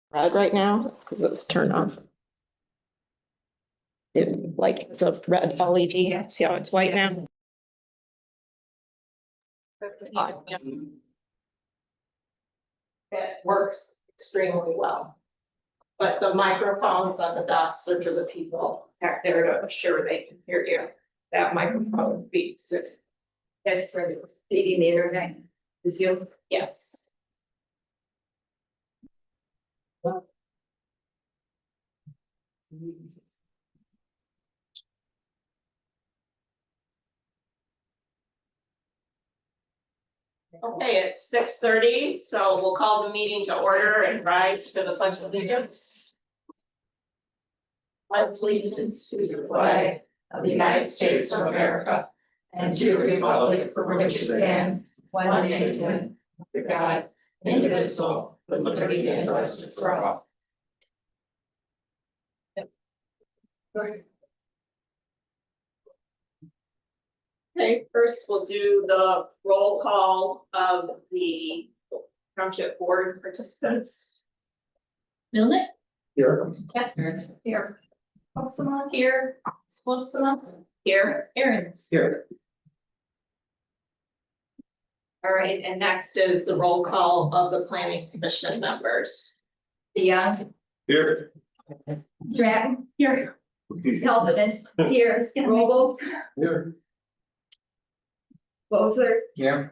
Red right now, that's because it was turned off. It like it's a red LED, see how it's white now? It works extremely well. But the microphones on the desks are to the people back there to assure they can hear you. That microphone beats it. That's for the feeding the internet. Is you? Yes. Okay, it's 6:30, so we'll call the meeting to order and rise for the pledge of allegiance. I pledge allegiance to the flag of the United States of America and to the republic for which it stands, one nation, under God, indivisible, with liberty and justice for all. Okay, first we'll do the roll call of the township board participants. Milnick? Here. Kessner? Here. Hoaxma here. Slipsma? Here. Aaron's? Here. All right, and next is the roll call of the planning commission members. DeYoung? Here. Stratton? Here. Helvin? Here. Robel? Here. Bozer? Yeah.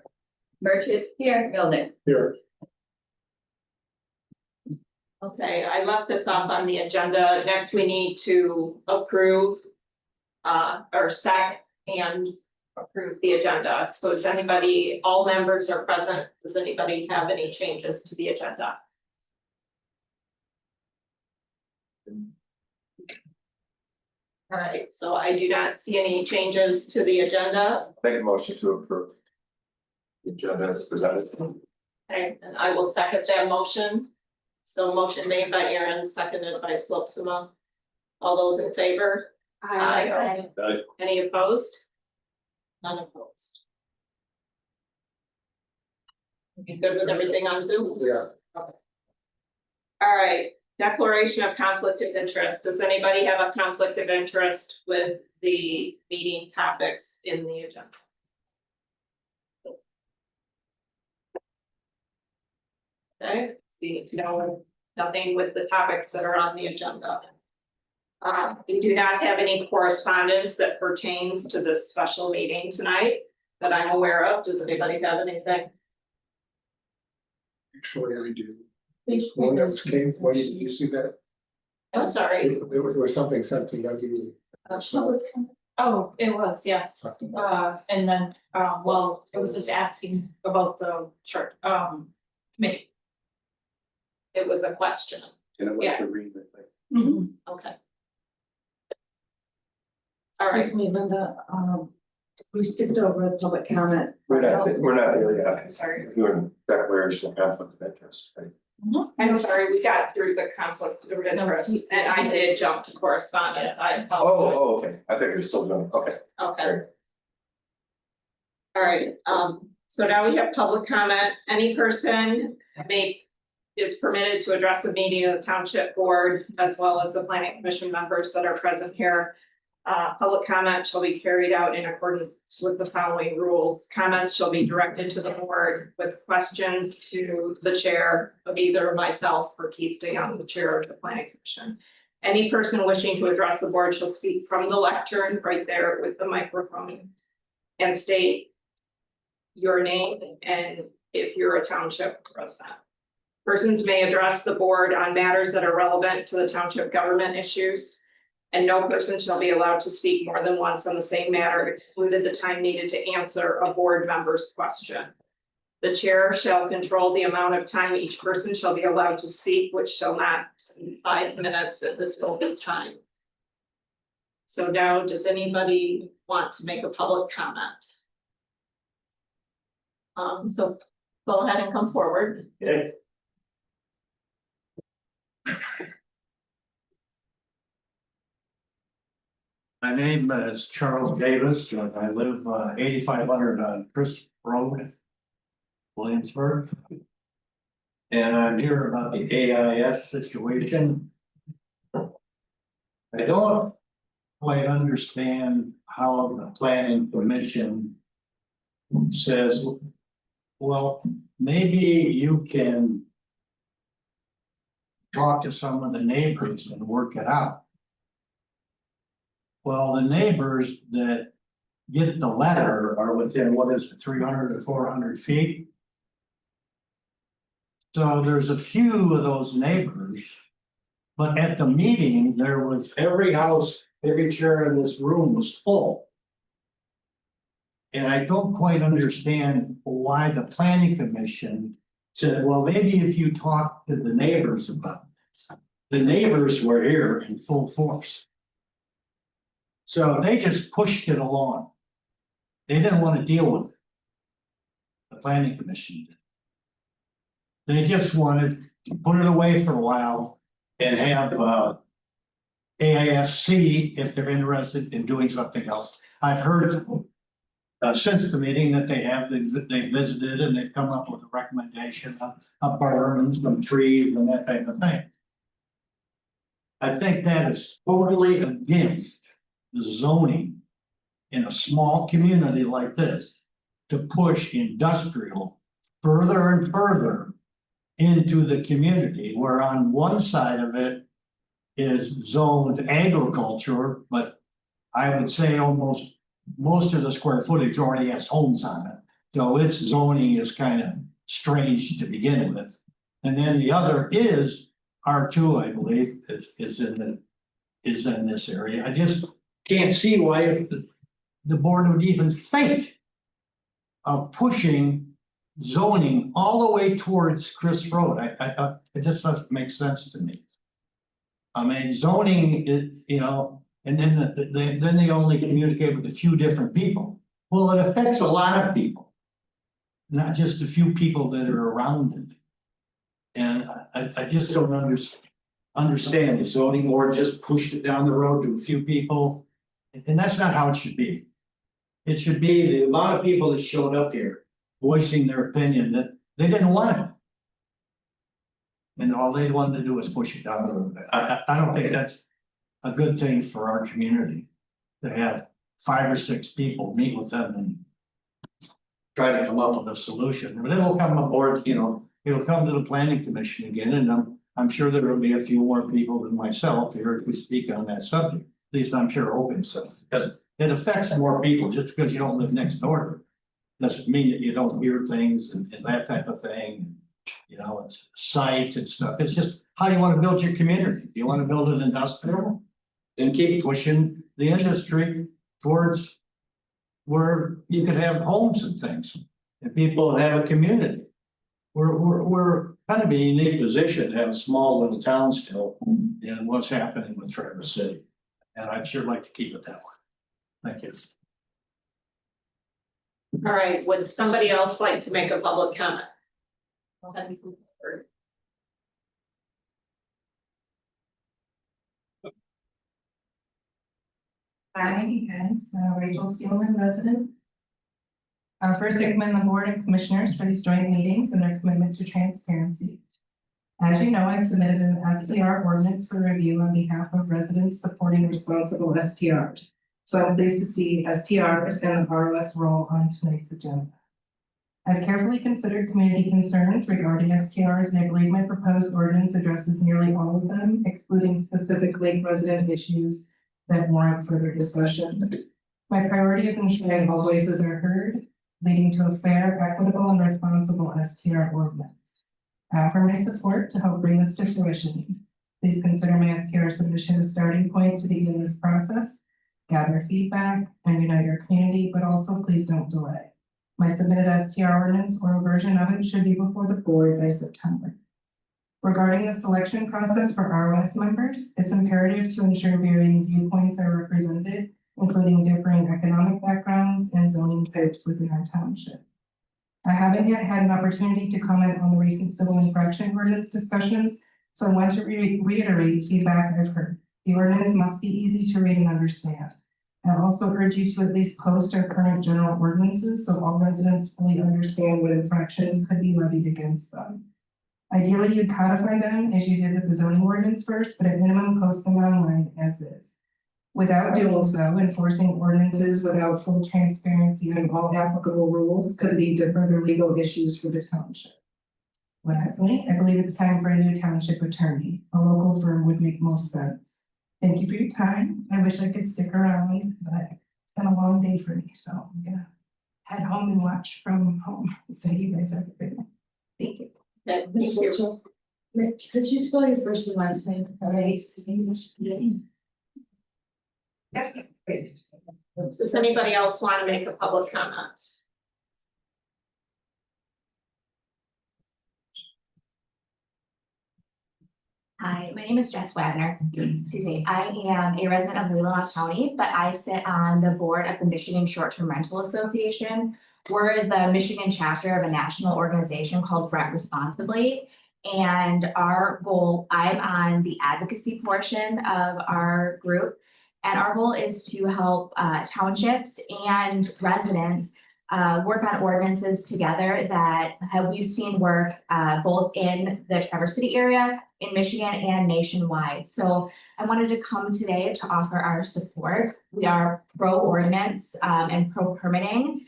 Merchant? Here. Milnick? Here. Okay, I left this off on the agenda. Next, we need to approve or set and approve the agenda. So does anybody, all members are present. Does anybody have any changes to the agenda? All right, so I do not see any changes to the agenda. Make a motion to approve. agenda as presented. Okay, and I will second that motion. So motion made by Aaron, seconded by Slopsima. All those in favor? Aye. Any opposed? None opposed. You good with everything on Zoom? Yeah. All right, declaration of conflict of interest. Does anybody have a conflict of interest with the meeting topics in the agenda? Okay, see, no, nothing with the topics that are on the agenda. We do not have any correspondence that pertains to this special meeting tonight that I'm aware of. Does anybody have anything? Actually, I do. One that came, when did you see that? I'm sorry. There was something sent to you. Oh, it was, yes, and then, well, it was just asking about the chart, committee. It was a question. And I Yeah. went to read it. Okay. All right. Excuse me, Linda, we skipped over the public comment. We're not there yet. I'm sorry. Doing declaration of conflict of interest, right? I'm sorry, we got through the conflict of interest and I did jump to correspondence. I apologize. Oh, okay. I think you're still doing, okay. Okay. All right, so now we have public comment. Any person is permitted to address the meeting of the township board as well as the planning commission members that are present here. Public comment shall be carried out in accordance with the following rules. Comments shall be directed to the board with questions to the chair of either myself or Keith DeYoung, the chair of the planning commission. Any person wishing to address the board shall speak from the lectern right there with the microphone and state your name and if you're a township resident. Persons may address the board on matters that are relevant to the township government issues. And no person shall be allowed to speak more than once on the same matter, excluded the time needed to answer a board member's question. The chair shall control the amount of time each person shall be allowed to speak, which shall not exceed 5 minutes at this open time. So now, does anybody want to make a public comment? So go ahead and come forward. Okay. My name is Charles Davis, and I live 8500 on Chris Road, Williamsburg. And I'm here about the AIS situation. I don't quite understand how the planning commission says, well, maybe you can talk to some of the neighbors and work it out. Well, the neighbors that get the letter are within, what is it, 300 to 400 feet? So there's a few of those neighbors. But at the meeting, there was every house, every chair in this room was full. And I don't quite understand why the planning commission said, well, maybe if you talk to the neighbors about this. The neighbors were here in full force. So they just pushed it along. They didn't want to deal with it. The planning commission did. They just wanted to put it away for a while and have AISC if they're interested in doing something else. I've heard since the meeting that they visited and they've come up with a recommendation of burns, some trees and that type of thing. I think that is totally against the zoning in a small community like this to push industrial further and further into the community, where on one side of it is zoned agriculture, but I would say almost most of the square footage already has homes on it. So its zoning is kind of strange to begin with. And then the other is R2, I believe, is in this area. I just can't see why the board would even think of pushing zoning all the way towards Chris Road. It just doesn't make sense to me. I mean, zoning is, you know, and then they only communicate with a few different people. Well, it affects a lot of people. not just a few people that are around it. And I just don't understand the zoning board just pushed it down the road to a few people. And that's not how it should be. It should be the amount of people that showed up here voicing their opinion that they didn't want it. And all they wanted to do was push it down the road. I don't think that's a good thing for our community. To have 5 or 6 people meet with them and try to come up with a solution. But it'll come aboard, it'll come to the planning commission again, and I'm sure there will be a few more people than myself here to speak on that subject. At least I'm sure hoping so, because it affects more people. Just because you don't live next door doesn't mean that you don't hear things and that type of thing. It's sight and stuff. It's just how you want to build your community. If you want to build an industrial, then keep pushing the industry towards where you could have homes and things and people have a community. We're kind of in a unique position to have a small little town still in what's happening with Traverse City. And I'd sure like to keep it that way. Thank you. All right, would somebody else like to make a public comment? Go ahead and move forward. Hi, guys, Rachel Steelman, resident. First, I commend the board and commissioners for these joint meetings and their commitment to transparency. As you know, I've submitted an STR ordinance for review on behalf of residents supporting responsible STRs. So I'm pleased to see STRs and the ROS role on tonight's agenda. I've carefully considered community concerns regarding STRs, and I believe my proposed ordinance addresses nearly all of them, excluding specific lake resident issues that warrant further discussion. My priority is ensuring all voices are heard, leading to a fair, equitable, and responsible STR ordinance. For my support to help bring this to fruition, please consider my STR submission a starting point to begin this process, gather feedback, and unite our community, but also please don't delay. My submitted STR ordinance or a version of it should be before the board by September. Regarding the selection process for ROS members, it's imperative to ensure varying viewpoints are represented, including differing economic backgrounds and zoning types within our township. I haven't yet had an opportunity to comment on the recent civil infraction ordinance discussions, so I want to reiterate feedback I've heard. The ordinance must be easy to read and understand. I also urge you to at least post our current general ordinances so all residents fully understand what infractions could be levied against them. Ideally, you'd codify them as you did with the zoning ordinance first, but at minimum post them online as is. Without doing so, enforcing ordinances without full transparency on all applicable rules could lead to further legal issues for the township. Lastly, I believe it's time for a new township attorney. A local firm would make most sense. Thank you for your time. I wish I could stick around, but it's been a long day for me, so I'm gonna head home and watch from home. So you guys have a good one. Thank you. Thank Ms. you. Rachel, could you spell your first and last name? Does anybody else want to make a public comment? Hi, my name is Jess Wagner. Excuse me. I am a resident of Leelanau County, but I sit on the board of the Michigan Short-Term Rental Association. We're the Michigan chapter of a national organization called Rent Responsibly. And our goal, I'm on the advocacy portion of our group. And our goal is to help townships and residents work on ordinances together that we've seen work both in the Traverse City area, in Michigan, and nationwide. So I wanted to come today to offer our support. We are pro-ordinance and pro-permitting.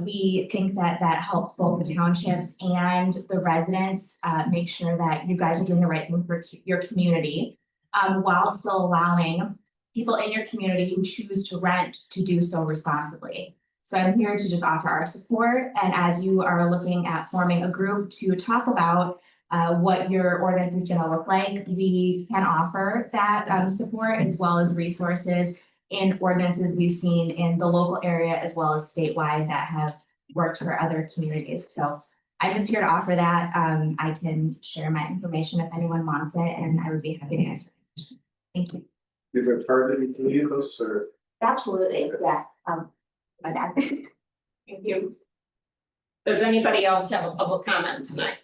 We think that that helps both the townships and the residents make sure that you guys are doing the right thing for your community while still allowing people in your community who choose to rent to do so responsibly. So I'm here to just offer our support. And as you are looking at forming a group to talk about what your ordinance is going to look like, we can offer that support as well as resources in ordinances we've seen in the local area as well as statewide that have worked for other communities. So I'm just here to offer that. I can share my information if anyone wants it, and I would be happy to answer. Thank you. You've been part of any vehicles or? Absolutely, yeah. My bad. Thank you. Does anybody else have a public comment tonight?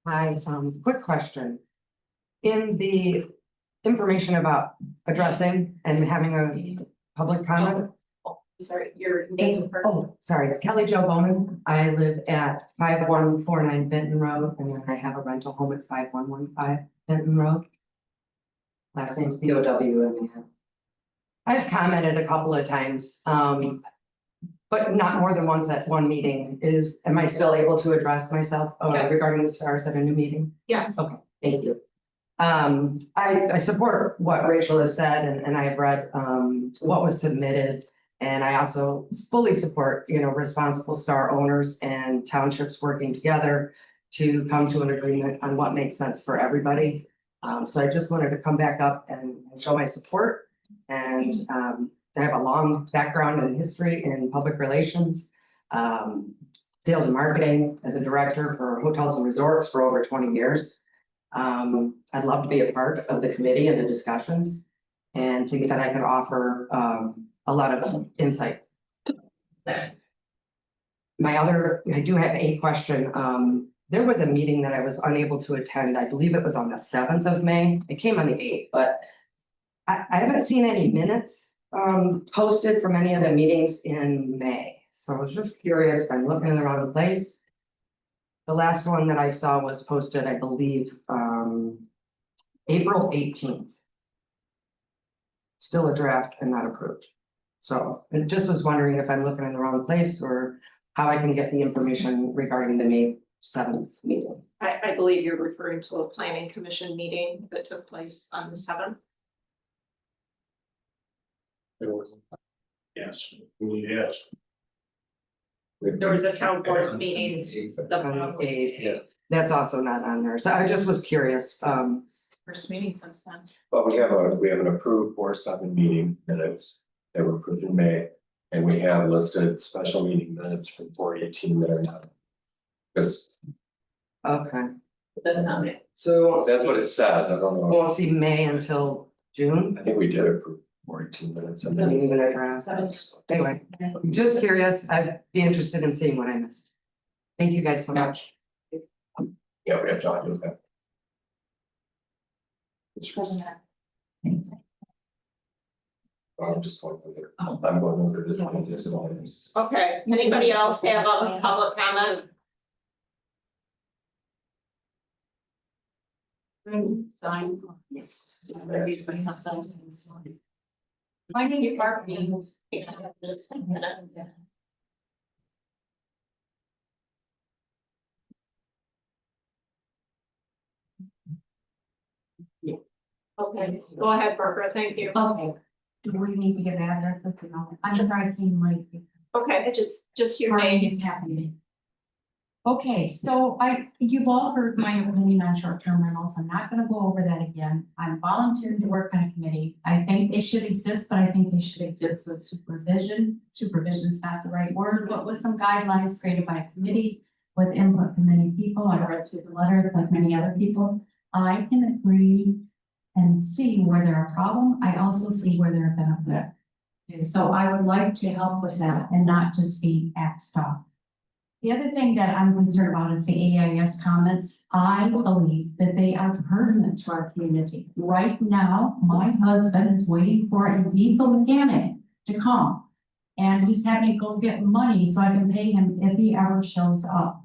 Hi, quick question. In the information about addressing and having a public comment. Sorry, your name first. Oh, sorry, Kelly Jo Bowman. I live at 5149 Benton Road, and then I have a rental home at 5115 Benton Road. Last name BOWMAN. I've commented a couple of times, but not more than once at one meeting. Am I still able to address myself Yes. regarding the stars at a new meeting? Yes. Okay, thank you. I support what Rachel has said, and I've read what was submitted. And I also fully support, responsible star owners and townships working together to come to an agreement on what makes sense for everybody. So I just wanted to come back up and show my support. And I have a long background and history in public relations, sales and marketing as a director for hotels and resorts for over 20 years. I'd love to be a part of the committee and the discussions and think that I could offer a lot of insight. I do have a question. There was a meeting that I was unable to attend. I believe it was on the 7th of May. It came on the 8th, but I haven't seen any minutes posted from any of the meetings in May. So I was just curious if I'm looking in the wrong place. The last one that I saw was posted, I believe, April 18th. Still a draft and not approved. So I just was wondering if I'm looking in the wrong place or how I can get the information regarding the May 7th meeting. I believe you're referring to a planning commission meeting that took place on the 7th. Yes, yes. There was a town board meeting. Okay, that's also not on there. So I just was curious. First meeting since then. But we have an approved 4/7 meeting minutes that were approved in May. And we have listed special meeting minutes from 4/18 that are not. Because Okay, That's not it. so that's what it says, I don't we know, won't see May until June. I think we did approve 4/18 minutes. And Didn't then even address. Anyway, just curious. I'd be interested in seeing what I missed. Thank you guys so much. yeah, we have John, okay. I'm just going over, I'm going over this one, this one. Okay, anybody else have a public comment? Sign. Use myself. My name is Barbie. Okay, go ahead, Barbara, thank you. Okay, do we need to get addresses and all? I'm sorry, I came late. Okay, it's just your Party name. is happening. Okay, so you've all heard my opinion on short-term rentals. I'm not gonna go over that again. I'm volunteering to work on a committee. I think they should exist, but I think they should exist with supervision. Supervision is not the right word, but with some guidelines created by a committee with input from many people. I read through the letters like many other people. I can agree and see where there are problems. I also see where there are benefits. Okay, so I would like to help with that and not just be axed off. The other thing that I'm concerned about is the AIS comments. I believe that they are pertinent to our community. Right now, my husband is waiting for a diesel mechanic to come. And he's having to go get money so I can pay him if he ever shows up.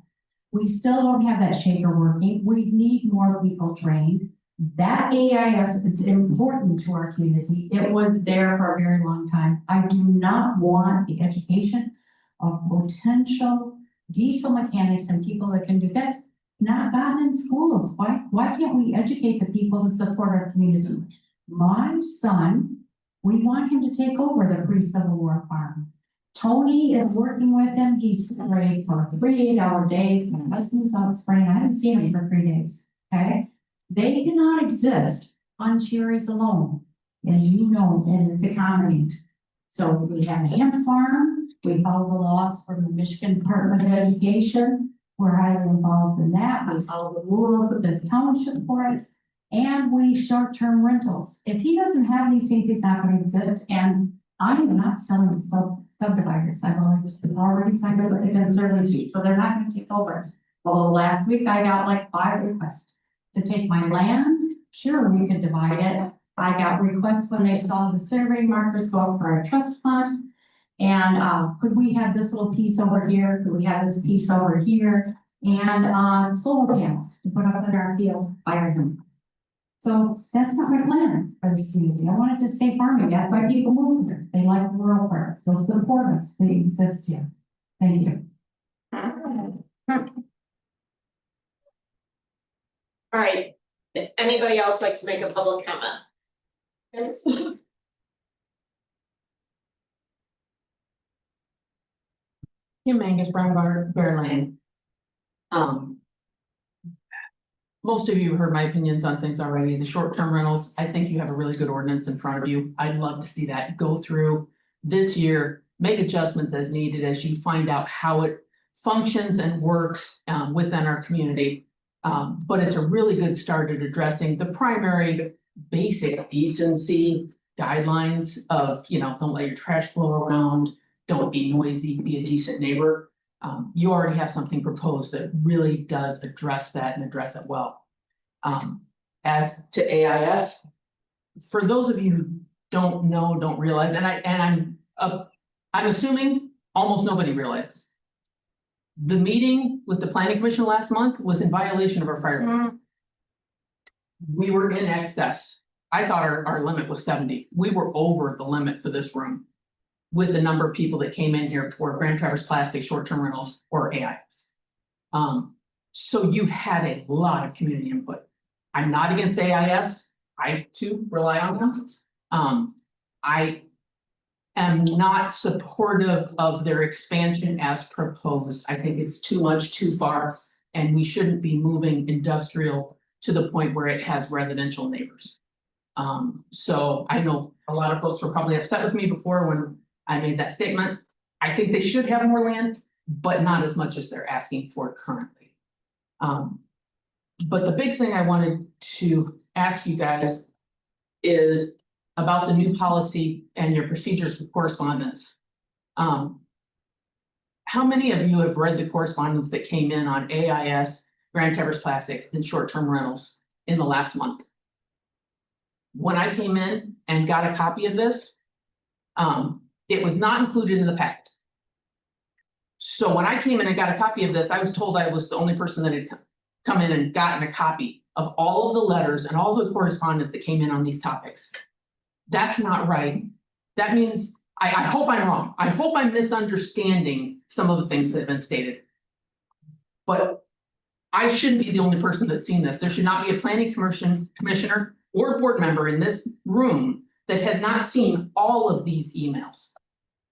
We still don't have that shaker working. We need more people trained. That AIS is important to our community. It was there for a very long time. I do not want the education of potential diesel mechanics and people that can do that's not gotten in schools. Why can't we educate the people to support our community? My son, we want him to take over the pre-Civil War farm. Tony is working with him. He's sprayed for 3 8-hour days. My husband's out spraying. I haven't seen him for 3 days. Okay. They cannot exist on cherries alone, as you know, in this economy. So we have a hemp farm. We follow the laws from the Michigan Department of Education. We're highly involved in that. We follow the rules of this township for it. and we short-term rentals. If he doesn't have these things, he's not gonna exist, and I am not selling subdividers. I've already signed over the conservancy, so they're not gonna take over. Well, last week I got like 5 requests to take my land. Sure, we could divide it. I got requests when they saw the survey markers go up for a trust fund. And could we have this little piece over here? Could we have this piece over here? And solar panels to put up in our field, fire them. So that's not my plan for this community. I wanted to stay farming. That's why people move here. They like the rural part. So support us. They exist here. Thank you. All right, anybody else like to make a public comment? Yes. Kim Angus, Brown Bear Lane. Most of you have heard my opinions on things already. The short-term rentals, I think you have a really good ordinance in front of you. I'd love to see that go through this year, make adjustments as needed as you find out how it functions and works within our community. But it's a really good start at addressing the primary basic decency guidelines of, don't let your trash blow around, don't be noisy, be a decent neighbor. You already have something proposed that really does address that and address it well. As to AIS, for those of you who don't know, don't realize, and I'm assuming almost nobody realizes. The meeting with the planning commission last month was in violation of our fire code. We were in excess. I thought our limit was 70. We were over the limit for this room with the number of people that came in here for Grand Traverse Plastic short-term rentals or AIS. So you had a lot of community input. I'm not against AIS. I too rely on them. I am not supportive of their expansion as proposed. I think it's too much, too far, and we shouldn't be moving industrial to the point where it has residential neighbors. So I know a lot of folks were probably upset with me before when I made that statement. I think they should have more land, but not as much as they're asking for currently. But the big thing I wanted to ask you guys is about the new policy and your procedures with correspondence. How many of you have read the correspondence that came in on AIS, Grand Traverse Plastic, and short-term rentals in the last month? When I came in and got a copy of this, it was not included in the packet. So when I came in and got a copy of this, I was told I was the only person that had come in and gotten a copy of all of the letters and all the correspondence that came in on these topics. That's not right. That means, I hope I'm wrong. I hope I'm misunderstanding some of the things that have been stated. But I shouldn't be the only person that's seen this. There should not be a planning commissioner or board member in this room that has not seen all of these emails.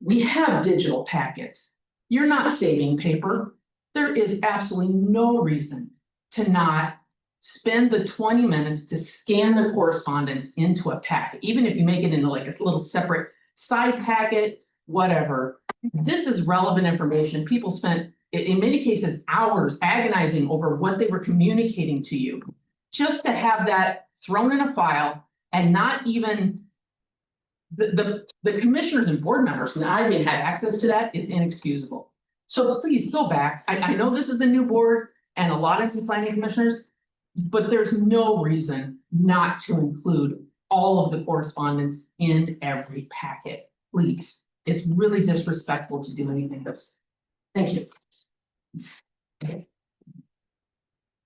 We have digital packets. You're not saving paper. There is absolutely no reason to not spend the 20 minutes to scan the correspondence into a packet, even if you make it into like a little separate side packet, whatever. This is relevant information. People spent, in many cases, hours agonizing over what they were communicating to you. Just to have that thrown in a file and not even the commissioners and board members not even had access to that is inexcusable. So please go back. I know this is a new board and a lot of new planning commissioners, but there's no reason not to include all of the correspondence in every packet, please. It's really disrespectful to do anything else. Thank you. Is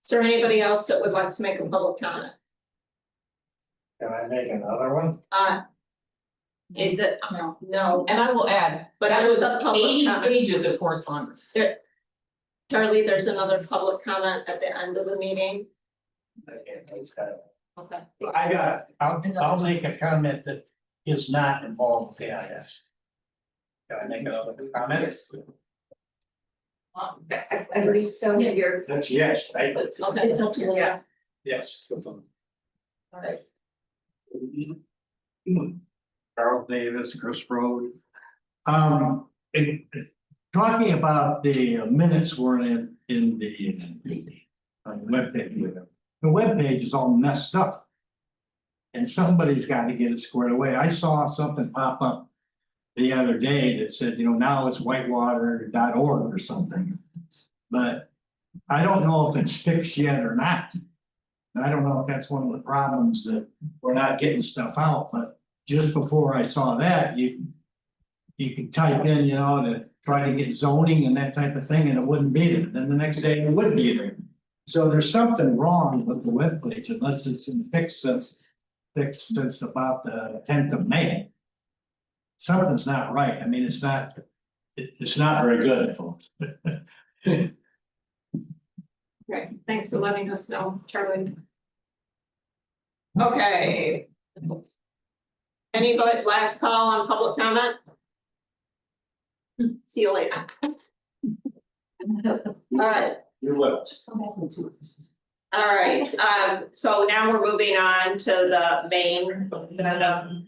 there anybody else that would like to make a public comment? Can I make another one? Is it? No. And I will add, But that there was was a public 80 comment. pages of correspondence. Charlie, there's another public comment at the end of the meeting. Okay. I'll make a comment that is not involved with AIS. Can I make another comment? I believe so, you're. That's yes, right? Okay, it's up to you. Yeah. Yes. Alright. Charles Davis, Chris Road. Talking about the minutes weren't in the webpage. the webpage is all messed up. And somebody's got to get it squared away. I saw something pop up the other day that said, now it's whitewater.org or something. But I don't know if it's fixed yet or not. And I don't know if that's one of the problems that we're not getting stuff out, but just before I saw that, you could type in, to try to get zoning and that type of thing, and it wouldn't be there. Then the next day it would be there. So there's something wrong with the webpage unless it's been fixed since about the 10th of May. Something's not right. I mean, it's not very good, folks. Okay, thanks for letting us know, Charlie. Okay. Anybody, last call on public comment? See you later. All right. You're welcome. All right, so now we're moving on to the main agenda.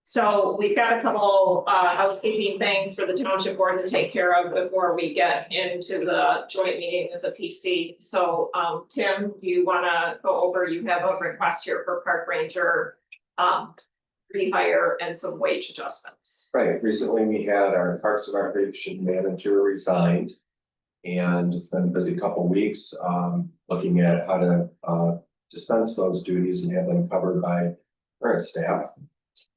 So we've got a couple housekeeping things for the township board to take care of before we get into the joint meeting with the PC. So Tim, do you wanna go over, you have a request here for park ranger rehire and some wage adjustments. Right, recently we had our Parks and Recreation manager resigned. And it's been a busy couple weeks, looking at how to dispense those duties and have them covered by current staff.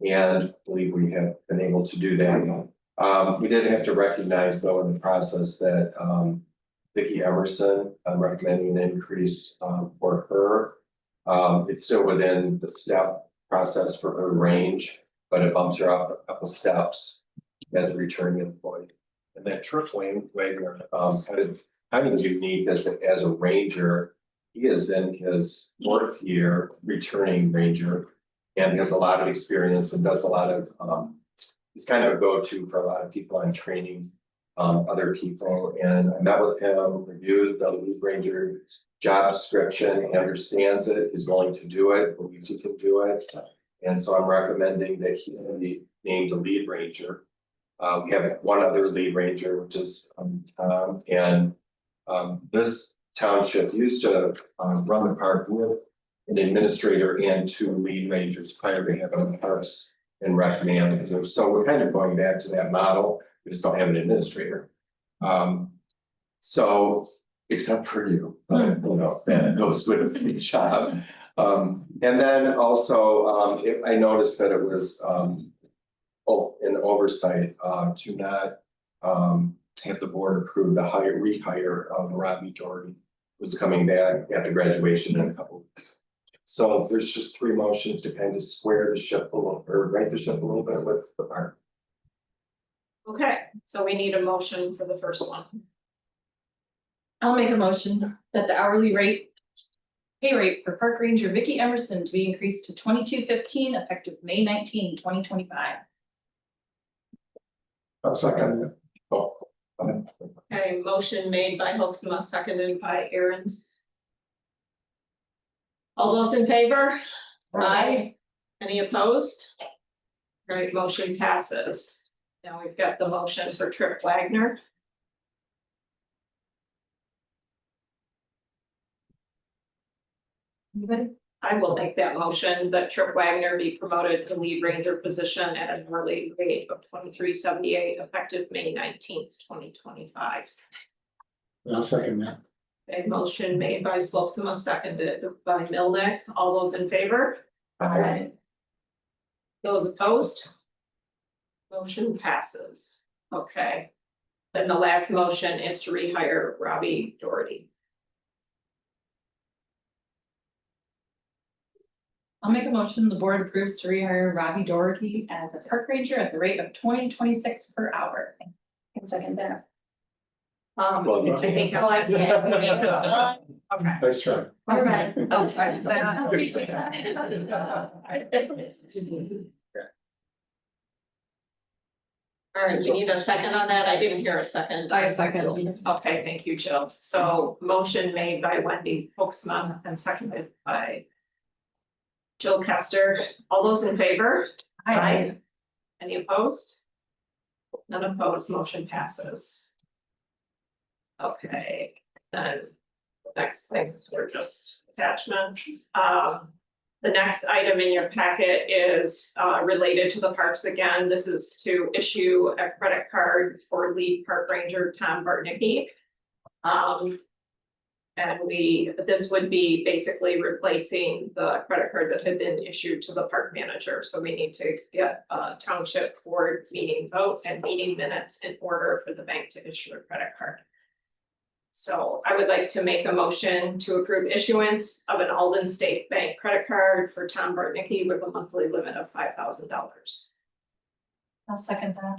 And I believe we have been able to do that. We did have to recognize though in the process that Vicki Emerson, I'm recommending an increase for her. It's still within the step process for her range, but it bumps her up a couple steps as a returning employee. And that Trip Wagner, kind of unique as a ranger. He is in his 4th year returning ranger and has a lot of experience and does a lot of, he's kind of a go-to for a lot of people on training other people. And I met with him, reviewed the lead ranger job description, he understands it, he's willing to do it, believes he can do it. And so I'm recommending that he be named a lead ranger. We have one other lead ranger, which is Tom, and this township used to run the park with an administrator and 2 lead rangers prior to having a parks and rec manager. So we're kind of going back to that model. We just don't have an administrator. So except for you, that goes with the job. And then also I noticed that it was an oversight to not have the board approve the rehire of Robbie Doherty, who's coming back after graduation in a couple of weeks. So there's just 3 motions to kind of square the ship a little, or right the ship a little bit with the park. Okay, so we need a motion for the first one. I'll make a motion that the hourly pay rate for park ranger Vicki Emerson to be increased to $22.15 effective May 19, 2025. I'll second it. Oh. Okay, motion made by Hoaxma, seconded by Aaron's. All those in favor? Aye. Any opposed? All right, motion passes. Now we've got the motion for Trip Wagner. Anybody? I will make that motion that Trip Wagner be promoted to lead ranger position at an hourly rate of $23.78 effective May 19th, 2025. I'll second that. A motion made by Slopsma, seconded by Milnick. All those in favor? Aye. Those opposed? Motion passes. Okay. Then the last motion is to rehire Robbie Doherty. I'll make a motion, the board approves to rehire Robbie Doherty as a park ranger at the rate of $20.26 per hour. Can second that. I think I'll have to. Okay. Nice try. All right. All right, we need a second on that. I didn't hear a second. I second. Okay, thank you, Jill. So motion made by Wendy Hoaxma and seconded by Jill Kester. All those in favor? Aye. Any opposed? None opposed, motion passes. Okay, then Next things were just attachments. The next item in your packet is related to the parks again. This is to issue a credit card for lead park ranger Tom Bartnicki. And this would be basically replacing the credit card that had been issued to the park manager. So we need to get a township board meeting vote and meeting minutes in order for the bank to issue a credit card. So I would like to make a motion to approve issuance of an Alden State Bank credit card for Tom Bartnicki with a monthly limit of $5,000. I'll second that.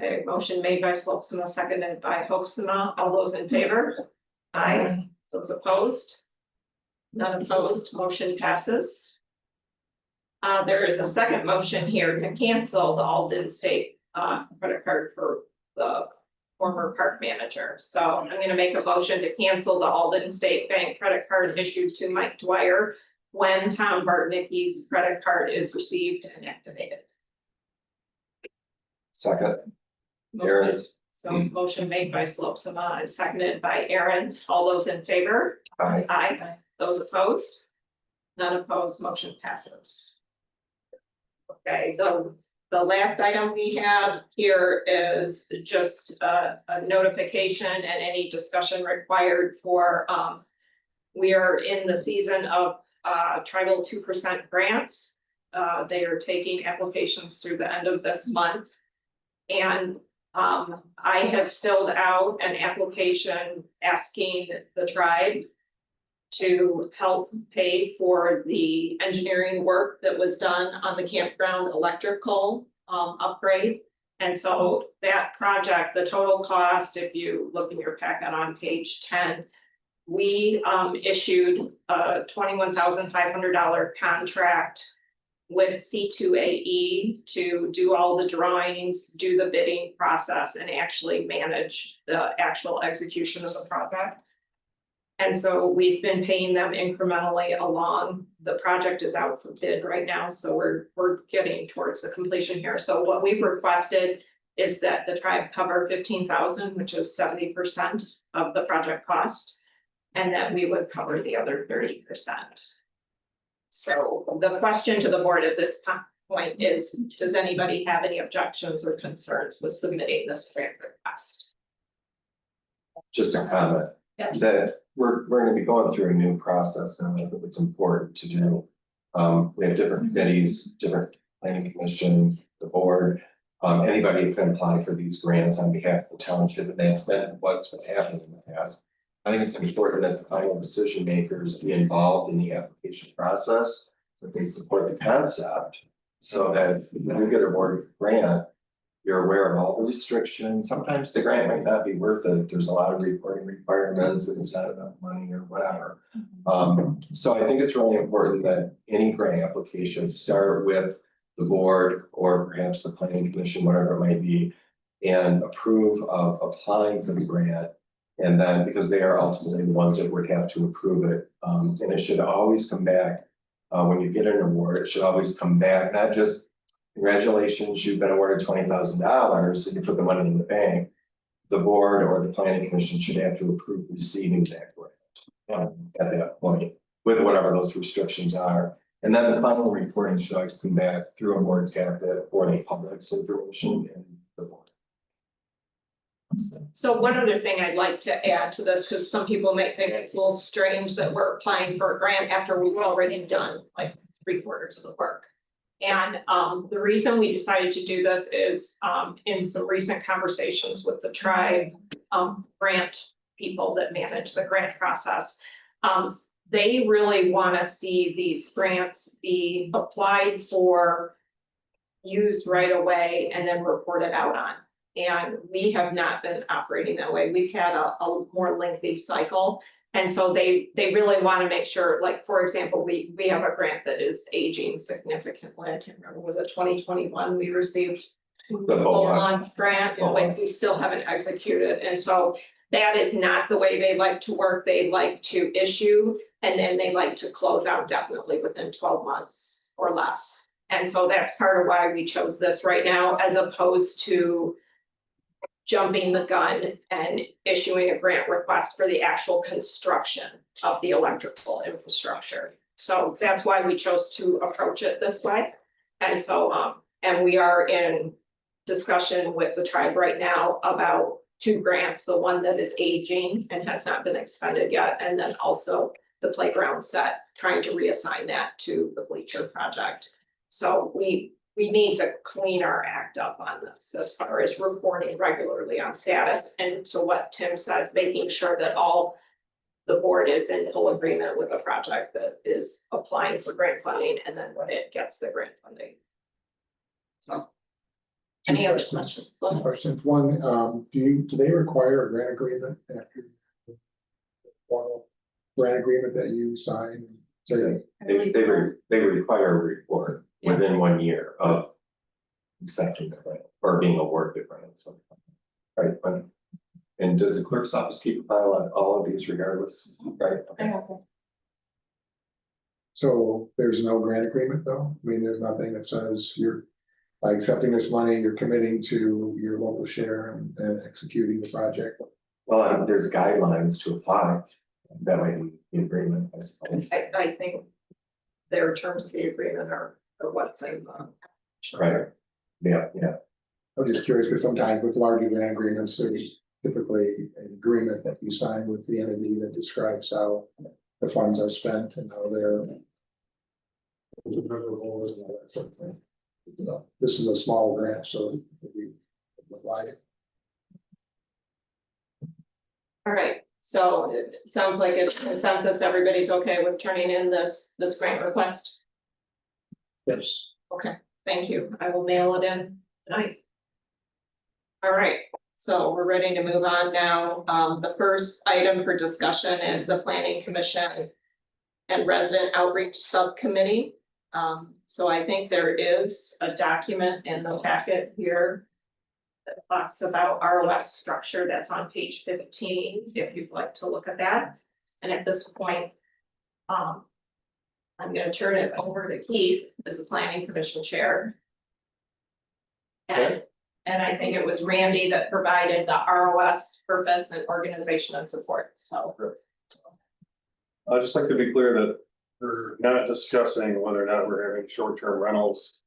A motion made by Slopsma, seconded by Hoaxma. All those in favor? Aye. Those opposed? None opposed, motion passes. There is a second motion here to cancel the Alden State credit card for the former park manager. So I'm gonna make a motion to cancel the Alden State Bank credit card issued to Mike Dwyer when Tom Bartnicki's credit card is received and activated. Second, Aaron's, So motion made by Slopsma and seconded by Aaron's. All those in favor? aye. Aye. Those opposed? None opposed, motion passes. Okay, the last item we have here is just a notification and any discussion required for, we are in the season of tribal 2% grants. They are taking applications through the end of this month. And I have filled out an application asking the tribe to help pay for the engineering work that was done on the campground electrical upgrade. And so that project, the total cost, if you look in your packet on page 10, we issued a $21,500 contract with C2AE to do all the drawings, do the bidding process, and actually manage the actual execution of the project. And so we've been paying them incrementally along. The project is out for bid right now, so we're getting towards the completion here. So what we've requested is that the tribe cover $15,000, which is 70% of the project cost, and that we would cover the other 30%. So the question to the board at this point is, does anybody have any objections or concerns with submitting this grant request? Just a comment. Yeah. That we're gonna be going through a new process now. I think it's important to do. We have different committees, different planning commission, the board. Anybody can apply for these grants on behalf of the township, and that's been what's been happening in the past. I think it's important that the final decision makers be involved in the application process, that they support the concept. So that when you get awarded a grant, you're aware of all the restrictions. Sometimes the grant might not be worth it. There's a lot of reporting requirements and it's not enough money or whatever. So I think it's really important that any grant applications start with the board or perhaps the planning commission, whatever it might be, and approve of applying for the grant. And then, because they are ultimately the ones that would have to approve it, and it should always come back, when you get an award, it should always come back, not just congratulations, you've been awarded $20,000 and you put the money in the bank. The board or the planning commission should have to approve receiving that grant at that point, with whatever those restrictions are. And then the final reporting should always come back through a board tablet or the public's information in the board. So one other thing I'd like to add to this, because some people may think it's a little strange that we're applying for a grant after we've already done like 3/4 of the work. And the reason we decided to do this is in some recent conversations with the tribe grant people that manage the grant process. They really want to see these grants be applied for, used right away, and then reported out on. And we have not been operating that way. We've had a more lengthy cycle. And so they really want to make sure, like, for example, we have a grant that is aging significantly. I can't remember, was it 2021 we received The launch grant, and like we still haven't executed. And so that is not the way they like to work. They like to issue and then they like to close out definitely within 12 months or less. And so that's part of why we chose this right now, as opposed to jumping the gun and issuing a grant request for the actual construction of the electrical infrastructure. So that's why we chose to approach it this way. And so, and we are in discussion with the tribe right now about two grants, the one that is aging and has not been expended yet, and then also the playground set, trying to reassign that to the bleacher project. So we need to clean our act up on this as far as reporting regularly on status, and to what Tim said, making sure that the board is in full agreement with the project that is applying for grant funding, and then when it gets the grant funding. So. Any other questions? Go ahead. Questions. One, do they require a grant agreement after the formal grant agreement that you sign? Say, They require a report within 1 year of accepting the grant or being awarded the grant. So, right, but, and does the clerk's office keep a file on all of these regardless? Right, okay. so there's no grant agreement though? I mean, there's nothing that says you're by accepting this money, you're committing to your local share and executing the project. Well, there's guidelines to apply. That might be the agreement, I suppose. I think their terms of the agreement are what's in the. Right. Yeah. I'm just curious, because sometimes with larger grant agreements, there's typically an agreement that you sign with the entity that describes how the funds are spent and how they're deliverables and all that sort of thing. This is a small grant, so we apply it. All right, so it sounds like a consensus, everybody's okay with turning in this grant request? Yes. Okay, thank you, I will mail it in tonight. All right, so we're ready to move on now. The first item for discussion is the Planning Commission and Resident Outreach Subcommittee. So I think there is a document in the packet here that talks about ROS structure that's on page 15, if you'd like to look at that. And at this point, I'm gonna turn it over to Keith as the Planning Commission Chair. And I think it was Randy that provided the ROS purpose and organization and support, so. I'd just like to be clear that we're not discussing whether or not we're having short-term rentals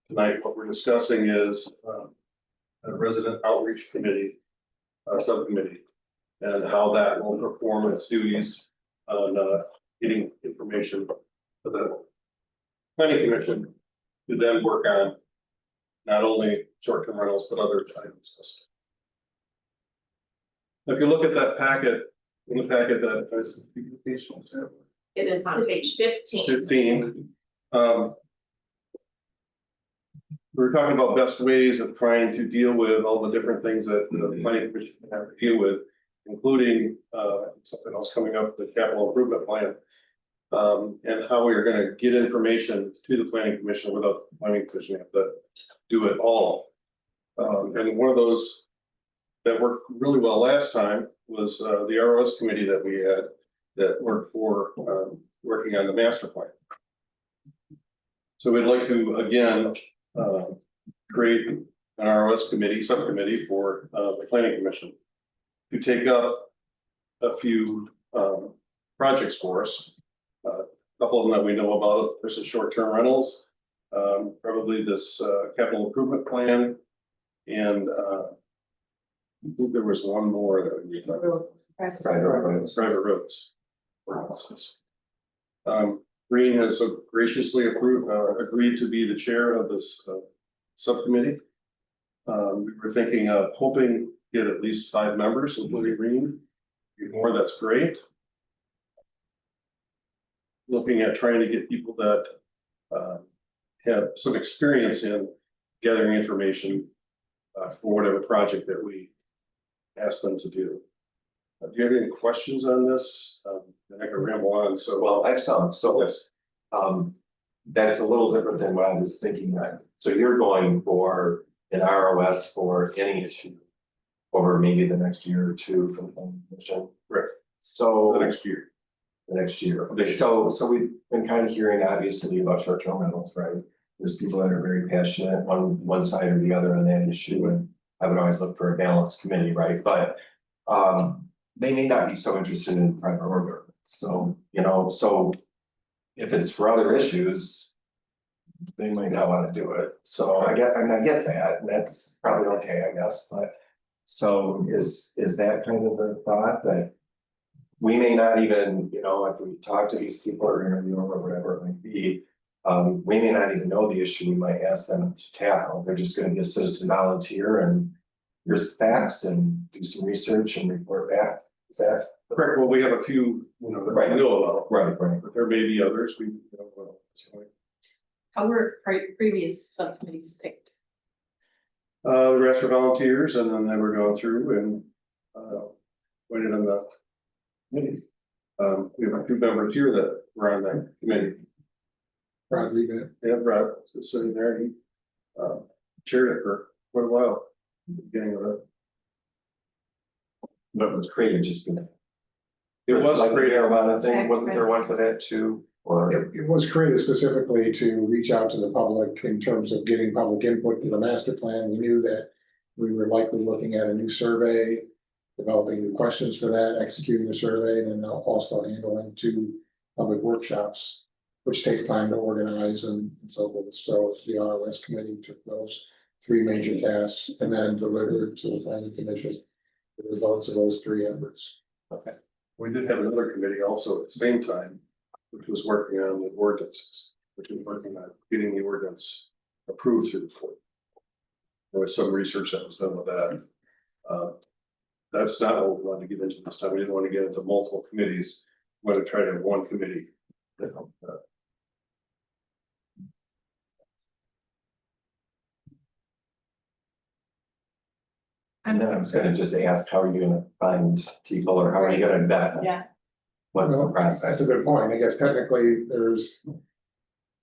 tonight. What we're discussing is a resident outreach committee, subcommittee, and how that will perform its duties on getting information for the planning commission to then work on not only short-term rentals, but other items. If you look at that packet, in the packet that is It is on page 15. 15. We're talking about best ways of trying to deal with all the different things that the planning commission have to deal with, including something else coming up, the capital improvement plan. And how we are going to get information to the planning commission without the planning commission have to do it all. And one of those that worked really well last time was the ROS committee that we had that worked for working on the master plan. So we'd like to again create an ROS committee, subcommittee for the planning commission to take up a few projects for us. A couple of them that we know about. There's the short-term rentals, probably this capital improvement plan, and I think there was one more that we talked about. Private roads. For instance. Green has graciously agreed to be the chair of this subcommittee. We were thinking of hoping to get at least 5 members, including Green. If more, that's great. Looking at trying to get people that have some experience in gathering information for whatever project that we ask them to do. Do you have any questions on this? I can ramble on, so. Well, I have some, so yes. That's a little different than what I was thinking that. So you're going for an ROS for any issue over maybe the next year or two for the planning commission. Right. So The next year. the next year. Okay, so we've been kind of hearing obviously about short-term rentals, right? There's people that are very passionate on one side or the other on that issue, and I would always look for a balanced committee, right? But they may not be so interested in private order. So, you know, so if it's for other issues, they might not want to do it. So I get that, and that's probably okay, I guess, but so is that kind of the thought that we may not even, you know, if we talk to these people or interview them or whatever it might be, we may not even know the issue we might ask them to tackle. They're just gonna be a citizen volunteer and here's the facts and do some research and report back. Is that Correct, well, we have a few, you know, that Right. we know about, right? Right. but there may be others, we don't know. So, How were previous subcommittees picked? the rest are volunteers and then they were going through and, waited on the committee. We have a few members here that were on that committee. Probably good. Yeah, Brad is sitting there, he, chaired it for quite a while, beginning of it. But it was created just. It was like the created, marijuana thing, wasn't there one for that too? Or, It was created specifically to reach out to the public in terms of getting public input to the master plan. We knew that we were likely looking at a new survey, developing new questions for that, executing the survey, and then also handling 2 public workshops, which takes time to organize and so forth. So the ROS committee took those 3 major tasks and then delivered to the planning commission the results of those 3 efforts. okay, we did have another committee also at the same time, which was working on the ordinances, which was working on getting the ordinance approved through the court. There was some research that was done with that. That's not what we wanted to get into this time. We didn't want to get into multiple committees. We wanted to try to have one committee. and then I was gonna just ask, how are you gonna find people or how are you gonna vet? Yeah. What's the Well, process? That's a good point. I guess technically there's,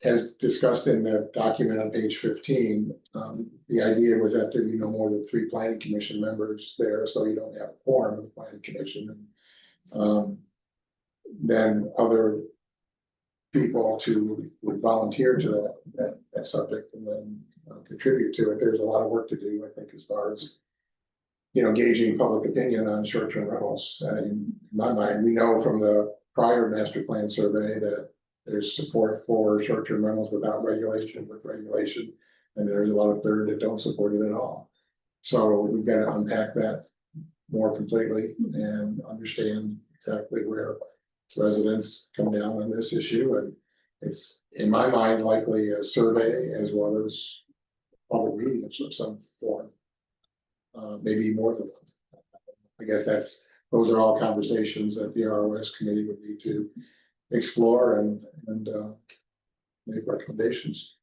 as discussed in the document on page 15, the idea was that there be no more than 3 planning commission members there, so you don't have a quorum of the planning commission. Then other people would volunteer to that subject and then contribute to it. There's a lot of work to do, I think, as far as, you know, gauging public opinion on short-term rentals. In my mind, we know from the prior master plan survey that there's support for short-term rentals without regulation, with regulation, and there's a lot of third that don't support it at all. So we've got to unpack that more completely and understand exactly where residents come down on this issue. And it's, in my mind, likely a survey as well as public meeting of some form. Maybe more than one. I guess those are all conversations that the ROS committee would need to explore and make recommendations.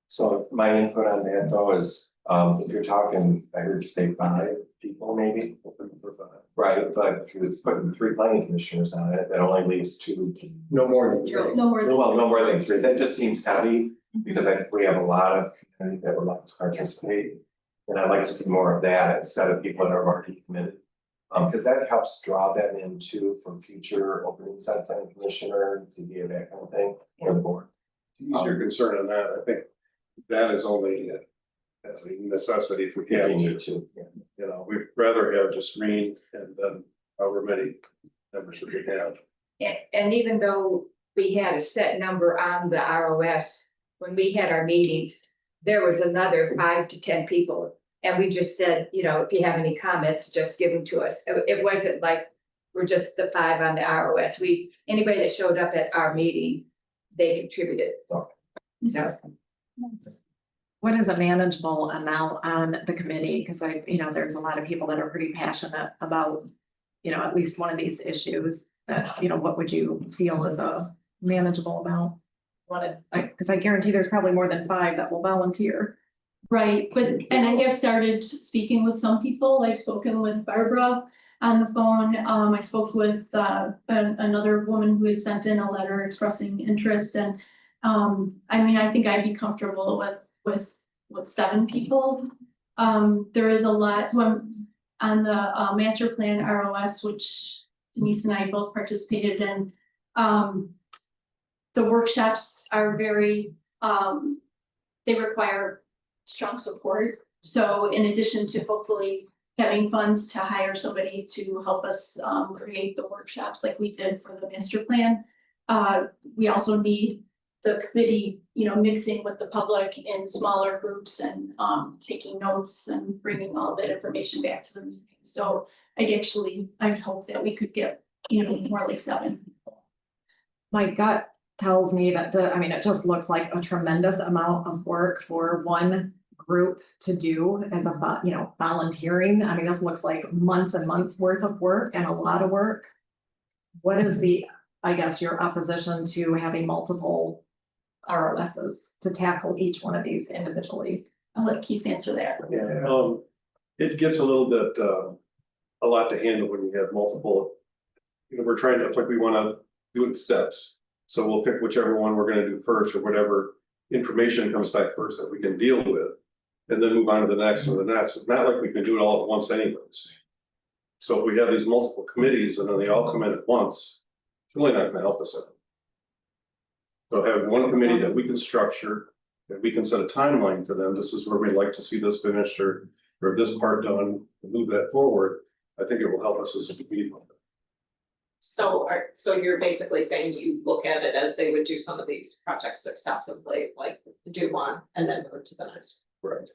So my input on that though is, if you're talking, I heard you say 5 people maybe. Right, but if you was putting 3 planning commissioners on it, that only leaves 2. No more than 3. No more. Well, no more than 3, that just seems heavy, because I think we have a lot of community that would like to participate. And I'd like to see more of that instead of people that are already committed. Because that helps draw them into for future openings on planning commissioner, to be that kind of thing, or the board. To ease your concern on that, I think that is only as a necessity if we Yeah, can, you you need to, yeah. know, we'd rather have just me and then however many members we could have. And even though we had a set number on the ROS, when we had our meetings, there was another 5 to 10 people. And we just said, you know, if you have any comments, just give them to us. It wasn't like we're just the 5 on the ROS. Anybody that showed up at our meeting, they contributed. So. What is a manageable amount on the committee? Because there's a lot of people that are pretty passionate about, at least one of these issues that, what would you feel is a manageable amount? Because I guarantee there's probably more than 5 that will volunteer. Right, and I have started speaking with some people. I've spoken with Barbara on the phone. I spoke with another woman who had sent in a letter expressing interest, and I think I'd be comfortable with 7 people. There is a lot on the master plan ROS, which Denise and I both participated in. The workshops are very they require strong support. So in addition to hopefully having funds to hire somebody to help us create the workshops like we did for the master plan. We also need the committee, mixing with the public in smaller groups and taking notes and bringing all that information back to the meeting. So I'd hope that we could get, more like 7. My gut tells me that it just looks like a tremendous amount of work for one group to do as volunteering. I mean, this looks like months and months worth of work and a lot of work. What is your opposition to having multiple ROSs to tackle each one of these individually? I'll let Keith answer that. Yeah, it gets a little bit, a lot to handle when you have multiple. We're trying to, like, we wanna do it in steps. So we'll pick whichever one we're gonna do first, or whatever information comes back first that we can deal with. And then move on to the next or the next. It's not like we can do it all at once anyways. So if we have these multiple committees and then they all come in at once, it's really not gonna help us any. So have one committee that we can structure, that we can set a timeline for them. This is where we'd like to see this finished or this part done, and move that forward. I think it will help us as a committee. So you're basically saying you look at it as they would do some of these projects successively, like do one and then move to the next. Right.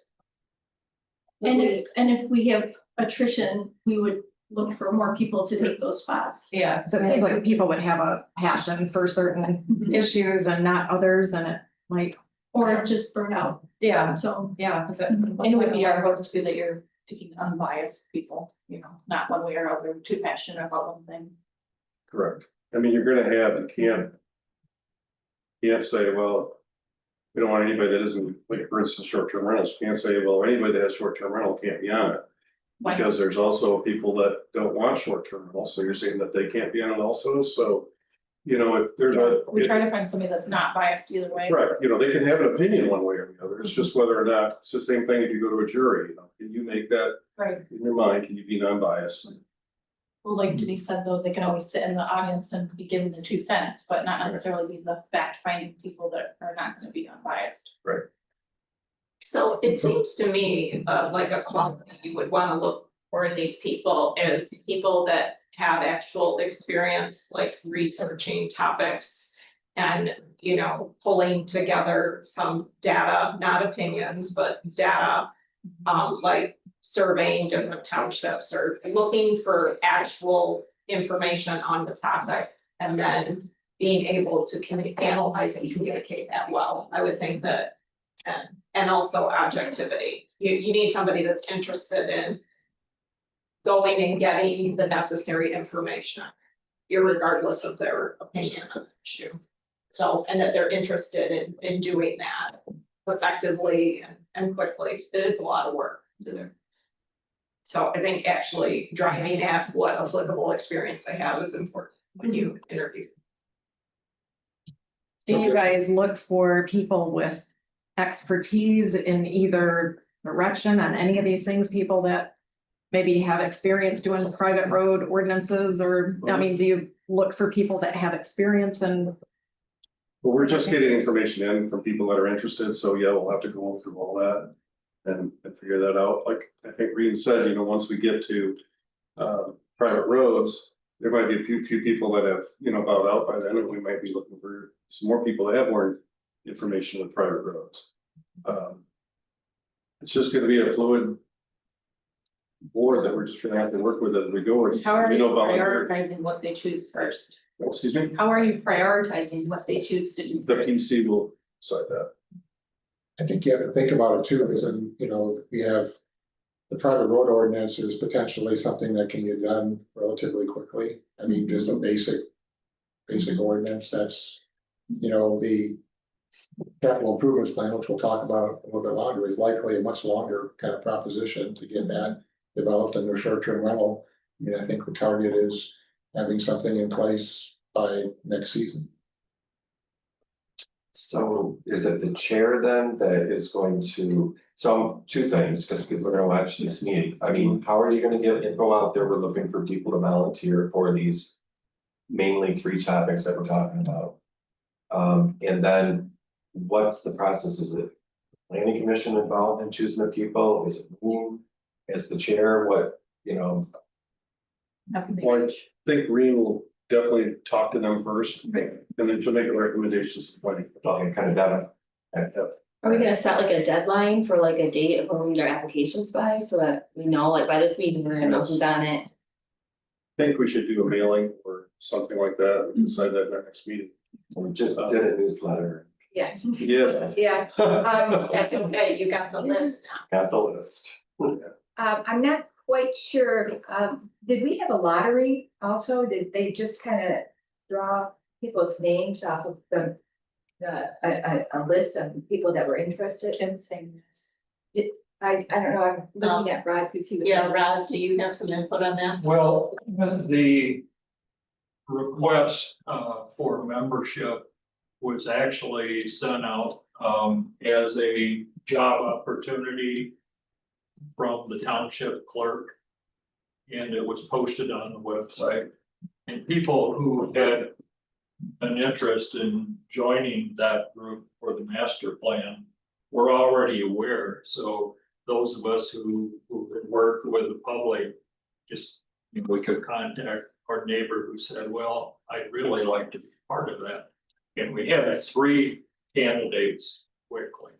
And if we have attrition, we would look for more people to take those spots. Yeah, because it seems like people would have a passion for certain issues and not others, and it might. Or just burn out. Yeah, So. yeah, because It would be our hope too that you're picking unbiased people, not one way or other, too passionate about one thing. Correct. I mean, you're gonna have, you can't say, well, we don't want anybody that isn't, like, for instance, short-term rentals. You can't say, well, anybody that has short-term rental can't be on it. Why? Because there's also people that don't want short-term rentals, so you're saying that they can't be on it also, so. If there's We try to find somebody that's not biased either way. Right, they can have an opinion one way or the other. It's just whether or not, it's the same thing if you go to a jury, can you make that Right. in your mind, can you be non-biased? Well, like Denise said, though, they can always sit in the audience and be given their 2 cents, but not necessarily be the fact-finding people that are not gonna be unbiased. Right. So it seems to me, like a quality you would wanna look for in these people is people that have actual experience, like researching topics. And, pulling together some data, not opinions, but data. Like surveying different townships or looking for actual information on the topic. And then being able to analyze and communicate that well, I would think that. And also objectivity, you need somebody that's interested in going and getting the necessary information, irregardless of their opinion on the issue. So, and that they're interested in doing that effectively and quickly. It is a lot of work to do. So I think actually driving at what applicable experience they have is important when you interview. do you guys look for people with expertise in either direction on any of these things, people that maybe have experience doing private road ordinances, or, do you look for people that have experience and? Well, we're just getting information in from people that are interested, so yeah, we'll have to go through all that and figure that out. Like I think Reen said, once we get to private roads, there might be a few people that have, bowed out by then, and we might be looking for some more people that have more information with private roads. It's just gonna be a fluid board that we're just gonna have to work with as we go. How are you volunteer. prioritizing what they choose first? Excuse me, How are you prioritizing what they choose to do the first? PC will decide that. I think you have to think about it too, because we have. The private road ordinance is potentially something that can get done relatively quickly. I mean, just a basic ordinance, that's, the. Capital improvements plan, which we'll talk about a little bit longer, is likely a much longer kind of proposition to get that developed into a short-term rental. I think the target is having something in place by next season. So is it the chair then that is going to, so 2 things, because people are gonna watch this meeting. I mean, how are you gonna get info out there? We're looking for people to volunteer for these mainly 3 topics that we're talking about. And then what's the process? Is it planning commission involved in choosing the people? Is it me as the chair? What, you know? Well, I think Reen will definitely talk to them first, and then she'll make a recommendation to the planning. Talking kind of data. Are we gonna set like a deadline for like a date of when we need our applications by, so that we know, like by this meeting, we're gonna know who's on it? I think we should do a mailing or something like that, and decide that in our next meeting. We just did a newsletter. Yeah, Yeah. yeah. That's okay, you got the list. Got the list. I'm not quite sure, did we have a lottery also? Did they just kind of draw people's names off of a list of people that were interested? Kim saying this. I don't know, I'm looking at Rod because he was. Yeah, Rob, do you have some input on that? Well, the request for membership was actually sent out as a job opportunity from the township clerk. And it was posted on the website. And people who had an interest in joining that group for the master plan were already aware. So those of us who had worked with the public, just, you know, we could contact our neighbor who said, well, I'd really like to be part of that. And we had 3 candidates quickly.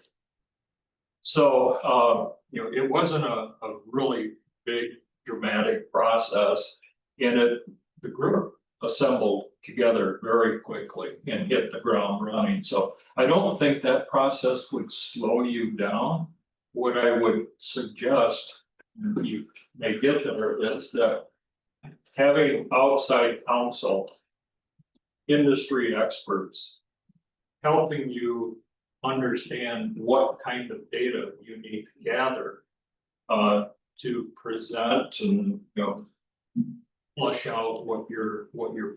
So, you know, it wasn't a really big dramatic process. And the group assembled together very quickly and hit the ground running. So I don't think that process would slow you down. What I would suggest, and you may get there, is that having outside counsel, industry experts, helping you understand what kind of data you need to gather to present and, you know, flush out what your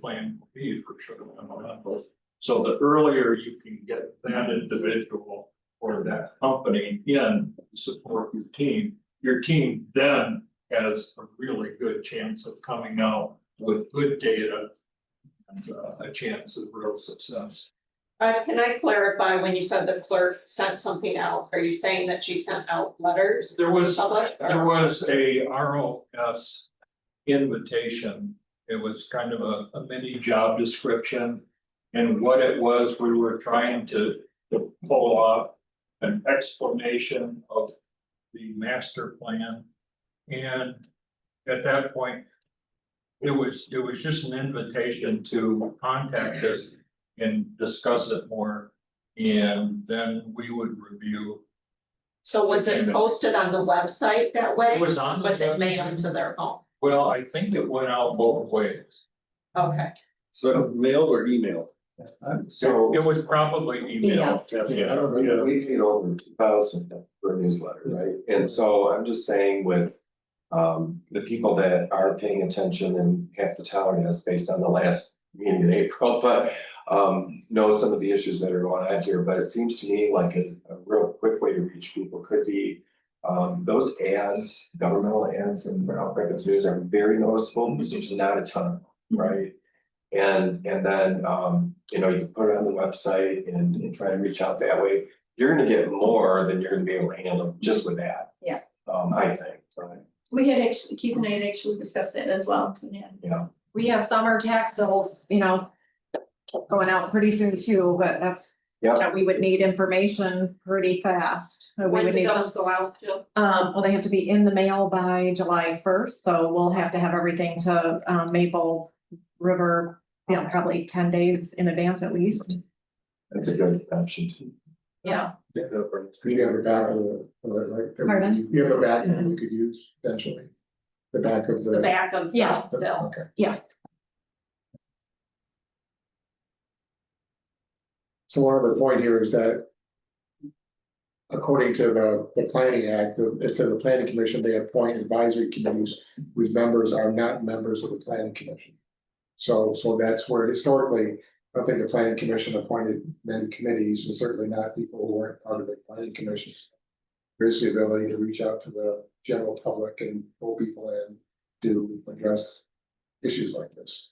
plan will be for sure. So the earlier you can get that individual or that company in to support your team then has a really good chance of coming out with good data and a chance of real success. Can I clarify, when you said the clerk sent something out, are you saying that she sent out letters? There was to the public, or- There was a ROS invitation. It was kind of a mini job description. And what it was, we were trying to pull off an explanation of the master plan. And at that point, it was just an invitation to contact us and discuss it more. And then we would review. So was it posted on the website that way? It was on the Was it website. mailed to their home? Well, I think it went out both ways. Okay. So mailed or emailed? So. It was probably emailed. Yeah, I don't know, we paid over 2,000 for a newsletter, right? And so I'm just saying with the people that are paying attention, and half the town is based on the last meeting in April, but know some of the issues that are going on here. But it seems to me like a real quick way to reach people could be those ads, governmental ads in Mount Rapids News are very noticeable because there's not a ton of them, right? And then you know, you can put it on the website and try to reach out that way. You're gonna get more than you're gonna be able to handle just with that. Yeah. I think, right? We had actually, Keith and I had actually discussed that as well, yeah. Yeah. We have summer tax bills, you know, going out pretty soon too, but that's, Yeah. you know, we would need information pretty fast. We When would did need those go out to? well, they have to be in the mail by July 1st, so we'll have to have everything to Maple River, you know, probably 10 days in advance at least. That's a good option too. Yeah. You have a back of the, right? Pardon? You have a back that you could use potentially. The back of The back of the Yeah. bill. Okay. Yeah. So one other point here is that according to the planning act, it says the planning commission may appoint advisory committees whose members are not members of the planning commission. So that's where historically, I don't think the planning commission appointed many committees, and certainly not people who weren't part of the planning commission. There's the ability to reach out to the general public and pull people in to address issues like this.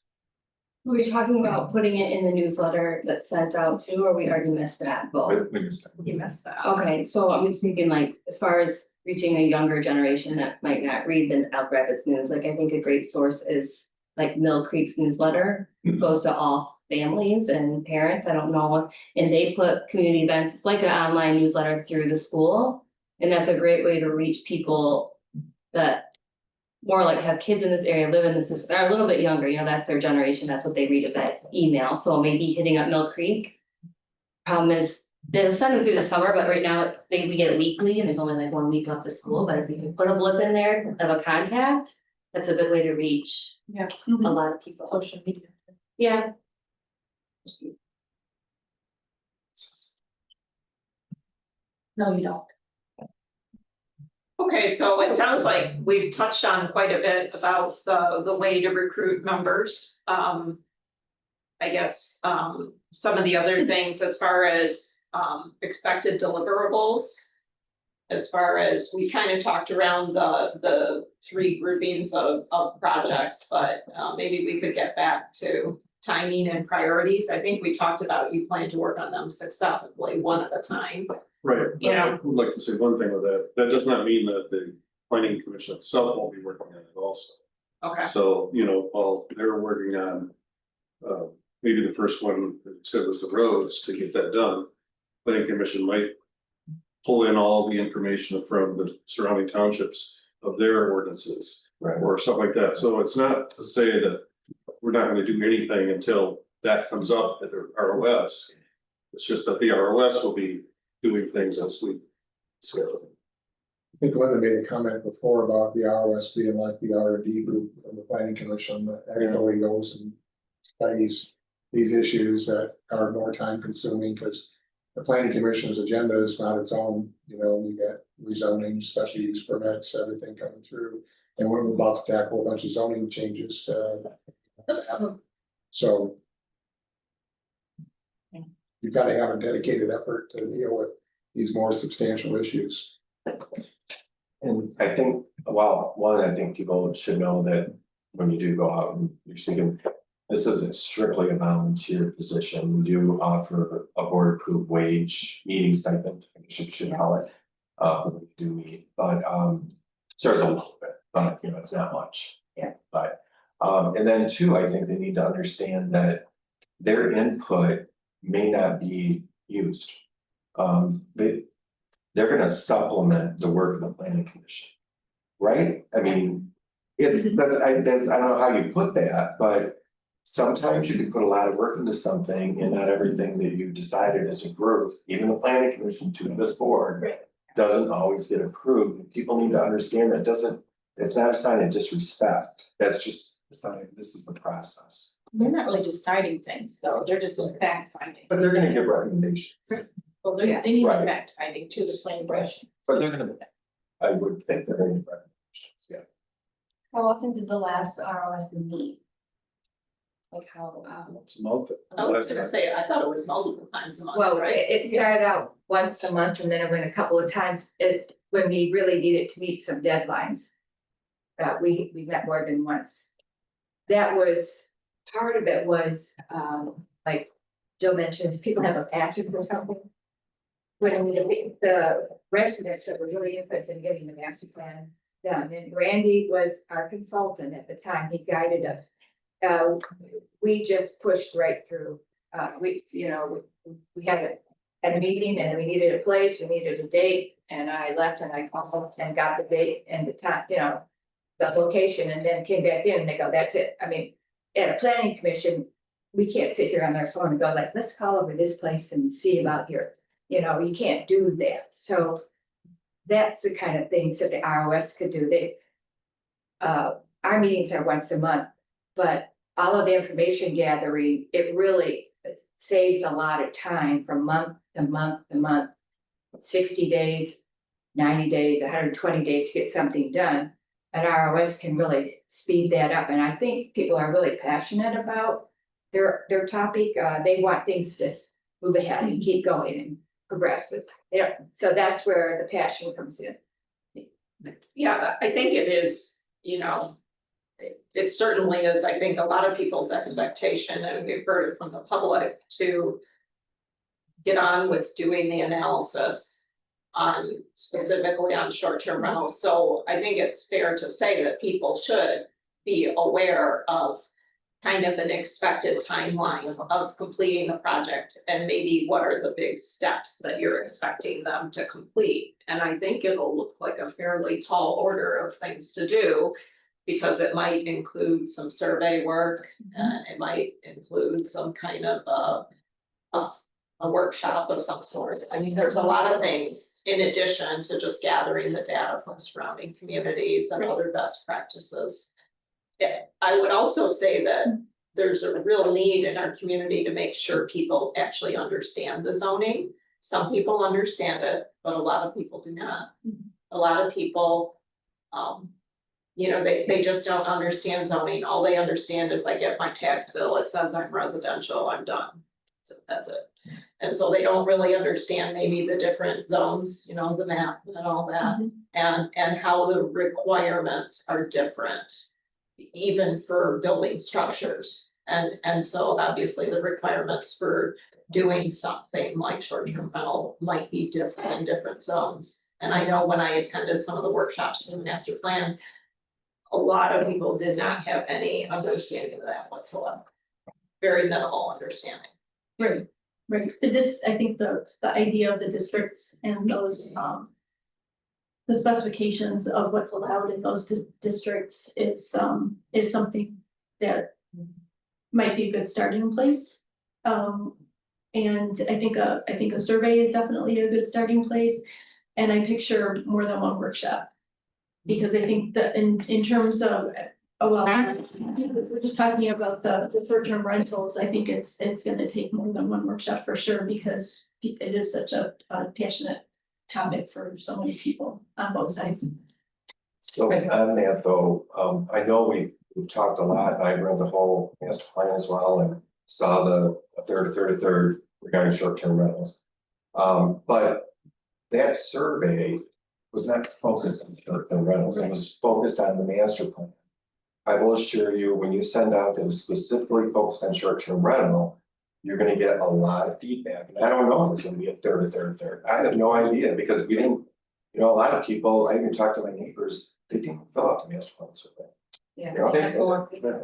Were we talking about putting it in the newsletter that's sent out too, or we already missed that vote? We just- You missed that. Okay, so I'm just thinking like, as far as reaching a younger generation that might not read the Elk Rapids news, like I think a great source is like Mill Creek's newsletter. Goes to all families and parents, I don't know, and they put community events, it's like an online newsletter through the school. And that's a great way to reach people that more like have kids in this area, live in this, are a little bit younger, you know, that's their generation, that's what they read of that email, so maybe hitting up Mill Creek. Problem is, they'll send them through the summer, but right now, we get it weekly and there's only like 1 week left of school, but if we can put a blip in there of a contact. That's a good way to reach Yeah. a lot of people. Social media. Yeah. No, you don't. Okay, so it sounds like we've touched on quite a bit about the way to recruit members. I guess, some of the other things as far as, expected deliverables. As far as, we kind of talked around the 3 groupings of projects, but, maybe we could get back to timing and priorities. I think we talked about you plan to work on them successively, one at a time. Right, Yeah. I would like to say one thing with that, that does not mean that the planning commission itself won't be working on it also. Okay. So, you know, while they're working on, maybe the first one that you said was the roads to get that done. Planning commission might pull in all the information from the surrounding townships of their ordinances. Right. Or something like that, so it's not to say that we're not gonna do anything until that comes up at the ROS. It's just that the ROS will be doing things as we schedule. I think Linda made a comment before about the ROS being like the R&D group of the planning commission that actually goes and studies these issues that are more time consuming, because the planning commission's agenda is not its own, you know, you get rezoning, special use permits, everything coming through. And we're about to tackle a bunch of zoning changes, so. You've got to have a dedicated effort to deal with these more substantial issues. And I think, well, one, I think people should know that when you do go out and you're seeking, this isn't strictly a volunteer position. We do offer a board approved wage meeting stipend, I guess you should call it. When we do meet, but so there's a little bit, but you know, it's not much. Yeah. But and then 2, I think they need to understand that their input may not be used. They're gonna supplement the work of the planning commission. Right? I mean, it's, but I don't know how you put that, but sometimes you can put a lot of work into something and not everything that you decided as a group, even the planning commission to this board. Right. Doesn't always get approved. People need to understand that it's not a sign of disrespect. That's just a sign, this is the process. They're not really deciding things, though, they're just fact finding. But they're gonna give recommendations. Well, they need Right. fact finding to the planning commission. But they're gonna, I would think they're gonna give recommendations, yeah. How often did the last ROS meet? Like how, It's a month. I was gonna say, I thought it was multiple times a month, Well, right? it started out once a month and then it went a couple of times, it's when we really needed to meet some deadlines. We met more than once. That was, part of it was, like Joe mentioned, if people have a passion for something. When the residents that were really interested in getting the master plan done, and Randy was our consultant at the time, he guided us. We just pushed right through, we had a meeting and we needed a place, we needed a date, and I left and I called and got the date and the time, the location, and then came back in and they go, that's it. I mean, at a planning commission, we can't sit here on their phone and go like, let's call over this place and see about here. You can't do that. So that's the kind of things that the ROS could do. Our meetings are once a month, but all of the information gathering, it really saves a lot of time from month to month to month. 60 days, 90 days, 120 days to get something done. And ROS can really speed that up. And I think people are really passionate about their topic. They want things to move ahead and keep going and progress. So that's where the passion comes in. Yeah, I think it is, it certainly is, I think, a lot of people's expectation, and we've heard it from the public, to get on with doing the analysis on specifically on short-term rentals. So I think it's fair to say that people should be aware of kind of an expected timeline of completing the project, and maybe what are the big steps that you're expecting them to complete. And I think it'll look like a fairly tall order of things to do, because it might include some survey work, and it might include some kind of a workshop of some sort. I mean, there's a lot of things in addition to just gathering the data from surrounding communities and other best practices. Yeah, I would also say that there's a real need in our community to make sure people actually understand the zoning. Some people understand it, but a lot of people do not. A lot of people, you know, they just don't understand zoning. All they understand is I get my tax bill, it says I'm residential, I'm done. So that's it. And so they don't really understand maybe the different zones, you know, the map and all that, and how the requirements are different, even for building structures. And so obviously the requirements for doing something like short-term rental might be different in different zones. And I know when I attended some of the workshops for the master plan, a lot of people did not have any understanding of that whatsoever. Very minimal understanding. Right, right. I think the idea of the districts and those, the specifications of what's allowed in those districts is something that might be a good starting place. And I think a survey is definitely a good starting place. And I picture more than one workshop. Because I think that in terms of, we're just talking about the short-term rentals, I think it's gonna take more than one workshop for sure, because it is such a passionate topic for so many people on both sides. So on that though, I know we've talked a lot, and I read the whole master plan as well, and saw a third regarding short-term rentals. But that survey was not focused on short-term rentals, it was focused on the master plan. I will assure you, when you send out that was specifically focused on short-term rental, you're gonna get a lot of feedback, and I don't know if it's gonna be a third. I have no idea, because we didn't, you know, a lot of people, I even talked to my neighbors, they didn't fill out the master plan survey. Yeah. You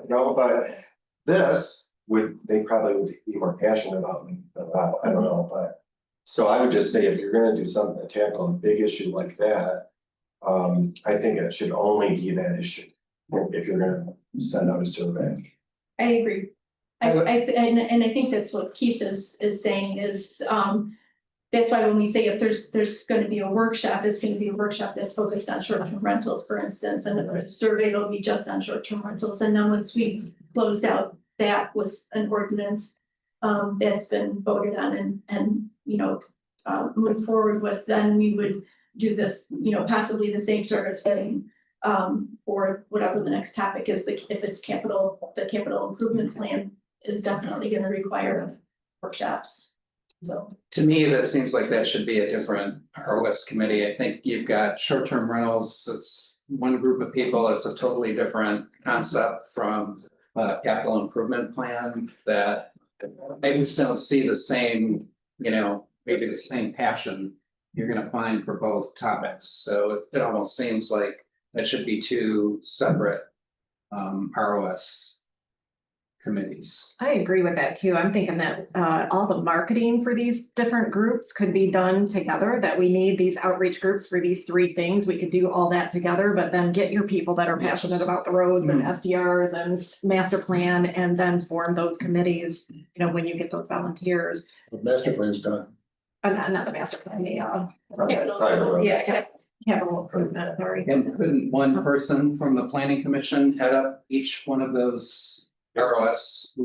know, but this they probably would be more passionate about me, I don't know, but. So I would just say, if you're gonna do something to tackle a big issue like that, I think it should only be that issue, if you're gonna send out a survey. I agree. And I think that's what Keith is saying is, that's why when we say if there's gonna be a workshop, it's gonna be a workshop that's focused on short-term rentals, for instance, and the survey will be just on short-term rentals. And then once we've closed out that with an ordinance that's been voted on and you know, move forward with, then we would do this, you know, possibly the same sort of thing for whatever the next topic is. If it's the capital improvement plan is definitely gonna require workshops. So to me, that seems like that should be a different ROS committee. I think you've got short-term rentals, it's one group of people, it's a totally different concept from capital improvement plan that I just don't see the same, you know, maybe the same passion you're gonna find for both topics. So it almost seems like that should be two separate ROS committees. I agree with that too. I'm thinking that all the marketing for these different groups could be done together, that we need these outreach groups for these three things. We could do all that together, but then get your people that are passionate about the roads and SDRs and master plan, and then form those committees, you know, when you get those volunteers. The master plan's done. Not the master plan, the capital improvement, sorry. And couldn't one person from the planning commission head up each one of those ROS?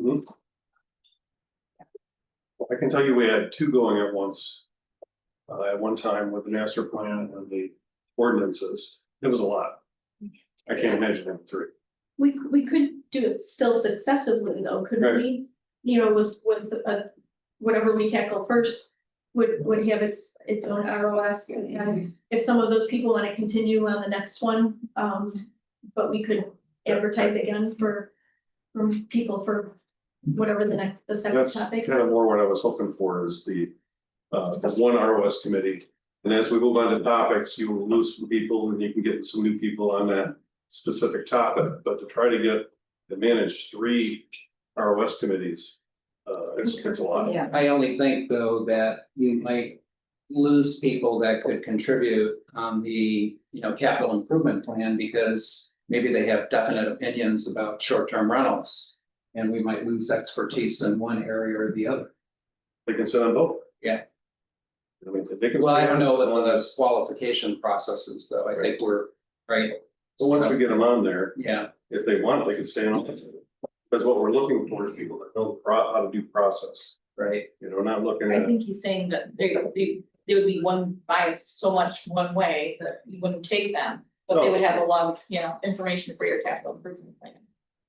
I can tell you we had two going at once. At one time with the master plan and the ordinances, it was a lot. I can't imagine having three. we could do it still successively though, couldn't we? You know, with whatever we tackle first would have its own ROS, and if some of those people want to continue on the next one, but we could advertise again for people for whatever the second That's topic. kind of more what I was hoping for is the one ROS committee. And as we move on to topics, you will lose some people and you can get some new people on that specific topic, but to try to get to manage 3 ROS committees, it's a lot. Yeah. I only think though that you might lose people that could contribute on the, capital improvement plan because maybe they have definite opinions about short-term rentals. And we might lose expertise in one area or the other. They can sit on both. Yeah. I mean, they can. Well, I don't know what the qualification process is though. I think we're, right? But once we get them on there, Yeah, if they want, they can stay on. Because what we're looking for is people that know how to do process, right. not looking I at. think he's saying that there would be one bias so much one way that you wouldn't take them. But they would have a lot of, information for your capital improvement plan.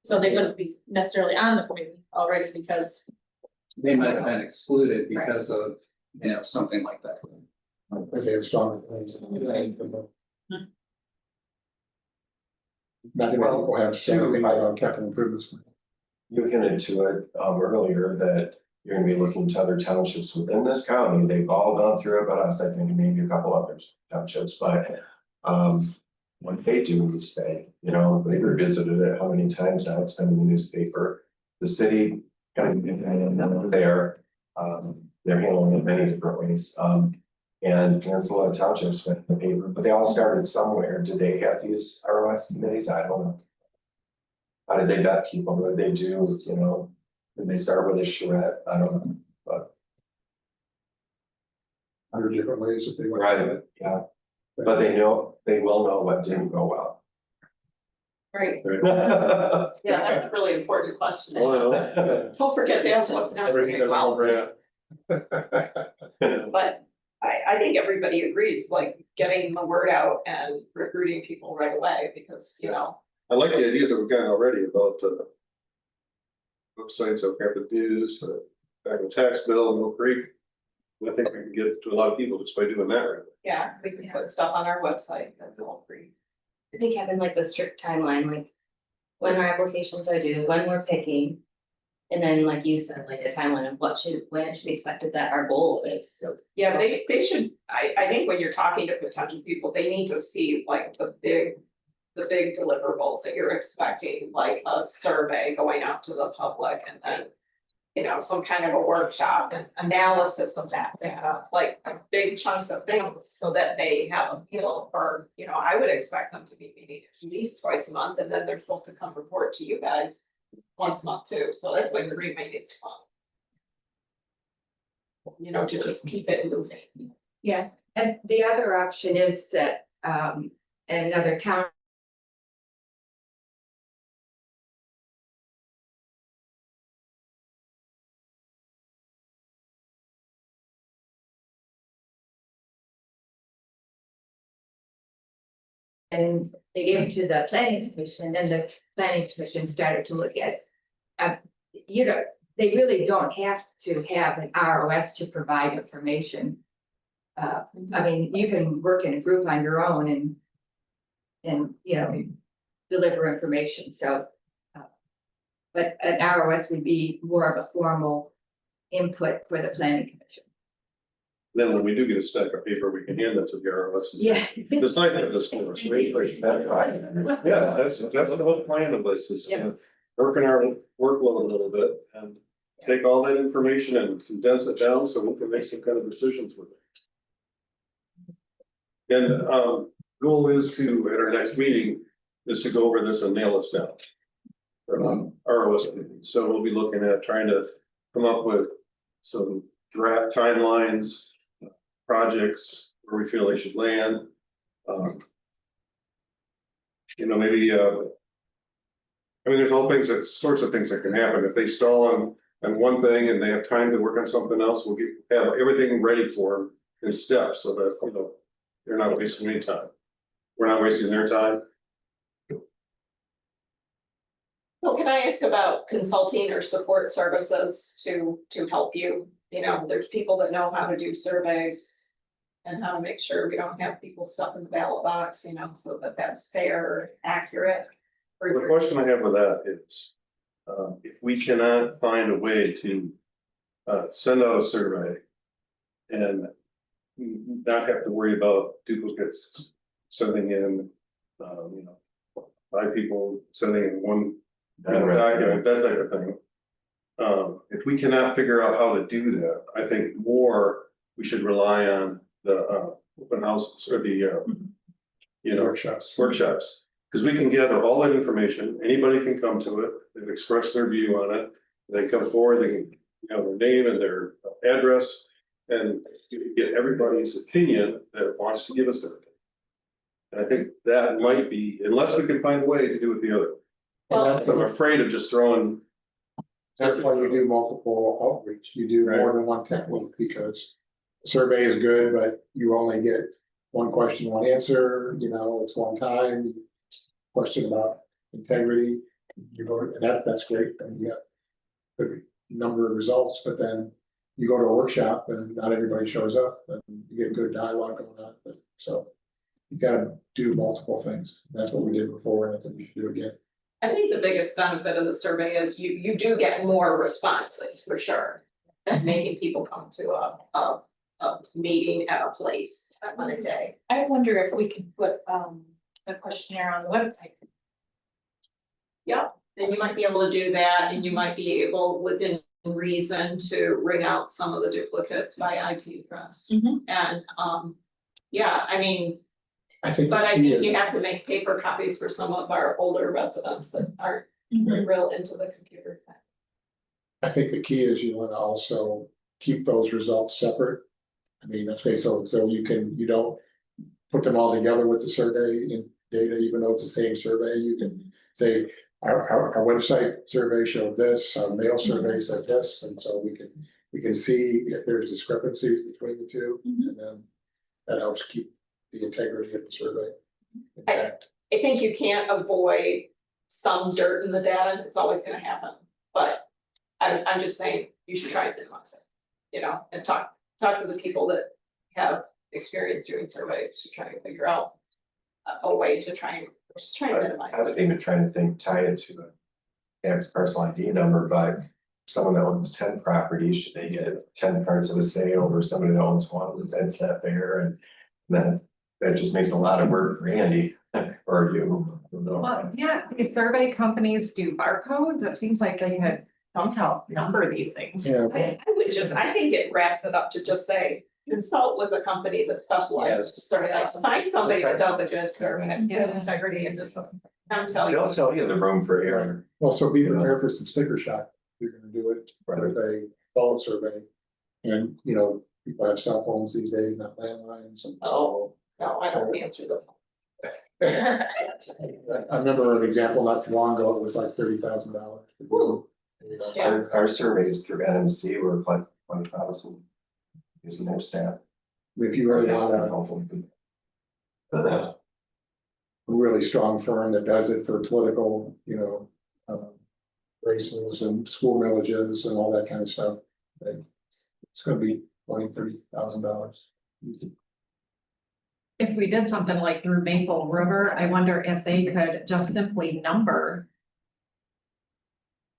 So they wouldn't be necessarily on the committee already because. They might have been excluded because of, something like that. If they had stronger things. Not many people have strong opinion on capital improvements. You hinted to it earlier that you're gonna be looking to other townships within this county. They've all gone through it, but us, I think maybe a couple others townships, but what they do in this day, they revisited it how many times now, it's been in the newspaper. The city kind of there, they're handling it many different ways. And Peninsula Townships went in the paper, but they all started somewhere. Did they have these ROS committees? I don't know. How did they vet people? What did they do? Did they start with a charrette? I don't know, but. 100 different ways that they went. Right, yeah. But they will know what didn't go well. Right. Right. Yeah, that's a really important question. Well, Don't forget to ask what's not everything going that's well. But I think everybody agrees, like getting the word out and recruiting people right away because, I like the ideas that we've gotten already about websites of Rapid News, back in tax bill, Mill Creek. I think we can get to a lot of people just by doing that, right? yeah, we can put stuff on our website, that's all free. I think having like the strict timeline, like when our applications are due, when we're picking. And then, like you said, like a timeline of when it should be expected that our goal is, so. Yeah, they should, I think when you're talking to potential people, they need to see like the big deliverables that you're expecting, like a survey going out to the public and then. Some kind of a workshop and analysis of that data, like a big chunks of things, so that they have a feel for, I would expect them to be meeting at least twice a month, and then they're supposed to come report to you guys once a month too, so that's like 3 meetings a month. To just keep it moving. Yeah, and the other option is that another town. And they gave it to the planning commission, and the planning commission started to look at. They really don't have to have an ROS to provide information. I mean, you can work in a group on your own and deliver information, so. But an ROS would be more of a formal input for the planning commission. Then when we do get a stack of paper, we can hand them to the ROS. Yeah. Decide for this for us, right? Yeah, that's the whole plan of this is to working our workload a little bit and take all that information and condense it down so we can make some kind of decisions with it. And goal is to, at our next meeting, is to go over this and nail this down. ROS, so we'll be looking at trying to come up with some draft timelines, projects where we feel they should land. Maybe there's all sorts of things that can happen. If they stall on one thing and they have time to work on something else, we'll have everything ready for them in steps so that, they're not wasting any time. We're not wasting their time. Well, can I ask about consulting or support services to help you? There's people that know how to do surveys. And how to make sure we don't have people stuck in the ballot box, so that that's fair, accurate. The question I have with that is, if we cannot find a way to send out a survey and not have to worry about duplicates sending in, you know, 5 people sending in one document, that type of thing. If we cannot figure out how to do that, I think more we should rely on the open houses or the you know, workshops, because we can gather all that information, anybody can come to it, they've expressed their view on it. They come forward, they can, you know, their name and their address, and you can get everybody's opinion that wants to give us their opinion. And I think that might be, unless we can find a way to do it the other way. I'm afraid of just throwing. That's why you do multiple outreach, you do more than one technique, because survey is good, but you only get one question, one answer, you know, it's one time. Question about integrity, you go, and that's great, and you get a number of results, but then you go to a workshop and not everybody shows up, and you get good dialogue going on, so you gotta do multiple things. That's what we did before, and I think we should do again. I think the biggest benefit of the survey is you do get more responses for sure. And making people come to a meeting at a place on a day. I wonder if we could put a questionnaire on the website. Yeah, then you might be able to do that, and you might be able, within reason, to ring out some of the duplicates by IP address. And yeah, I mean, I think but I think you have to make paper copies for some of our older residents that aren't real into the computer. I think the key is you wanna also keep those results separate. I mean, that's based so you don't put them all together with the survey and data, even though it's the same survey, you can say. Our website survey showed this, our mail survey said this, and so we can see if there's discrepancies between the two, and then that helps keep the integrity of the survey intact. I think you can't avoid some dirt in the data, it's always gonna happen, but I'm just saying, you should try and minimize it, you know, and talk to the people that have experience doing surveys to try and figure out a way to try and minimize. I was even trying to tie it to a tax parcel ID number, but someone that owns 10 properties, should they get 10 parts of a sale over somebody that owns one? That's not fair, and then that just makes a lot of work for Andy or you. Well, yeah, if survey companies do barcodes, it seems like they could somehow number these things. Yeah, I think it wraps it up to just say, consult with a company that specializes in surveys, find somebody that does a good survey, good integrity, and just tell you. They'll tell you the room for error. well, so be prepared for some sticker shock, if you're gonna do it with a phone survey. And, you know, people have cell phones these days, not landlines, and so. No, I don't answer the I remember an example not too long ago, it was like $30,000. Yeah. Our surveys through NMC were like 20,000 using their staff. If you really want That's a helpful. really strong firm that does it for political, you know, races and school villages and all that kind of stuff, it's gonna be $20,000-$30,000. If we did something like through Maple River, I wonder if they could just simply number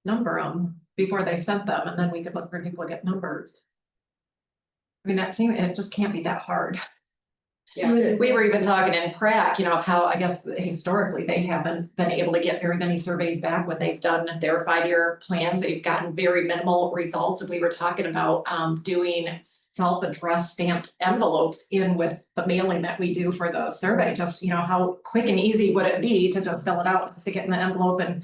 them before they sent them, and then we could look for people to get numbers. I mean, it just can't be that hard. Yeah. We were even talking in Prac, you know, how I guess historically they haven't been able to get very many surveys back. What they've done, their 5-year plans, they've gotten very minimal results. And we were talking about doing self-addressed stamped envelopes in with the mailing that we do for the survey. Just, you know, how quick and easy would it be to just fill it out and stick it in the envelope, and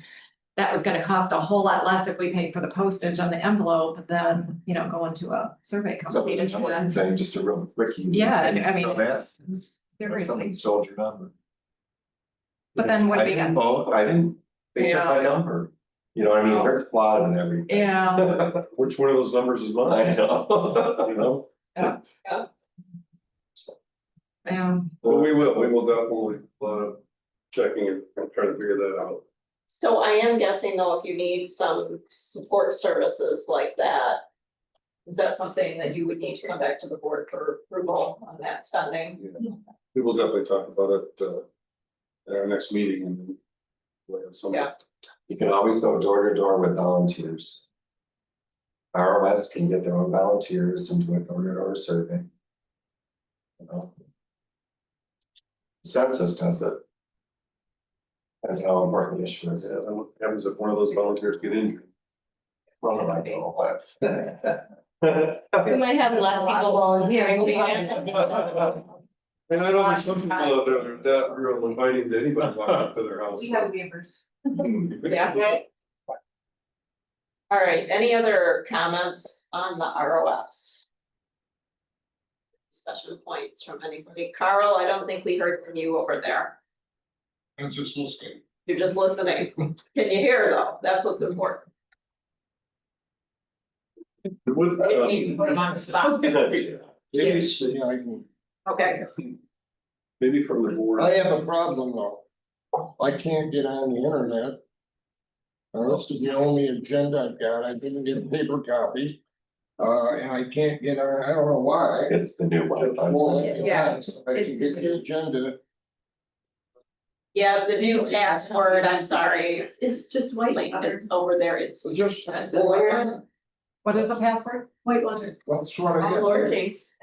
that was gonna cost a whole lot less if we paid for the postage on the envelope than, you know, going to a survey company to do that. Thing, just a real quick easy. Yeah, thing. I mean, So that, it's very someone easy. stole your number. But then what I we didn't got, vote, they took my number. You know what I mean? There's flaws in everything. yeah, Which one of those numbers is mine? I know. You know, yeah. well, we will definitely, checking and try to figure that out. So I am guessing though, if you need some support services like that, is that something that you would need to come back to the board for approval on that spending? We will definitely talk about it at our next meeting, and So Yeah. You can always go door to door with volunteers. ROS can get their own volunteers and do a door to door survey. You know? Census does it. That's how important the issue is. and what happens if one of those volunteers get injured? Well, I know, We might have less people volunteering. And I know there's some people out there that are that real inviting to anybody walking up to their house. neighbors. Yeah. All right, any other comments on the ROS? Discussion points from anybody? Carl, I don't think we heard from you over there. I'm just listening. You're just listening. Can you hear though? That's what's important. Would, You put 'em on the spot. Okay, maybe from the board. I have a problem though. I can't get on the internet. This is the only agenda I've got. I didn't get a paper copy. And I can't get on, I don't know why. It's the new one. Yeah. I can get the agenda. yeah, the new password, I'm sorry. It's just Like, Whitewater. it's over there, it's. Just, That's well, What is the password? Whitewater. that's what I All get. lowercase.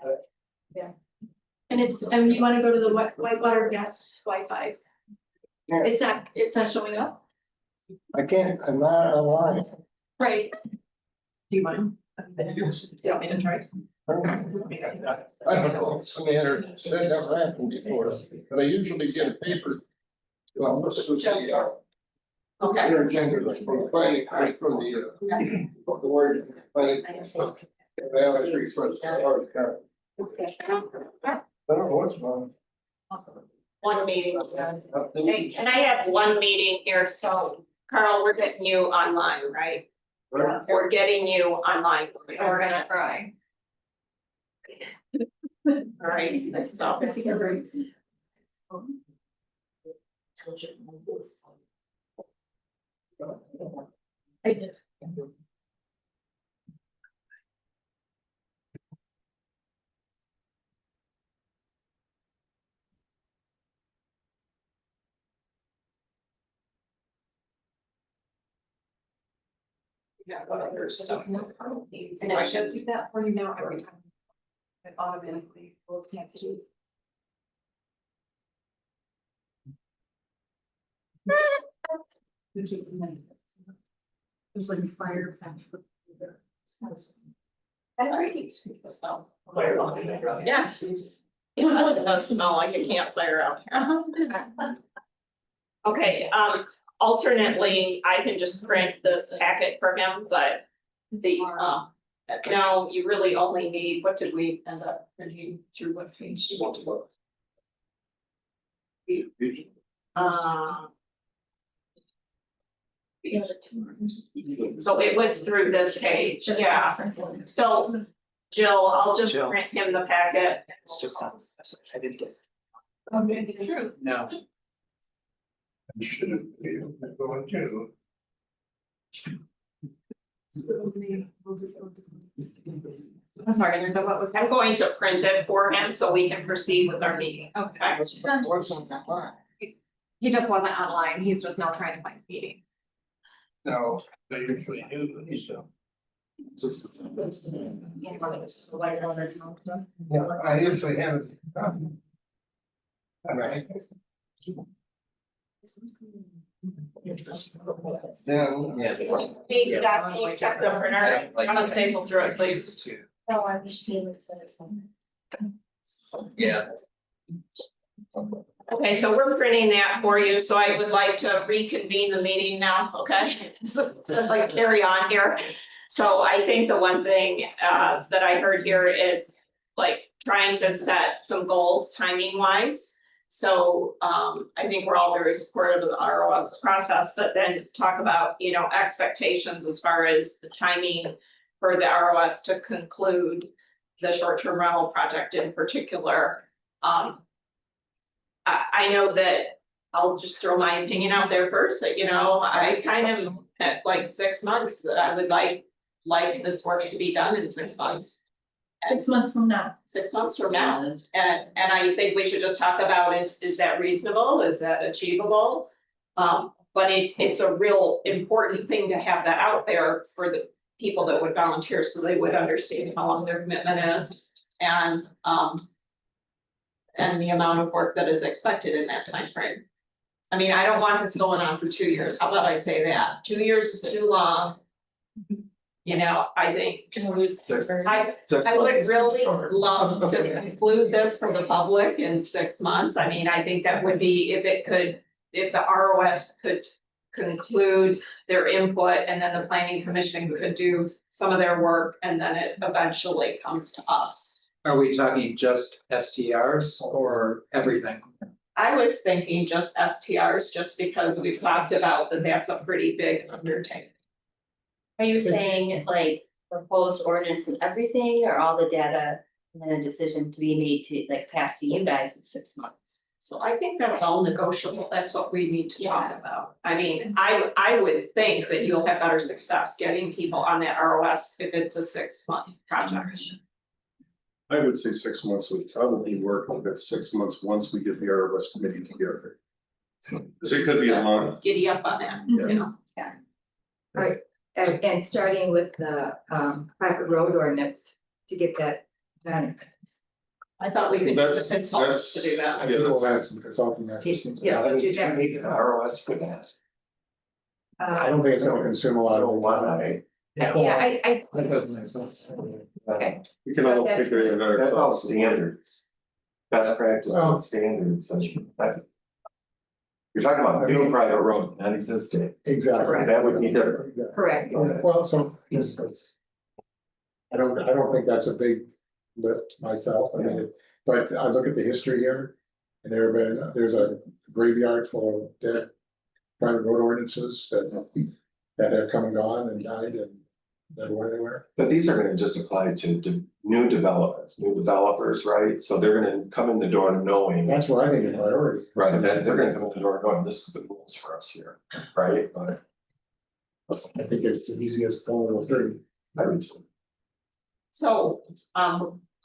And and you wanna go to the Whitewater guest Wi-Fi. Yeah. It's not showing up, I can't, I'm not online. right? Do you mind? You want me to try? I don't know, it's that never happened before, but I usually get a paper. Well, this is the, Okay. your agenda, like, from the planning, from the word, planning. They always refer to the hard copy. I don't know what's wrong. One meeting. Hey, and I have one meeting here, so Carl, we're getting you online, right? Right. We're getting you online. We're gonna try. All right, so. I did. Yeah, what other stuff? And I should do that for you now every time. It automatically will connect to. There's like a fire sense. Yes. You know, it does smell like a campfire out here. Okay, alternately, I can just print this packet for him, but the, no, you really only need, what did we end up printing through what page do you want to go? So it was through this page, yeah. So Jill, I'll just print him the packet. It's just, I didn't get. Okay, true. No. Should have been going to. I'm sorry, Linda, what was I'm that? going to print it for him so we can proceed with our meeting. Okay. Wasn't online. He just wasn't online, he's just now trying to find a meeting. No, they usually do, so. Yeah, I usually have it. All right. Yeah. Please, Doc, can you check the printer? I'm gonna staple through it, please. Oh, I wish they would send it to me. Yeah. Okay, so we're printing that for you, so I would like to reconvene the meeting now, okay? So, like, carry on here. So I think the one thing that I heard here is like trying to set some goals timing wise. So I think we're all very supportive of the ROS process, but then talk about, you know, expectations as far as the timing for the ROS to conclude the short-term rental project in particular. I know that I'll just throw my opinion out there first, that, you know, I kind of at like 6 months that I would like this work to be done in 6 months. 6 months from now. 6 months from now, and I think we should just talk about is that reasonable, is that achievable? But it's a real important thing to have that out there for the people that would volunteer, so they would understand how long their commitment is and the amount of work that is expected in that time frame. I mean, I don't want this going on for 2 years. How about I say that? 2 years is too long. You know, I think I would really love to include this for the public in 6 months. I mean, I think that would be, if the ROS could conclude their input and then the planning commission could do some of their work and then it eventually comes to us. Are we talking just STRs or everything? I was thinking just STRs, just because we've talked about that that's a pretty big undertaking. Are you saying like proposed ordinance and everything, or all the data, and then a decision to be made to like pass to you guys in 6 months? So I think that's all negotiable. That's what we need to talk about. I mean, I would think that you'll have better success getting people on that ROS if it's a 6-month project. I would say 6 months would probably work, if it's 6 months once we get the ROS committee together. Cause it could be a month. Giddy up on that, you know? Right, and starting with the private road ordinance to get that done. I thought we could get the That's- consultants to do that. I think we'll have some consulting experts. Yeah, I do mean, that. you need an ROS for that. I don't think it's gonna consume a lot of. Why? Yeah, I, That doesn't make sense. okay, We can all figure it out. That's all standards. Best practice Well- and standards, and you're talking about new private road, not existing. Exactly. That would be different. correct. Well, so, just, I don't think that's a big lift myself, I mean, but I look at the history here. And there's a graveyard full of dead private road ordinances that have come and gone and died and never went anywhere. But these are gonna just apply to new developments, new developers, right? So they're gonna come in the door knowing, That's what I think is a priority. right, that they're gonna come in the door knowing this is the rules for us here, right? But I think it's the easiest point of three. I would. So,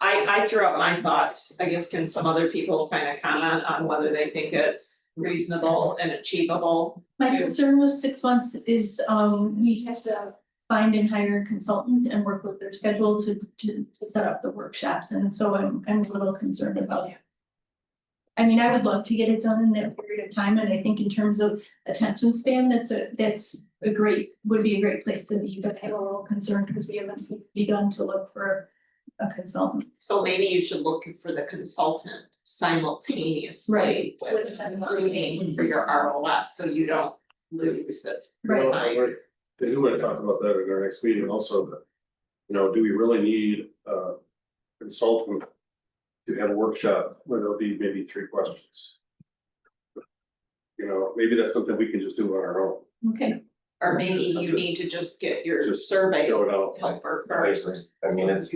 I threw out my thoughts. I guess can some other people kind of comment on whether they think it's reasonable and achievable? My concern with 6 months is, we have to find and hire a consultant and work with their schedule to set up the workshops, and so I'm a little concerned about it. I mean, I would love to get it done in that period of time, and I think in terms of attention span, would be a great place to be, but I'm a little concerned because we haven't begun to look for a consultant. So maybe you should look for the consultant simultaneously. Right. With recruiting for your ROS, so you don't lose it. Right. They do want to talk about that in our next meeting also, but, you know, do we really need a consultant to have a workshop where there'll be maybe 3 questions? You know, maybe that's something we can just do on our own. Okay, Or maybe you need to just get your Just survey Show it out. helper I agree. first. I mean, it's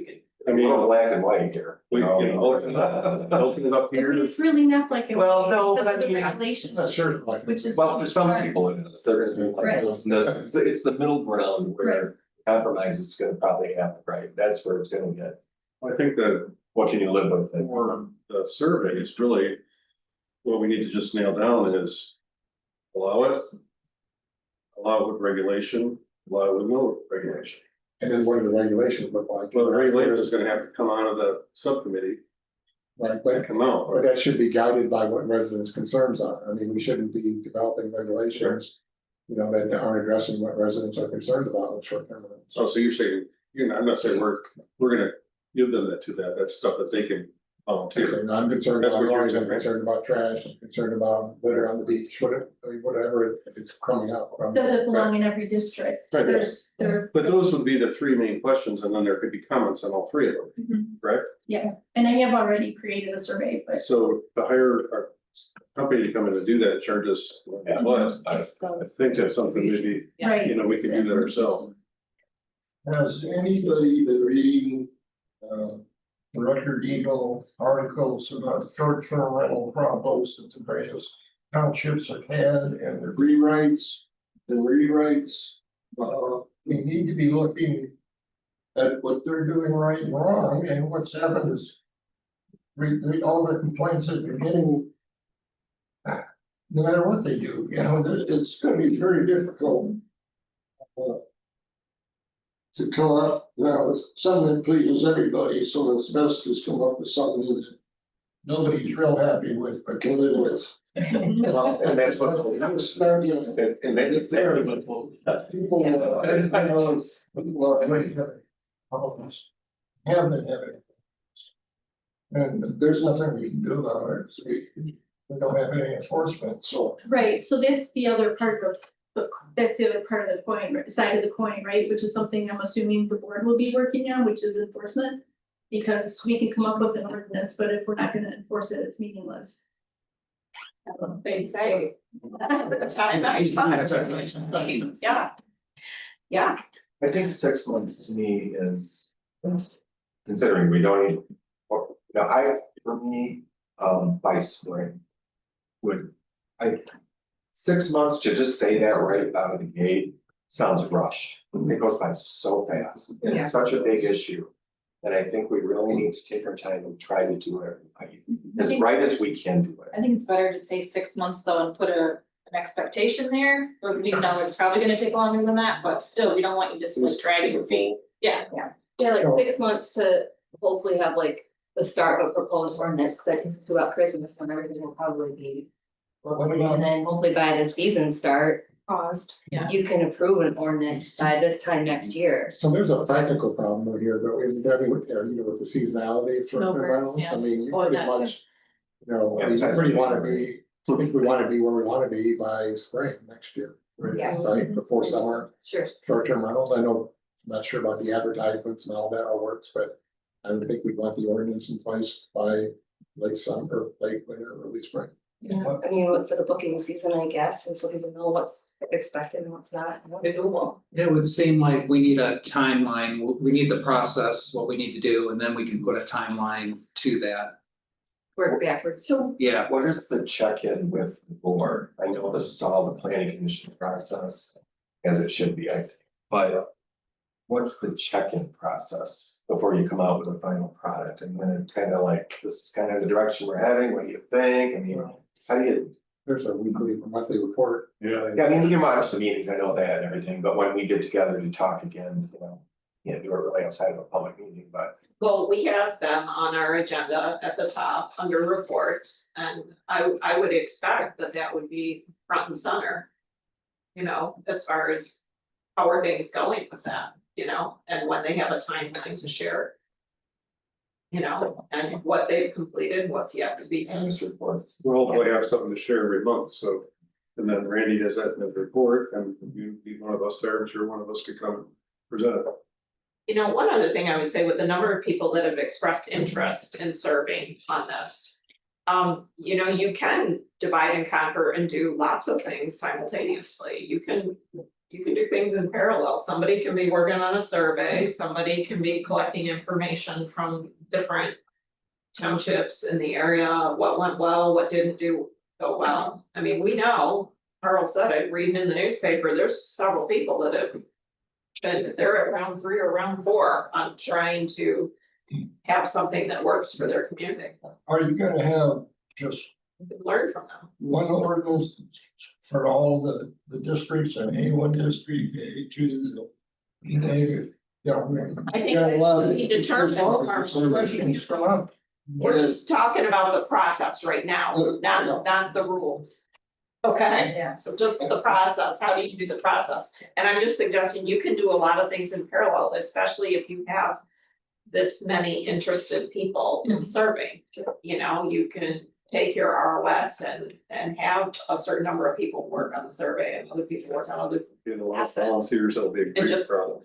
I a mean- little black and white here. We, you know, open it up but here. it's really not like it Well, was no, because but of I the mean, regulations, Not sure, like. which is. Well, for some people it is, they're gonna be like, Right. it's the middle ground where compromise is gonna probably happen, right? That's where it's gonna get, I think that what can you live with? for the survey is really what we need to just nail down is allow it. Allow it with regulation, allow it with no regulation. And then what do the regulations look like? Well, the regulator is gonna have to come out of the subcommittee Right, and but come out. that should be guided by what residents' concerns are. I mean, we shouldn't be developing regulations. You know, that aren't addressing what residents are concerned about with short-term rentals. Oh, so you're saying, I'm not saying we're gonna give them that to that, that's stuff that they can volunteer. And I'm concerned That's about what you're noise, I'm saying, right? concerned about trash, I'm concerned about litter on the beach, whatever it's coming up. Does it belong in every district? Right. There, But those would be the 3 main questions, and then there could be comments on all 3 of them, Mhm. right? yeah, and I have already created a survey, but So to hire our company to come in and do that, charge us, what? I think that's something maybe, right. you know, we can do that ourselves. Has anybody been reading, Record Eagle articles about short-term rental problems that the various townships have had and the rewrites? We need to be looking at what they're doing right and wrong, and what's happened is all the complaints that they're getting no matter what they do, you know, it's gonna be very difficult. To come up, with something that pleases everybody, so it's best to come up with something that nobody's real happy with, but can live with. Well, and that's what, and that's exactly what. People, I know, people are really having problems. Have been having. And there's nothing we can do about it, 'cause we don't have any enforcement, so. Right, so that's the other part of that's the other part of the coin, side of the coin, right, which is something I'm assuming the board will be working on, which is enforcement. Because we can come up with an ordinance, but if we're not gonna enforce it, it's meaningless. They say. Yeah. Yeah, I think 6 months to me is, considering we don't need, or, you know, for me, by spring. I 6 months to just say that right out of the gate sounds rushed. It goes by so fast, and it's such a big issue. And I think we really need to take our time and try to do it as right as we can do it. I think it's better to say 6 months though and put an expectation there, but we know it's probably gonna take longer than that, but still, we don't want you just like dragging your feet. Yeah, Yeah, like 6 months to hopefully have like the start of a proposed ordinance, because that takes us to about Christmas when everything will probably be. And then hopefully by the season start, paused, yeah. you can approve an ordinance by this time next year. So there's a practical problem over here, though, isn't there, with, you know, with the seasonality of short-term Snowbirds, rentals? yeah. I mean, you Oh, pretty that too. much. You know, Yeah, we besides pretty being wanna great. be, I think we wanna be where we wanna be by spring next year. Yeah. Right, before summer, Sure. short-term rentals, I know, I'm not sure about the advertisements and all that all works, but. I would think we'd want the ordinance in place by late summer, late winter, early spring. Yeah, I mean, for the booking season, I guess, and so people know what's expected and what's not, and what's doable. It would seem like we need a timeline, we need the process, what we need to do, and then we can put a timeline to that. Work backwards, so Yeah, What is the check-in with the board? I know this is all the planning commission process, as it should be, I think, but. What's the check-in process before you come out with a final product? And then it kind of like, this is kind of the direction we're heading, what do you think? I mean, how do you? There's a weekly, monthly report. Yeah. Yeah, I mean, you watch the meetings, I know that and everything, but when we get together to talk again, you know. Can't do it really outside of a public meeting, but. well, we have them on our agenda at the top under reports, and I would expect that would be front and center. You know, as far as how are things going with that, you know, and when they have a timeline to share. You know, and what they've completed, what's yet to be. These reports. We'll hopefully have something to share every month, so. And then Randy has that in his report, and you'd be one of us there, I'm sure one of us could come and present it. You know, one other thing I would say with the number of people that have expressed interest in serving on this. You know, you can divide and conquer and do lots of things simultaneously. You can do things in parallel. Somebody can be working on a survey, somebody can be collecting information from different townships in the area, what went well, what didn't go well. I mean, we know, Carl said it, reading in the newspaper, there's several people that have been, they're at round 3 or round 4 on trying to have something that works for their community. Are you gonna have just You can learn from them. one ordinance for all the districts and any one district to the? Yeah. I think that's to be determined. Questions come up. We're just talking about the process right now, not the rules. Okay, Yeah. so just the process, how do you do the process? And I'm just suggesting you can do a lot of things in parallel, especially if you have this many interested people in serving. You know, you can take your ROS and have a certain number of people work on the survey and other people work on other, Being a lot of volunteers, that'll be a And great just- problem.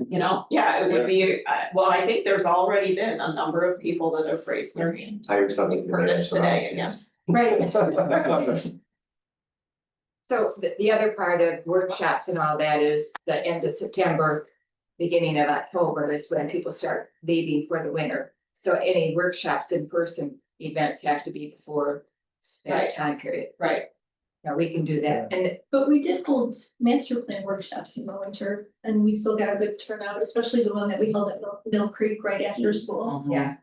you know, yeah, it would be, well, I think there's already been a number of people that have raised their hand. Hire somebody. We've heard it today again. Right. So the other part of workshops and all that is the end of September, beginning of October is when people start leaving for the winter. So any workshops in person events have to be before Right. that time period. Right. Now we can do that. And But we did hold master plan workshops in the winter, and we still got a good turnout, especially the one that we held at Mill Creek right after school. yeah,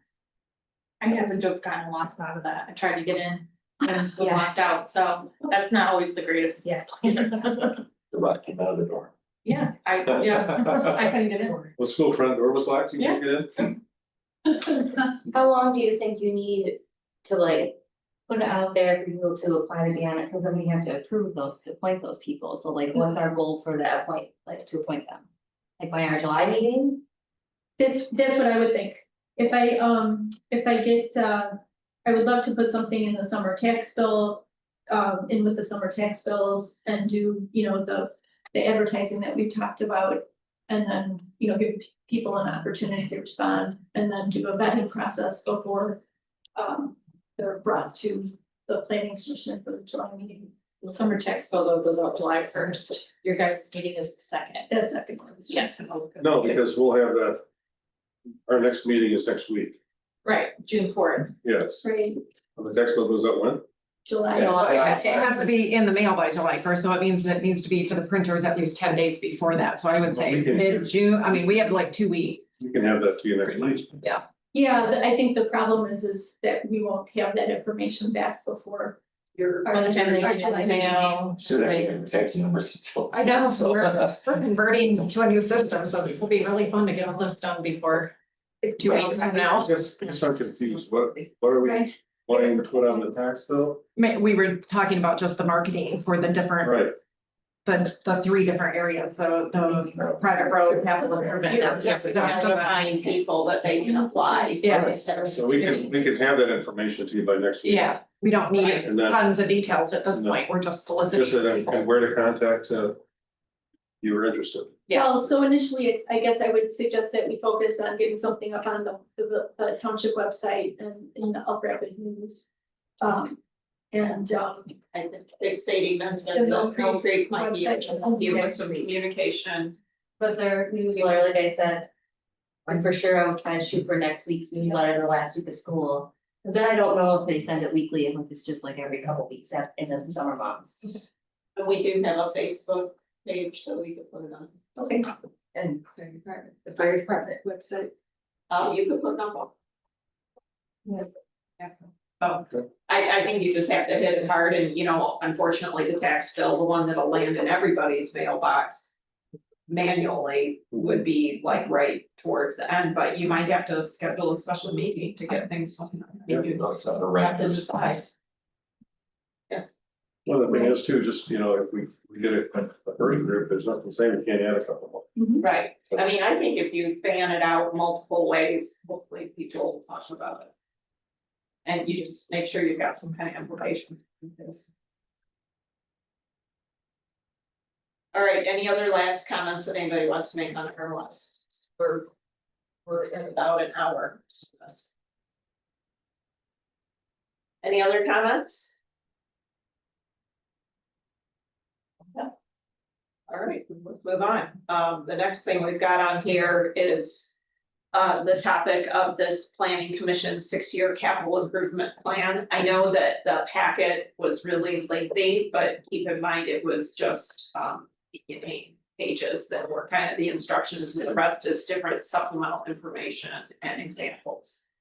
I happen to have gotten a lot out of that. I tried to get in and was locked out, so that's not always the greatest. Yeah. The rock came out of the door. Yeah, I couldn't get in. The school front door was locked, you can't get in? How long do you think you need to like put it out there for people to apply to be on it? Cause then we have to approve those, appoint those people. So like, what's our goal for that appoint, like to appoint them? Like by our July meeting? That's what I would think. If I get, I would love to put something in the summer tax bill, in with the summer tax bills and do, the advertising that we've talked about. And then, give people an opportunity to respond and then do a vetting process before, they're brought to the planning commission for the July meeting. The summer tax bill though goes out July 1st. Your guys' meeting is the second. The second one. Yes. No, because we'll have that. Our next meeting is next week, Right, June 4th. yes. Right, The tax bill goes out when? July. It has to be in the mail by July 1st, so it means it needs to be to the printers at least 10 days before that, so I would say We can- mid-June, I mean, we have like 2 weeks. We can have that to you next week. Yeah, I think the problem is that we won't have that information back before your. By the time they get in the mail. Should I even tax numbers until? I know, so we're converting to a new system, so this will be really fun to get all this done before 2 weeks from now. Just, I'm confused, what are we Right. wanting to put on the tax bill? We were talking about just the marketing for the different, Right, the 3 different areas, the private road, capital improvement. You have to find people that they can apply. Yeah. so we can have that information to you by next week. Yeah, we don't need And then- tons of details at this No. point, we're just Just soliciting. and where to contact, you were interested. Yeah. Well, so initially, I guess I would suggest that we focus on getting something up on the township website and in the Elk Rapid News. I think Sadie The mentioned Mill Mill Creek might be able to website. help you with some communication. But their newsletter, like I said, and for sure I will try to shoot for next week's newsletter, the last week of school. Cause then I don't know if they send it weekly, and if it's just like every couple weeks in the summer months. And we do have a Facebook page that we could put it on. Okay. And the fire department website. You could put them up. I think you just have to hit it hard and, unfortunately, the tax bill, the one that'll land in everybody's mailbox. Manually would be like right towards the end, but you might have to schedule a special meeting to get things. Yeah, it's on the Have to record. decide. One of the things is too, just, if we get a first group, there's nothing saying we can't add a couple more. Right, I mean, I think if you fan it out multiple ways, hopefully people will talk about it. And you just make sure you've got some kind of information. All right, any other last comments that anybody wants to make on our list? We're in about an hour. Any other comments? Okay. All right, let's move on. The next thing we've got on here is the topic of this planning commission 6-year capital improvement plan. I know that the packet was really lengthy, but keep in mind it was just pages that were kind of the instructions, and the rest is different supplemental information and examples.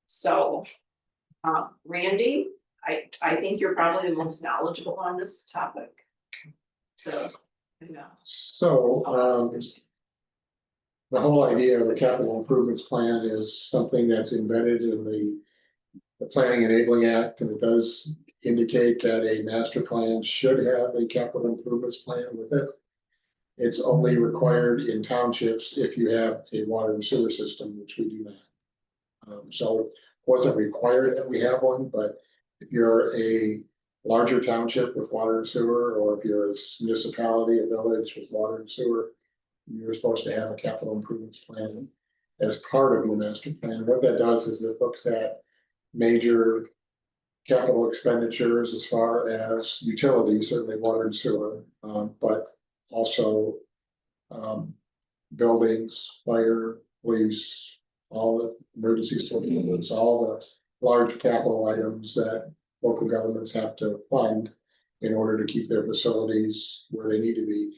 So, Randy, I think you're probably the most knowledgeable on this topic. So, So, the whole idea of a capital improvements plan is something that's embedded in the Planning Enabling Act, and it does indicate that a master plan should have a capital improvements plan with it. It's only required in townships if you have a water and sewer system, which we do not. So it wasn't required that we have one, but if you're a larger township with water and sewer, or if you're a municipality, a village with water and sewer, you're supposed to have a capital improvements plan as part of your master plan. What that does is it looks at major capital expenditures as far as utilities, certainly water and sewer, but also buildings, fire, police, all the emergency services, all the large capital items that local governments have to fund in order to keep their facilities where they need to be.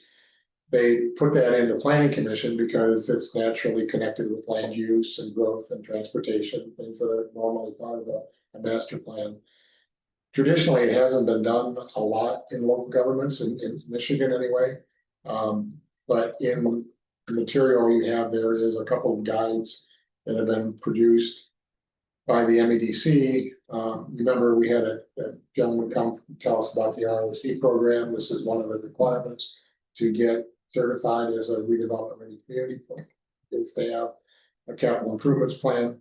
They put that in the planning commission because it's naturally connected with land use and growth and transportation, things that are normally part of a master plan. Traditionally, it hasn't been done a lot in local governments in Michigan anyway. But in the material you have, there is a couple of guides that have been produced by the MEDC. Remember, we had a gentleman come tell us about the ROC program. This is one of the requirements to get certified as a redevelopment ready community. Is they have a capital improvements plan.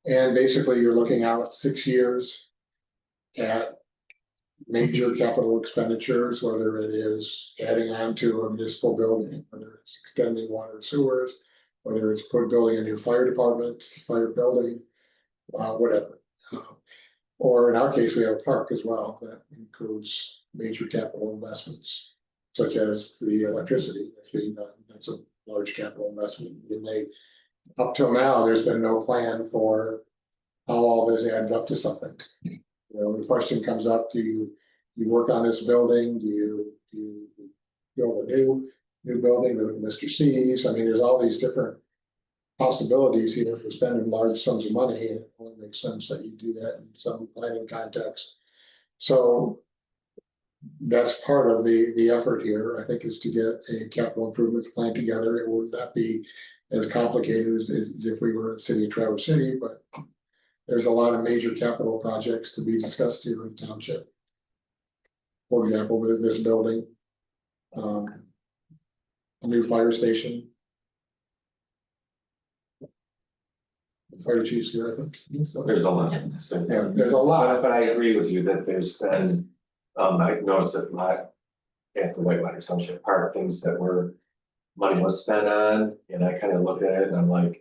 And basically, you're looking out 6 years at major capital expenditures, whether it is adding on to a municipal building, whether it's extending water and sewers, whether it's building a new fire department, fire building, whatever. Or in our case, we have a park as well that includes major capital investments, such as the electricity. That's a large capital investment. Up till now, there's been no plan for how all this adds up to something. You know, the question comes up, do you work on this building? Do you build a new building with Mr. C's? I mean, there's all these different possibilities here for spending large sums of money, and it only makes sense that you do that in some planning context. So that's part of the effort here, I think, is to get a capital improvement plan together. It would not be as complicated as if we were in the city of Traverse City, but there's a lot of major capital projects to be discussed here in the township. For example, with this building, a new fire station. The fire chief's here, I think. There's a lot. Yeah, there's a lot. But I agree with you that there's been, I noticed it a lot at the Whitewater Township Park, things that money was spent on, and I kind of look at it and I'm like,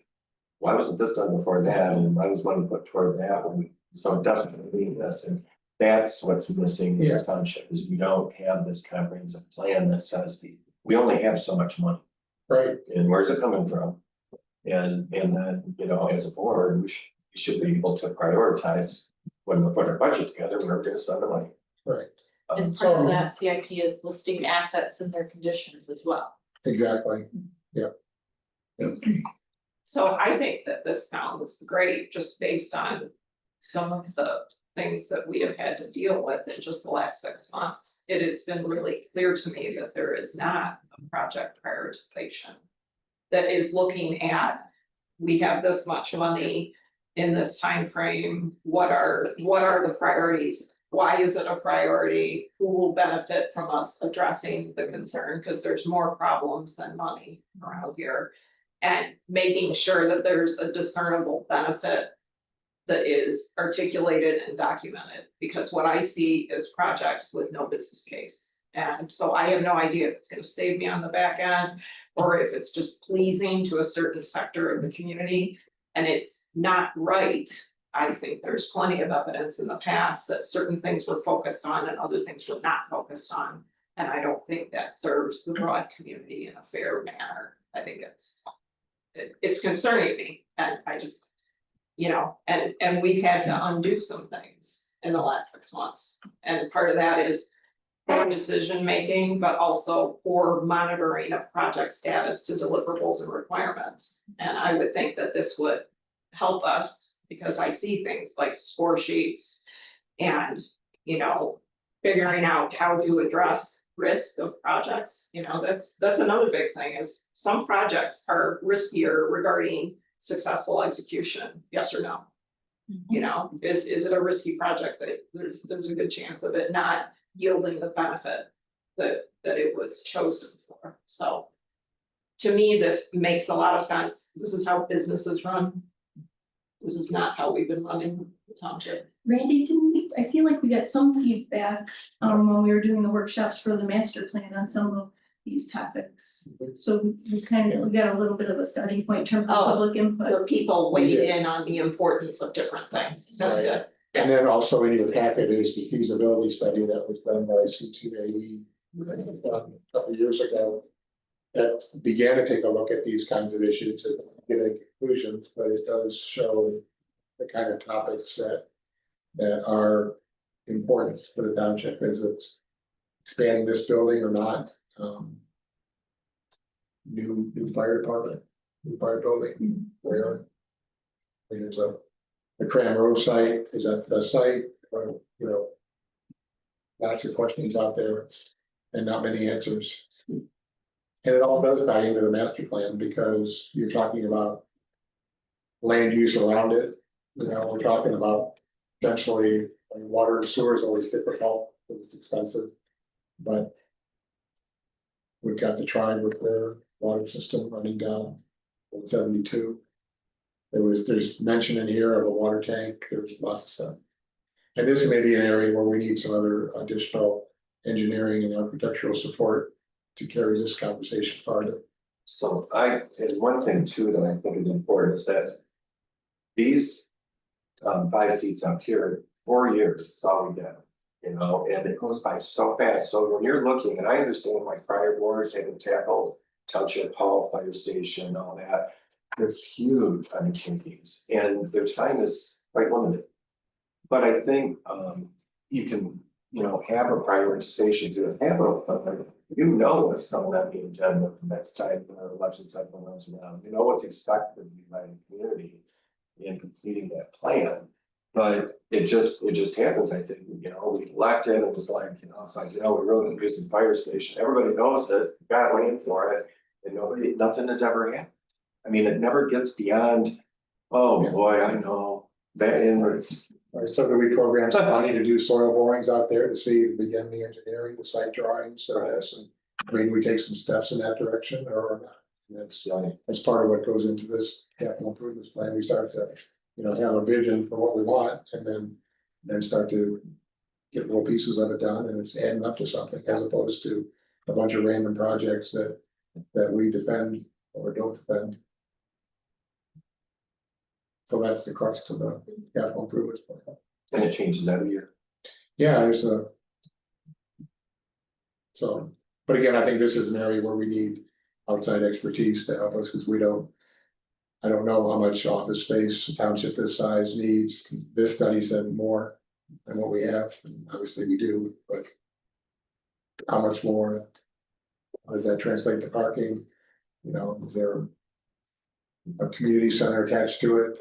why wasn't this done before that? And why was money put toward that one? So it doesn't mean this, and that's what's missing in this township, is we don't have this comprehensive plan that says we only have so much money. Right. And where's it coming from? And then, you know, as a board, we should be able to prioritize when we put our budget together, where we're gonna spend the money. Right. As part of that, CIP is listing assets and their conditions as well. Exactly, yeah. So I think that this sounds great, just based on some of the things that we have had to deal with in just the last 6 months. It has been really clear to me that there is not a project prioritization that is looking at, we have this much money in this time frame. What are the priorities? Why is it a priority? Who will benefit from us addressing the concern? Because there's more problems than money around here. And making sure that there's a discernible benefit that is articulated and documented. Because what I see is projects with no business case. And so I have no idea if it's gonna save me on the back end, or if it's just pleasing to a certain sector of the community. And it's not right. I think there's plenty of evidence in the past that certain things were focused on and other things were not focused on. And I don't think that serves the broad community in a fair manner. I think it's concerning me, and I just, you know, and we've had to undo some things in the last 6 months. And part of that is poor decision making, but also poor monitoring of project status to deliverables and requirements. And I would think that this would help us, because I see things like score sheets and, you know, figuring out how to address risk of projects. You know, that's another big thing, is some projects are riskier regarding successful execution, yes or no? You know, is it a risky project that there's a good chance of it not yielding the benefit that it was chosen for? So to me, this makes a lot of sense. This is how businesses run. This is not how we've been running the township. Randy, I feel like we got some feedback when we were doing the workshops for the master plan on some of these topics. So we got a little bit of a starting point in terms of public input. The people weighed in on the importance of different things. That's good. And then also in your packet is the feasibility study that was done by CTAE a couple of years ago. That began to take a look at these kinds of issues and get a conclusions, but it does show the kind of topics that are important for the township. Is it's expanding this building or not? New fire department, new fire building, where? There's the Cram Road site, is that the best site? you know. Lots of questions out there and not many answers. And it all does tie into the master plan because you're talking about. Land use around it, you know, we're talking about potentially, I mean, water and sewer is always difficult, because it's expensive, but. We've got the tribe with their water system running down 172. There's mention in here of a water tank, there's lots of stuff. And this may be an area where we need some other additional engineering and architectural support to carry this conversation farther. So and one thing too that I think is important is that. These 5 seats up here, 4 years is all we get, you know, and it goes by so fast. So when you're looking, and I understand like prior boards having tackled Township Hall, Fire Station, all that. They're huge undertakings and their time is quite limited. But I think you can, you know, have a prioritization to a capital fund. You know what's coming on the agenda the next time the election cycle runs around. You know what's expected of you by the community in completing that plan. But it just happens, I think, you know, we elected, it was like, you know, it's like, you know, we're really gonna do some fire station, everybody knows it, got waiting for it, and nothing has ever happened. I mean, it never gets beyond, oh boy, I know, that inwards. Right, so do we program some money to do soil borings out there to see, begin the engineering, the site drawings, so this, and maybe we take some steps in that direction or not? That's part of what goes into this capital improvements plan. We start to, you know, have a vision for what we want and then start to get little pieces of it done and it's adding up to something as opposed to a bunch of random projects that we defend or don't defend. So that's the crux to the capital improvements plan. And it changes every year. Yeah, there's a. So, but again, I think this is an area where we need outside expertise to help us, because I don't know how much office space a township this size needs. This study said more than what we have, and obviously we do, but. How much more? How does that translate to parking? You know, is there a community center attached to it?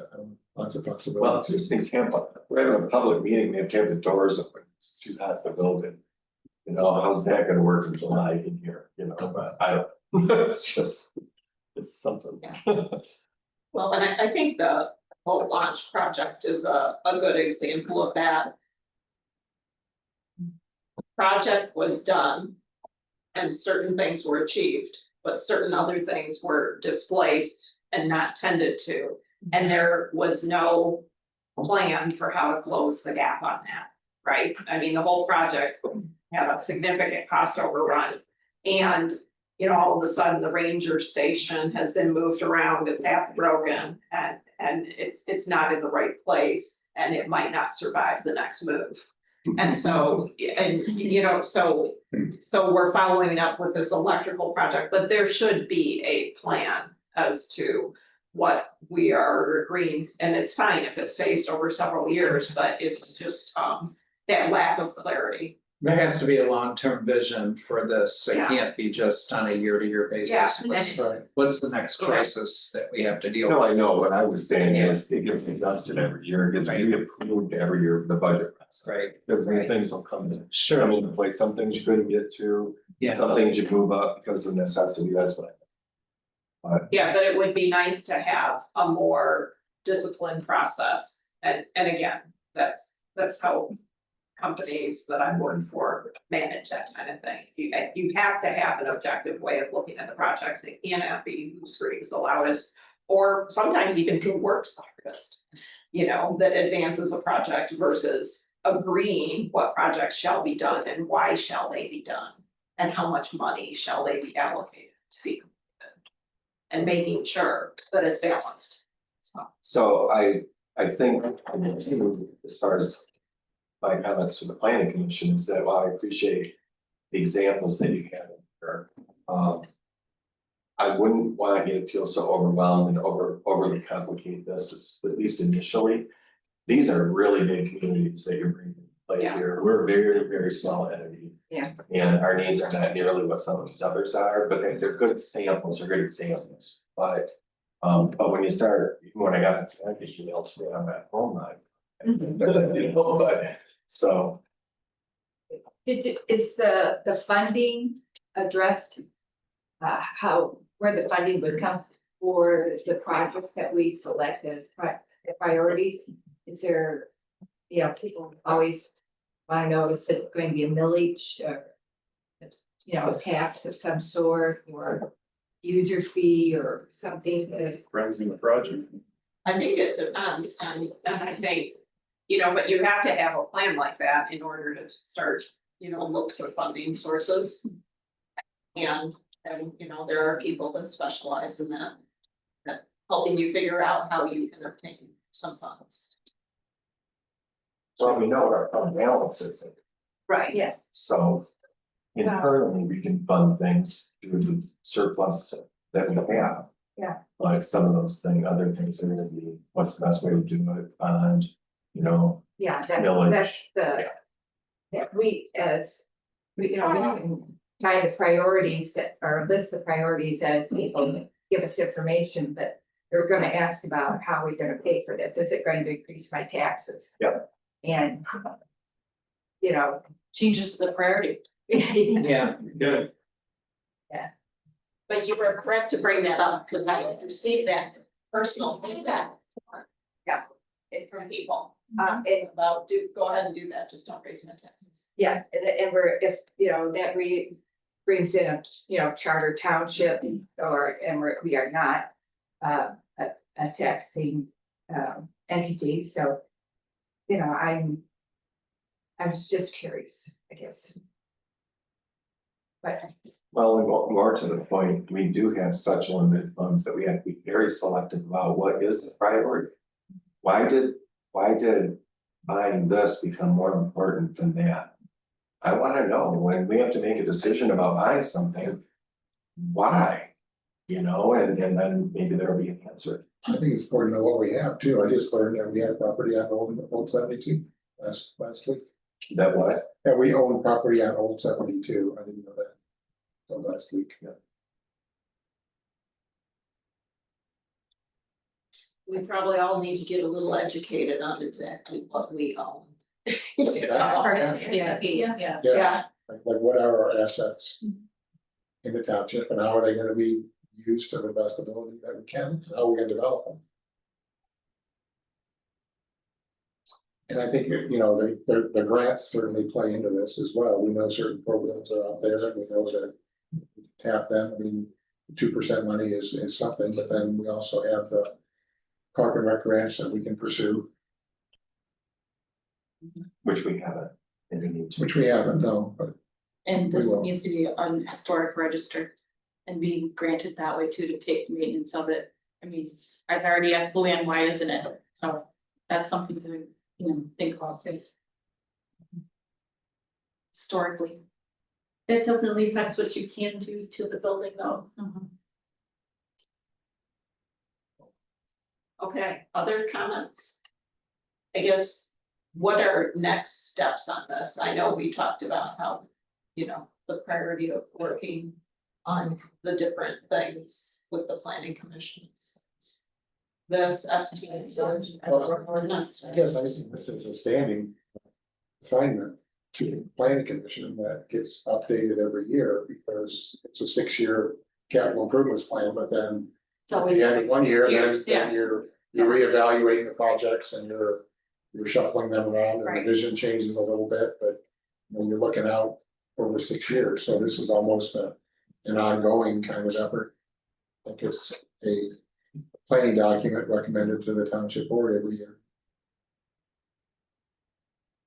Lots of possibilities. Well, just an example, we're having a public meeting, they have to have the doors open, it's too hot to build it. You know, how's that gonna work in July in here, you know, but I don't, it's just, it's something. Well, and I think the boat launch project is a good example of that. Project was done. And certain things were achieved, but certain other things were displaced and not tended to. And there was no plan for how to close the gap on that, right? I mean, the whole project had a significant cost overrun. And, you know, all of a sudden the ranger station has been moved around, it's half broken and it's not in the right place and it might not survive the next move. And so, and you know, so we're following up with this electrical project, but there should be a plan as to what we are agreeing, and it's fine if it's phased over several years, but it's just that lack of clarity. There has to be a long-term vision for this. It Yeah. can't be just on a year-to-year basis. Yeah. What's the next Yeah. crisis that we have to deal No, with? I know, what I was saying is it gets adjusted every year, it gets reapproved every year, the budget process. Right. Because new Right. things will come in. Sure. I mean, the plate, some things you couldn't get to, Yeah. some things you move up because of necessity, that's what I. Yeah, but it would be nice to have a more disciplined process, and again, that's how. Companies that I've worked for manage that kind of thing. You have to have an objective way of looking at the projects. It cannot be who screams the loudest, or sometimes even who works the hardest. You know, that advances a project versus agreeing what projects shall be done and why shall they be done. And how much money shall they be allocated to be completed. And making sure that it's balanced. So I think, I mean, as far as. My comments to the planning commission is that while I appreciate the examples that you have here. I wouldn't want you to feel so overwhelmed and overly complicate this, at least initially. These are really big communities that you're bringing to play here. We're a very, very small entity. Yeah. And our needs are not nearly what some of these others are, but they're good samples, they're good examples, but when you start, when I got the package email to me on that phone line. You know, but So Is the funding addressed? How, where the funding would come for the projects that we select as the priorities? Is there, people always want to know, is it going to be a millage or, a tax of some sort or user fee or something that Runs in the project. I think it depends, and I think, but you have to have a plan like that in order to start, look for funding sources. And, there are people that specialize in that helping you figure out how you can obtain some funds. well, we know what our fund balance is. Right, yeah. So internally, we can fund things through the surplus that we have. Yeah. Like some of those other things are gonna be, what's the best way to do it, bond, yeah, millage. that's that we as, we can find the priorities that, or list the priorities as people give us information, but they're gonna ask about how we're gonna pay for this. Is it going to increase my taxes? Yep. And, Changes the priority. yeah, Yeah. But you were correct to bring that up, because I received that personal feedback. Yeah. From people, and about go ahead and do that, just don't raise my taxes. yeah, and we're, if, that we brings in a, charter township or, and we are not a taxing entity, so, I was just curious, I guess. But Well, and more to the point, we do have such limited funds that we have to be very selective about what is the priority. Why did buying this become more important than that? I wanna know when we have to make a decision about buying something, why? And then maybe there'll be an answer. I think it's important to know what we have too. I just learned that we had property on Old 72 last week. That what? That we own property on Old 72. I didn't know that. So last week, yeah. We probably all need to get a little educated on exactly what we own. Yeah. Yeah. Like what are our assets in the township and how are they gonna be used to the best ability that we can, and how are we gonna develop them? And I think, the grants certainly play into this as well. We know certain programs are out there and we know that tap them. I mean, 2% money is something, but then we also have the park and rec grants that we can pursue, Which we haven't, and we need to. which we haven't, no, but And We this will. needs to be on historic register and be granted that way too, to take maintenance of it. I mean, I've already asked Luann, why isn't it? So that's something to, think about too. Historically. It definitely affects what you can do to the building though. Okay, other comments? I guess, what are next steps on this? I know we talked about how, the priority of working on the different things with the planning commissions. This ST. ordinance. I guess I see this as a standing assignment to the planning commission that gets updated every year because it's a 6-year capital improvements plan, but then It's always. the end of 1 year, years, then you're reevaluating the projects and you're shuffling them around and Right. the vision changes a little bit, but you're looking out over 6 years, so this is almost an ongoing kind of effort. I think it's a planning document recommended to the township board every year.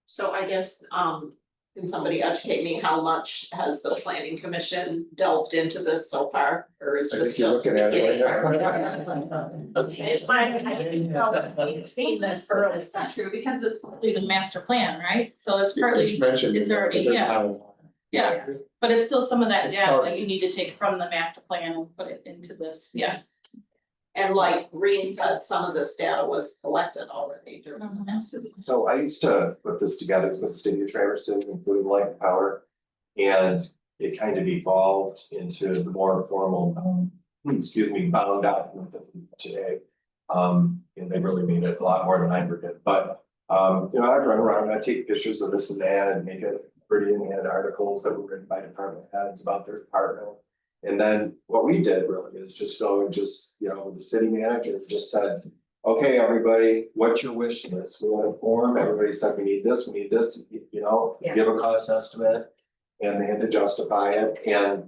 So I guess, can somebody educate me, how much has the planning commission delved into this so far, or is I this think you're just the looking at it beginning? right now. Okay, it's fine, I didn't know that we'd seen this early. It's not true because it's partly the master plan, right? So it's partly, It's mentioned. it's already, but they're yeah. not- Yeah, but it's still some of that It's data hard. that you need to take from the master plan and put it into this, yes. And like Green said, some of this data was collected already during the master plan. So I used to put this together with the city of Traverse, including light power. And it kind of evolved into the more formal, bound document that we have today. And they really made it a lot more than I ever did, but I'd run around, I'd take pictures of this and that and make it pretty, and we had articles that were written by department heads about their department. And then what we did really is just go and just, the city manager just said, okay, everybody, what's your wish list? We want a form, everybody said, we need this, Yeah. give a cost estimate. And they had to justify it, and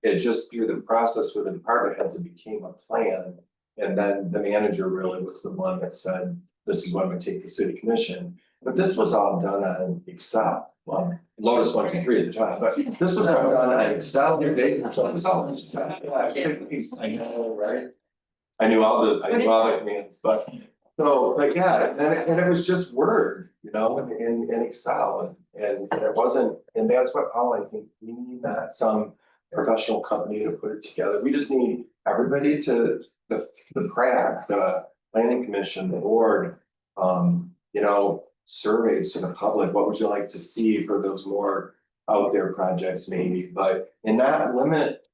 it just through the process with the department heads, it became a plan. And then the manager really was the one that said, this is what I'm gonna take the city commission. But this was all done on Excel, well, Lotus 1, 2, 3 at the time, but this was all done on Excel, your data, it was all Excel, I know, right? I knew all the commands, but yeah, and it was just Word, in Excel, and it wasn't, and that's what all I think, we need not some professional company to put it together, we just need everybody to, the PrAC, the planning commission, the board, surveys to the public, what would you like to see for those more out there projects maybe, but, and not limit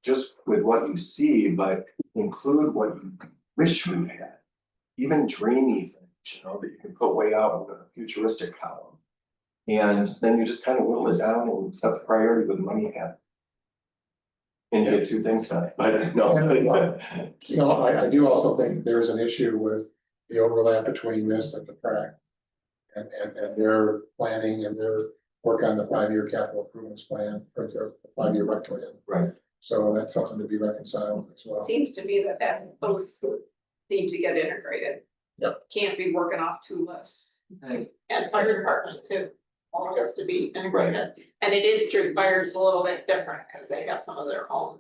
just with what you see, but include what you wish you had. Even dreamy things, that you can put way out in a futuristic column. And then you just kind of whittle it down and set the priority with the money you have. And you get two things done, but no. I do also think there's an issue with the overlap between this and the PrAC. And their planning and their work on the 5-year capital improvements plan, or their 5-year rec plan. Right. So that's something to be reconciled as well. Seems to me that both need to get integrated. Yep. Can't be working off two lists. And fire department too, all has to be integrated. And it is true, fire's a little bit different because they have some of their own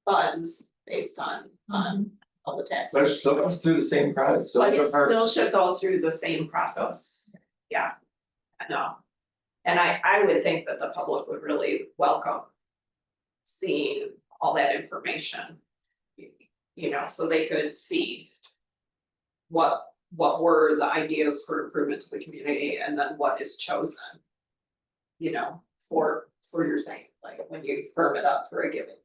funds based on all the taxes. But it still goes through the same process. But it still should go through the same process. Yeah, I know. And I would think that the public would really welcome seeing all that information. So they could see what were the ideas for improvement to the community and then what is chosen. For your saying, like when you firm it up for a given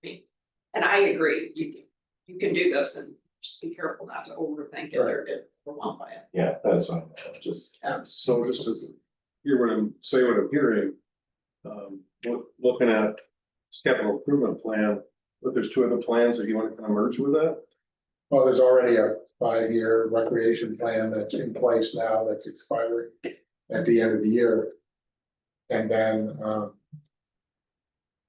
year. And I agree, you can do this and just be careful not to overthink it or get overwhelmed by it. Yeah, that's fine, just. So just to hear what I'm hearing, looking at this capital improvement plan, but there's two other plans that you want to kind of merge with that? Well, there's already a 5-year recreation plan that's in place now that's expiring at the end of the year. And then, I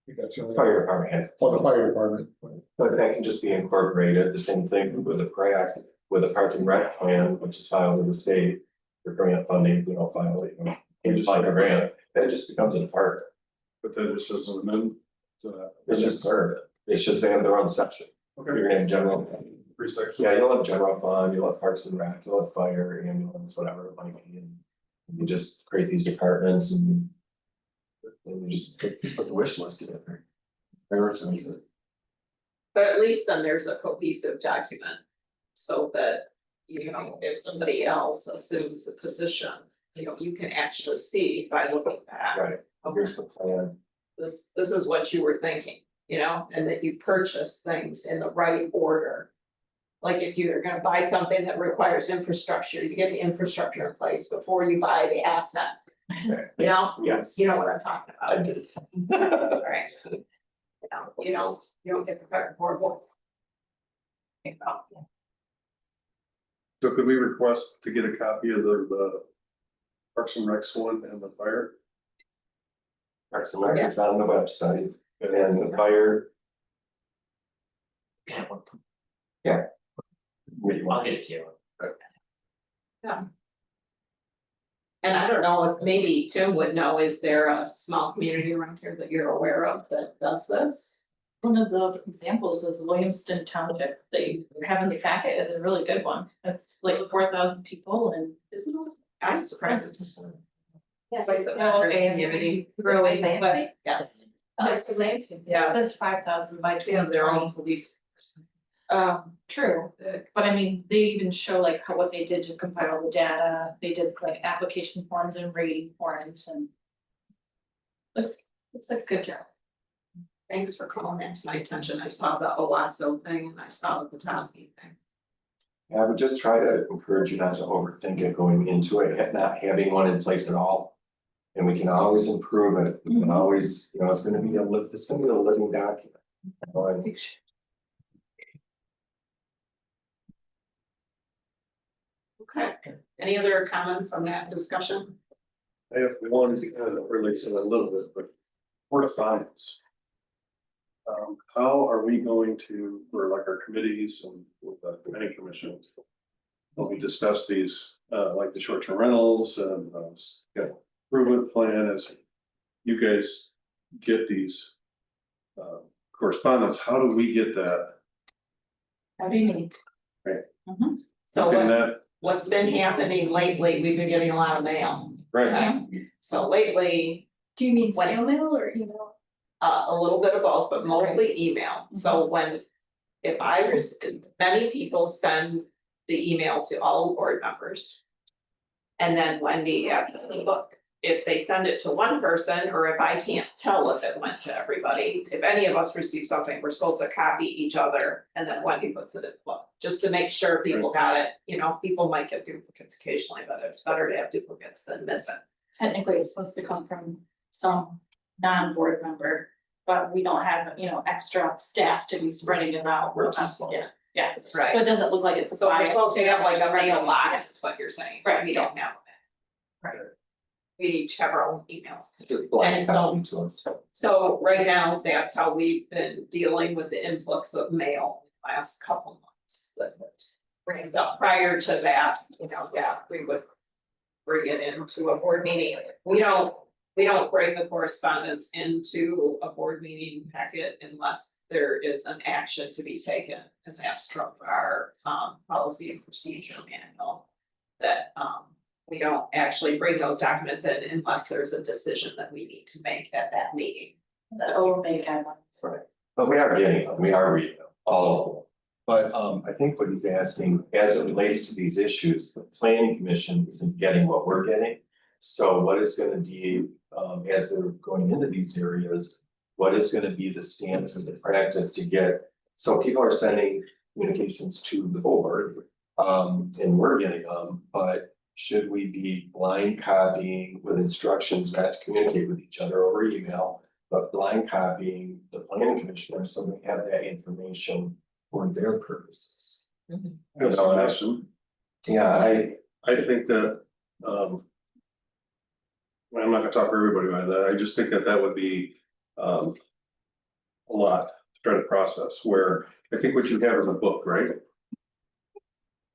think that's the only. Fire department has. The fire department. But that can just be incorporated, the same thing with the PrAC, with a park and rec plan, which is filed with the state. For grant funding, we don't file it, you just like a grant, that just becomes a department. But that just doesn't amend. It's just part of it, it's just they have their own section. Okay. You're gonna have general. 3 sections. Yeah, you'll have general fund, you'll have parks and rec, you'll have fire, ambulance, whatever it might be, and you just create these departments and you just put the wish list together. Prioritize it. But at least then there's a cohesive document. So that, if somebody else assumes a position, you can actually see by looking back. Right, here's the plan. This is what you were thinking, and that you purchase things in the right order. Like if you're gonna buy something that requires infrastructure, you get the infrastructure in place before you buy the asset. Exactly. Yes. You know what I'm talking about. Right. You don't get prepared for it. So could we request to get a copy of the Parks and Recs one and the fire? Parks and Rec is on the website, and the fire. Yeah. I'll get it to you. Yeah. And I don't know if maybe Tim would know, is there a small community around here that you're aware of that does this? One of the examples is Williamston Township, they have in the packet is a really good one, it's like 4,000 people and isn't it? I'm surprised it's. Yeah. Community. Growing, but Yes. it's Lansing, Yeah. that's 5,000 by They have their 2020. own police. True, but I mean, they even show like what they did to compile the data, they did like application forms and rating forms and. Looks like a good job. Thanks for calling that to my attention. I saw the Owasso thing and I saw the Petoskey thing. I would just try to encourage you not to overthink it going into it, not having one in place at all. And we can always improve it, we can always, you know, it's gonna be it's gonna be a living document. Okay, any other comments on that discussion? I have one that relates to a little bit, but correspondence. How are we going to, for like our committees and with the planning commission, when we discuss these, like the short-term rentals and, improvement plan, as you guys get these correspondence, how do we get that? How do you mean? Right. So Can what, that, what's been happening lately, we've been getting a lot of mail. right, So lately, Do you mean When- snail mail or email? a little bit of both, but mostly email. So if I receive, many people send the email to all board members. And then Wendy actually look, if they send it to one person, or if I can't tell if it went to everybody, if any of us receive something, we're supposed to copy each other. And then Wendy puts it in the book, just to make sure people got it. You know, people might get duplicates occasionally, but it's better to have duplicates than missing. Technically, it's supposed to come from some non-board member, but we don't have, you know, extra staff to be spreading it out. We're just- Yeah, so Right. it doesn't look like it's. So we're supposed to have like a mailbox, is what you're saying. Right. We don't have it. Right. We each have our own emails. Just blind And so- copy to us. So right now, that's how we've been dealing with the influx of mail the last couple months that was ramped up. Prior to that, you know, yeah, we would bring it into a board meeting. We don't bring the correspondence into a board meeting packet unless there is an action to be taken. And that's from our policy and procedure manual. That we don't actually bring those documents in unless there's a decision that we need to make at that meeting. The overlay guidelines. Right. But we are getting them, we are reading them, all of them. But I think what he's asking, as it relates to these issues, the planning commission isn't getting what we're getting. So what is gonna be, as they're going into these areas, what is gonna be the standard, the practice to get? So people are sending communications to the board, and we're getting them, but should we be blind copying with instructions not to communicate with each other over email, but blind copying the planning commissioner so they have that information for their purposes? that's a question. Yeah, I think that, I'm not gonna talk for everybody about that, I just think that that would be, a lot to try to process, where I think what you have is a book, right?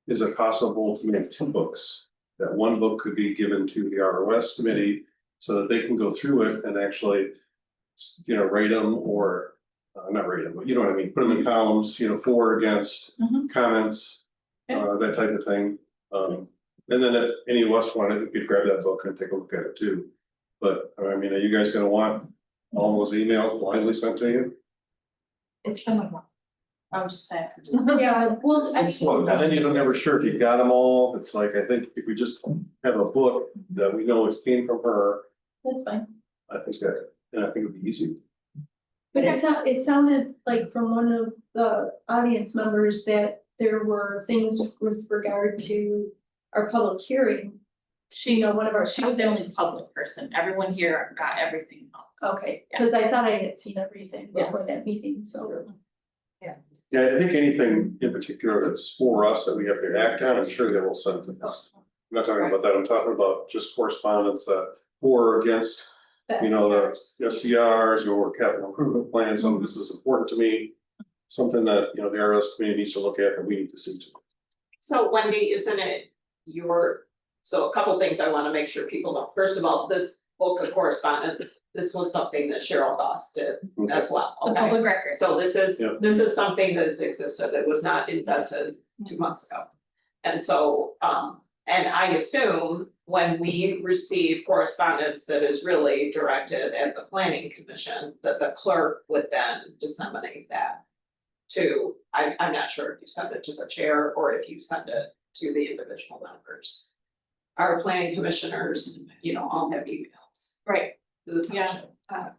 Is it possible to make two books? That one book could be given to the ROS committee so that they can go through it and actually, you know, rate them or, not rate them, but you know what I mean, put them in columns, you know, for, against, comments, that type of thing. And then if any of us wanted, we could grab that book and take a look at it too. But I mean, are you guys gonna want all those emails blindly sent to you? It's been a while. I was just saying. Yeah, well, I And then you're never sure if you got them all, it's like, I think if we just have a book that we know it came from her, that's fine. I think that, and I think it'd be easy. But it sounded like from one of the audience members that there were things with regard to our public hearing. She, one of our. she was the only public person. Everyone here got everything else. Okay, because I thought I had seen everything before Yes. that meeting, so. Yeah, I think anything in particular that's for us that we have to act on, I'm sure they will send to us. I'm not talking about that, I'm talking about just correspondence that for or against, you know, the SDRs or capital improvement plan, some of this is important to me. Something that, you know, the RS community needs to look at and we need to see to. So Wendy, isn't it so a couple things I wanna make sure people know. First of all, this book of correspondence, this was something that Cheryl Doss did as well. The Okay. public record. So this Yep. is something that's existed, it was not invented 2 months ago. And so, and I assume when we receive correspondence that is really directed at the planning commission, that the clerk would then disseminate that to, I'm not sure if you send it to the chair or if you send it to the individual members. Our planning commissioners, you know, all have emails. Right, To the yeah. township.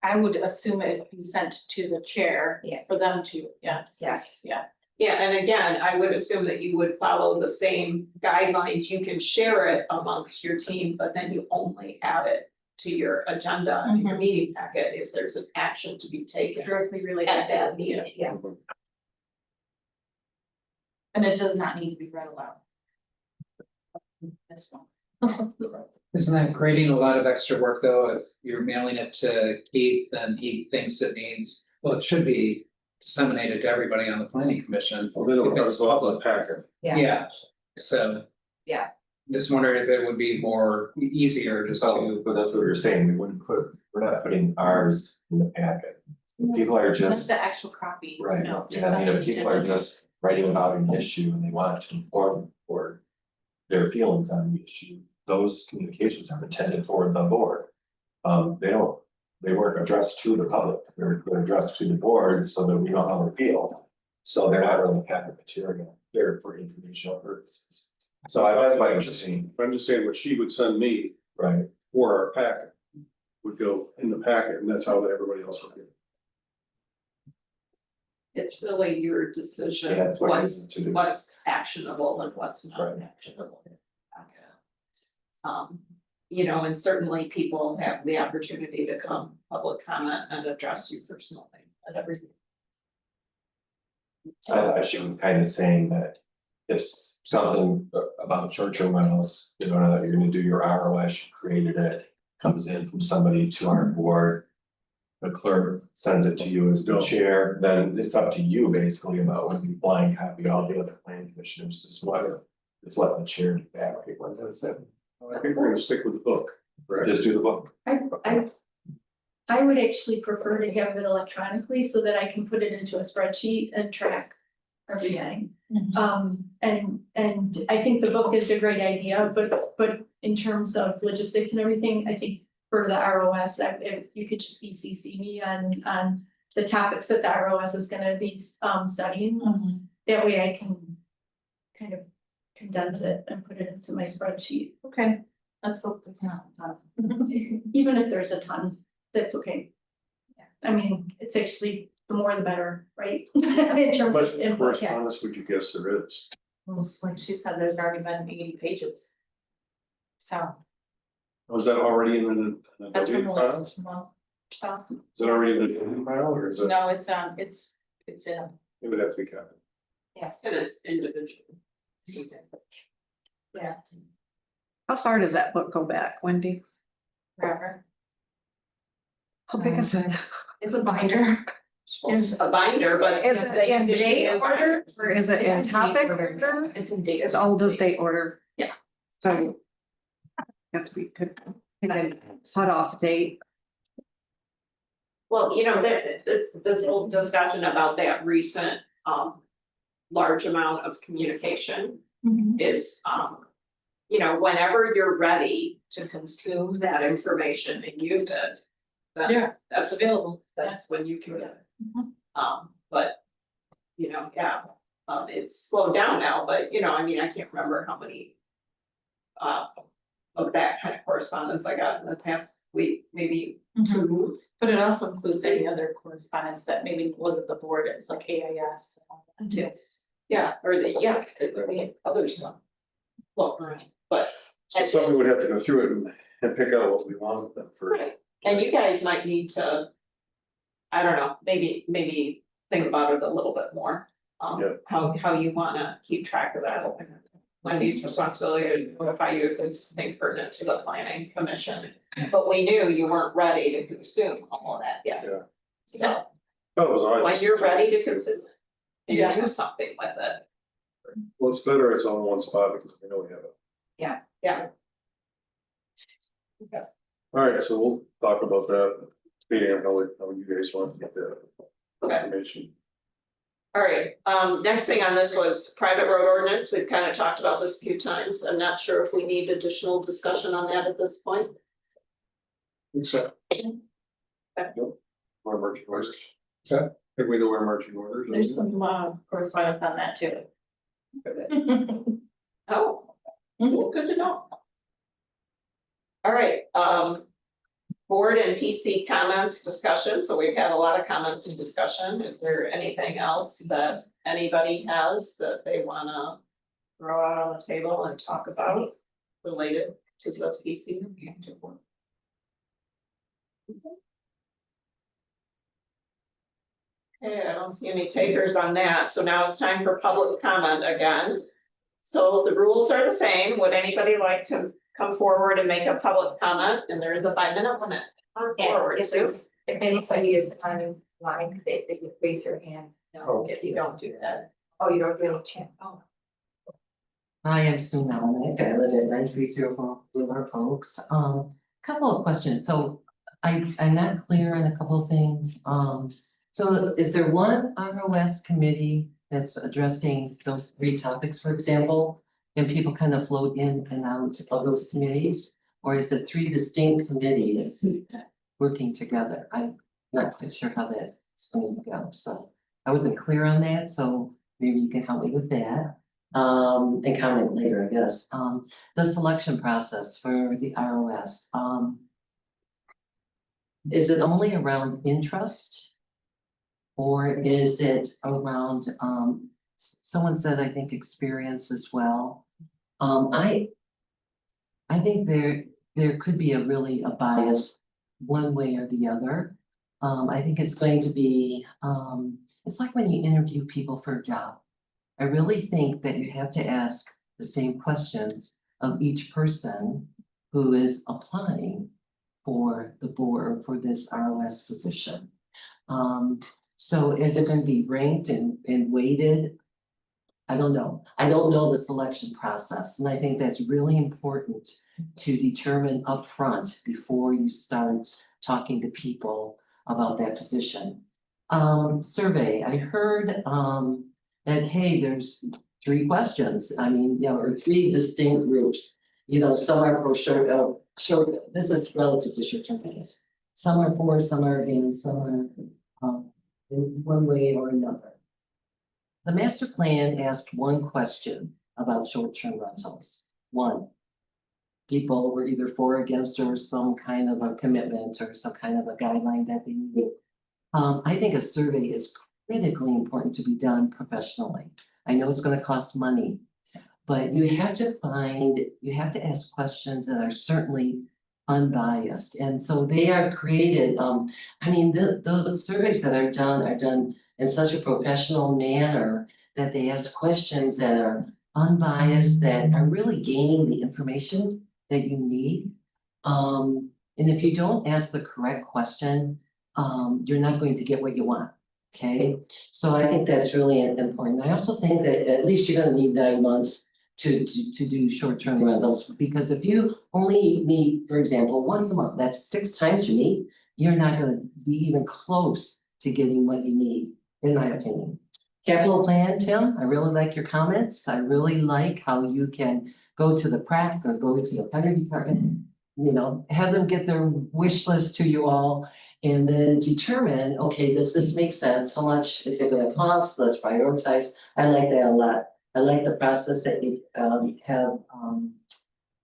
I would assume it would be sent to the chair. Yeah. For them to, Yes. yeah. Yeah, and again, I would assume that you would follow the same guidelines. You can share it amongst your team, but then you only add it to your agenda and your meeting packet if there's an action to be taken Directly related at to that that meeting. meeting, yeah. And it does not need to be read aloud. This one. Isn't that creating a lot of extra work though? If you're mailing it to Keith and he thinks it needs, well, it should be disseminated to everybody on the planning commission. Well, then If it's it'll go out in public. the packet. Yeah, so. Yeah. Just wondering if it would be more easier just So, to, but that's what you're saying, we wouldn't we're not putting ours in the packet. People are That's just, the actual copy. right, No, just and the if people are agenda. just writing about an issue and they want to inform or their feelings on the issue, those communications are intended for the board. They weren't addressed to the public, they're addressed to the board so that we know how they feel. So they're not really packet material, they're for informational purposes. So that's why I'm just saying, what she would send me right, for our packet would go in the packet, and that's how everybody else would get it. It's really your decision, Yeah, that's what you need to do. what's actionable and what's not actionable. You know, and certainly people have the opportunity to come public comment and address you personally and everything. I thought she was kind of saying that if something about short-term rentals, you know, you're gonna do your ROS, you created it, comes in from somebody to our board. The clerk sends it to you as the chair, then it's up to you basically about whether you blind copy all the other planning commissioners, just let the chair do that, right, when does it? I think we're gonna stick with the book, correct? Just do the book. I would actually prefer to have it electronically so that I can put it into a spreadsheet and track everything. And I think the book is a great idea, but in terms of logistics and everything, I think for the ROS, if you could just CC me on the topics that the ROS is gonna be studying. That way I can kind of condense it and put it into my spreadsheet. Okay, let's hope there's not a ton. Even if there's a ton, that's okay. I mean, it's actually, the more the better, right? In How terms much of input, yeah. correspondence would you guess there is? Well, like she said, there's already been 80 pages. So Was that already in the that's from the Adobe file? last month. So, Is it already in the Adobe file or is it? no, it's in, It would have to be copied. Yeah, and it's individual. yeah, How far does that book go back, Wendy? forever. How big is it? It's a binder. It's a binder, but. Is it they in issue date you order or is it It's in in date topic order. order? It's in date. It's old as date order. Yeah. So. Guess we could pick a cutoff date. Well, you know, this whole discussion about that recent, large amount of communication is, you know, whenever you're ready to consume that information and use it. then Yeah, that's available. That's when you can get Mhm. it. But, you know, yeah, it's slowed down now, but, you know, I mean, I can't remember how many. Of that kind of correspondence I got in the past week, maybe two. But it also includes any other correspondence that maybe wasn't the board, it's like AIS and all that too. Yeah, or the other stuff. Well, but. So somebody would have to go through it and pick out what we want them for. Right, and you guys might need to. I don't know, maybe think about it a little bit more. Yeah. How you wanna keep track of that. Wendy's responsibility to notify you if there's something pertinent to the planning commission. But we knew you weren't ready to consume all of that yet. Yeah. So Oh, it was on. when you're ready to consume it, and Yeah. do something with it. Well, it's better it's all in one spot because we know we have it. Yeah. All right, so we'll talk about that, meeting on how you guys want to get the information. All right, next thing on this was private road ordinance. We've kind of talked about this a few times. I'm not sure if we need additional discussion on that at this point. Except. Nope. Our marching orders. Is that? Think we know our marching orders? There's some correspondence on that too. Oh, well, good to know. All right, board and PC comments discussion, so we've had a lot of comments and discussion. Is there anything else that anybody has that they wanna throw out on the table and talk about related to the PC? Okay, I don't see any takers on that, so now it's time for public comment again. So the rules are the same. Would anybody like to come forward and make a public comment? And there is a 5-minute limit. Come forward, Sue. If anybody is online, they could raise their hand. No, If you don't do that. oh, you don't really chat. Oh. I am Sue Melnick. I live at 9304 Boulevard Oaks. Couple of questions. So I'm not clear on a couple of things. So is there one ROS committee that's addressing those 3 topics, for example? And people kind of float in and out of those committees? Or is it 3 distinct committees working together? I'm not quite sure how that's going to go. So I wasn't clear on that, so maybe you can help me with that. And comment later, I guess. The selection process for the ROS. Is it only around interest? Or is it around, someone said, I think, experience as well? I think there could be a bias one way or the other. I think it's going to be, it's like when you interview people for a job. I really think that you have to ask the same questions of each person who is applying for the board for this ROS position. So is it going to be ranked and weighted? I don't know. I don't know the selection process, and I think that's really important to determine upfront before you start talking to people about that position. Survey, I heard that, hey, there's 3 questions. I mean, you know, or 3 distinct groups. You know, some are for short, this is relative to short-term rentals. Some are for, some are against, some are in one way or another. The master plan asked 1 question about short-term rentals. 1. People were either for, against, or some kind of a commitment or some kind of a guideline that they needed. I think a survey is critically important to be done professionally. I know it's going to cost money, but you have to ask questions that are certainly unbiased. And so they are created, I mean, the surveys that are done in such a professional manner that they ask questions that are unbiased, that are really gaining the information that you need. And if you don't ask the correct question, you're not going to get what you want. Okay, so I think that's really important. I also think that at least you're going to need 9 months to do short-term rentals, because if you only meet, for example, once a month, that's 6 times you meet, you're not going to be even close to getting what you need, in my opinion. Capital plan, Tim, I really like your comments. I really like how you can go to the prac or go to the fire department, you know, have them get their wish list to you all, and then determine, okay, does this make sense? How much is it going to cost? Let's prioritize. I like that a lot. I like the process that you have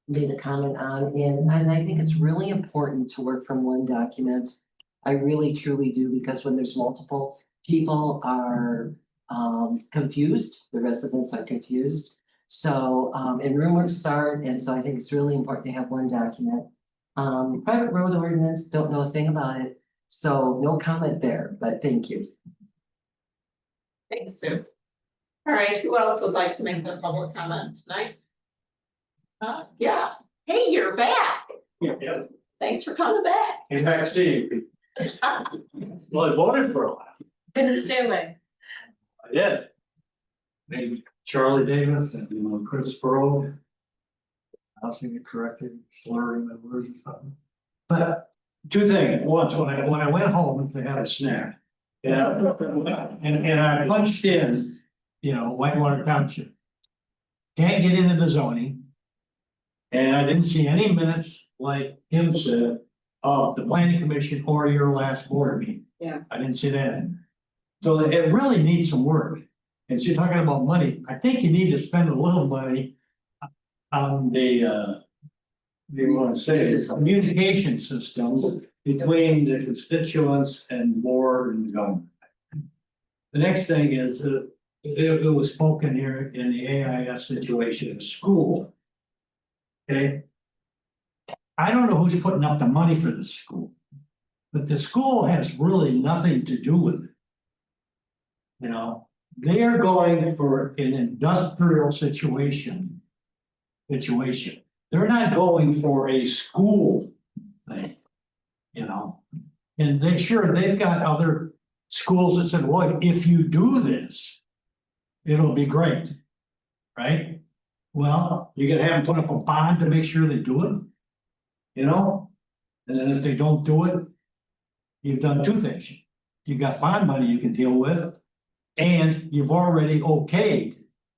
made a comment on, and I think it's really important to work from 1 document. I really truly do, because when there's multiple, people are confused, the residents are confused. So, and rumors start, and so I think it's really important to have 1 document. Private road ordinance, don't know a thing about it, so no comment there, but thank you. Thanks, Sue. All right, who else would like to make a public comment tonight? Yeah, hey, you're back. Yeah. Thanks for coming back. Came back, Steve. Well, I voted for a while. Couldn't stay away. I did. Maybe Charlie Davis and Chris Burrow. I'll see it corrected, slurring the words or something. But 2 things. Once, when I went home to have a snack. Yeah, and I punched in, you know, Whitewater Township. Can't get into the zoning. And I didn't see any minutes, like Kim said, of the planning commission or your last board meeting. Yeah. I didn't see that in. So it really needs some work. And so you're talking about money, I think you need to spend a little money on the, you want to say, communication systems between the constituents and board and government. The next thing is, it was spoken here in the AIS situation, school. Okay. I don't know who's putting up the money for this school, but the school has really nothing to do with it. You know, they are going for an industrial situation. They're not going for a school thing, you know? And they've got other schools that said, well, if you do this, it'll be great, right? Well, you gotta have them put up a bond to make sure they do it, you know? And then if they don't do it, you've done two things. You got bond money you can deal with, and you've already okayed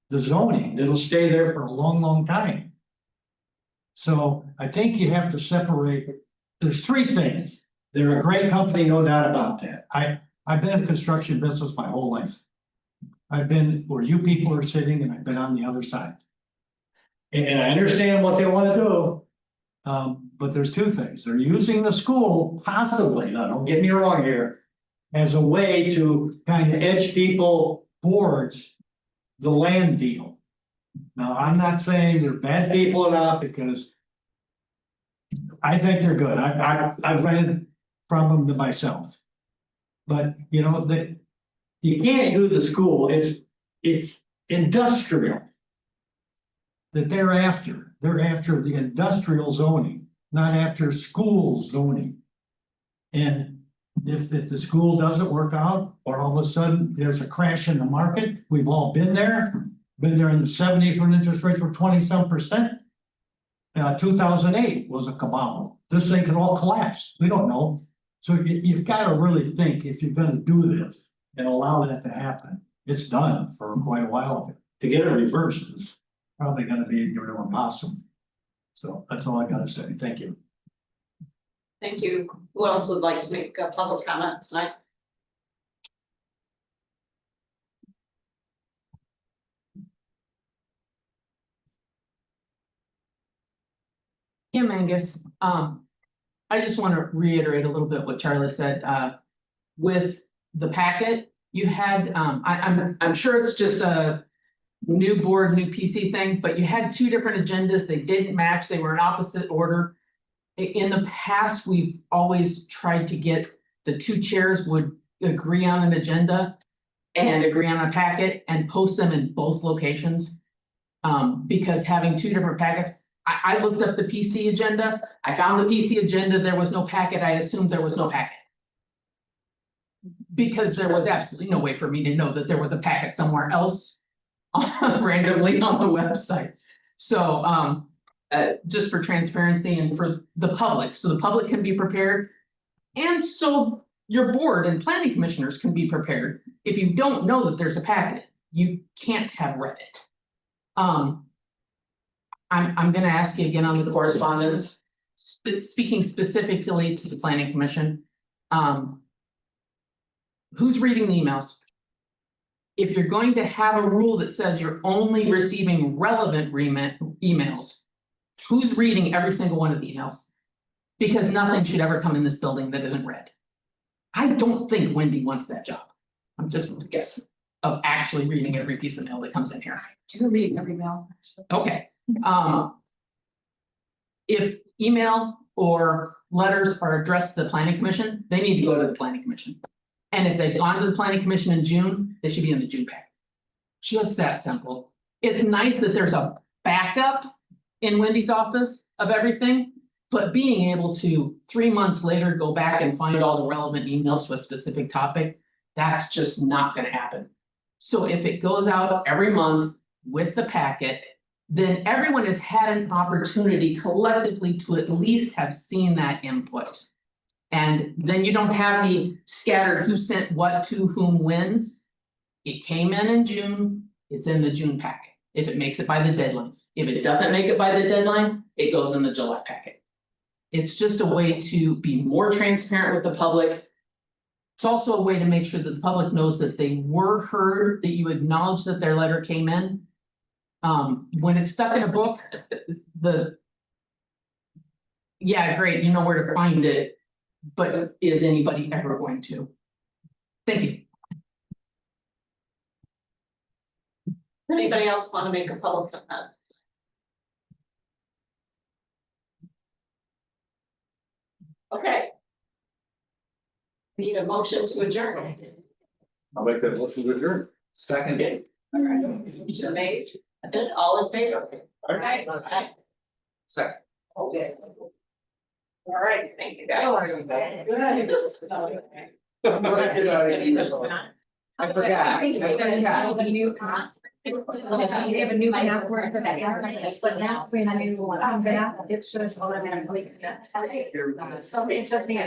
the zoning. It'll stay there for a long, long time. So I think you have to separate, there's three things. They're a great company, no doubt about that. I've been in construction business my whole life. I've been where you people are sitting, and I've been on the other side. And I understand what they want to do. But there's two things. They're using the school possibly, now don't get me wrong here, as a way to kind of edge people towards the land deal. Now, I'm not saying they're bad people or not, because I think they're good. I've rented from them to myself. But you know, you can't do the school, it's industrial that they're after. They're after the industrial zoning, not after school zoning. And if the school doesn't work out, or all of a sudden there's a crash in the market, we've all been there in the 70s when interest rates were 20-some%. 2008 was a kabobble. This thing could all collapse. We don't know. So you've got to really think, if you're going to do this and allow that to happen, it's done for quite a while. To get it reversed is probably going to be near impossible. So that's all I got to say. Thank you. Thank you. Who else would like to make a public comment tonight? Kim Angus, I just want to reiterate a little bit what Charlie said, with the packet, you had, I'm sure it's just a new board, new PC thing, but you had two different agendas, they didn't match, they were in opposite order. In the past, we've always tried to get the two chairs would agree on an agenda and agree on a packet and post them in both locations. Because having two different packets, I looked up the PC agenda, I found the PC agenda, there was no packet, I assumed there was no packet. Because there was absolutely no way for me to know that there was a packet somewhere else randomly on the website. So just for transparency and for the public, so the public can be prepared. And so your board and planning commissioners can be prepared. If you don't know that there's a packet, you can't have read it. I'm gonna ask you again on the correspondence, speaking specifically to the planning commission. Who's reading the emails? If you're going to have a rule that says you're only receiving relevant emails, who's reading every single one of the emails? Because nothing should ever come in this building that isn't read. I don't think Wendy wants that job. I'm just guessing of actually reading every piece of mail that comes in here. I do read every mail, actually. Okay, if email or letters are addressed to the planning commission, they need to go to the planning commission. And if they've gone to the planning commission in June, they should be in the June packet. Just that simple. It's nice that there's a backup in Wendy's office of everything, but being able to 3 months later go back and find all the relevant emails to a specific topic, that's just not gonna happen. So if it goes out every month with the packet, then everyone has had an opportunity collectively to at least have seen that input. And then you don't have the scattered who sent what to whom when. It came in June, it's in the June packet, if it makes it by the deadline. If it doesn't make it by the deadline, it goes in the July packet. It's just a way to be more transparent with the public. It's also a way to make sure that the public knows that they were heard, that you acknowledge that their letter came in. When it's stuck in a book, yeah, great, you know where to find it. but is anybody ever going to? Thank you. Does anybody else want to make a public comment? Okay. Need a motion to adjourn. I'll make that motion to adjourn. Second. Okay. All right, motion made, and then all in favor? All right. Second. Okay. All right, thank you guys. I forgot. We have a new network for that, but now we're in a new one. It shows automatically. So it says me.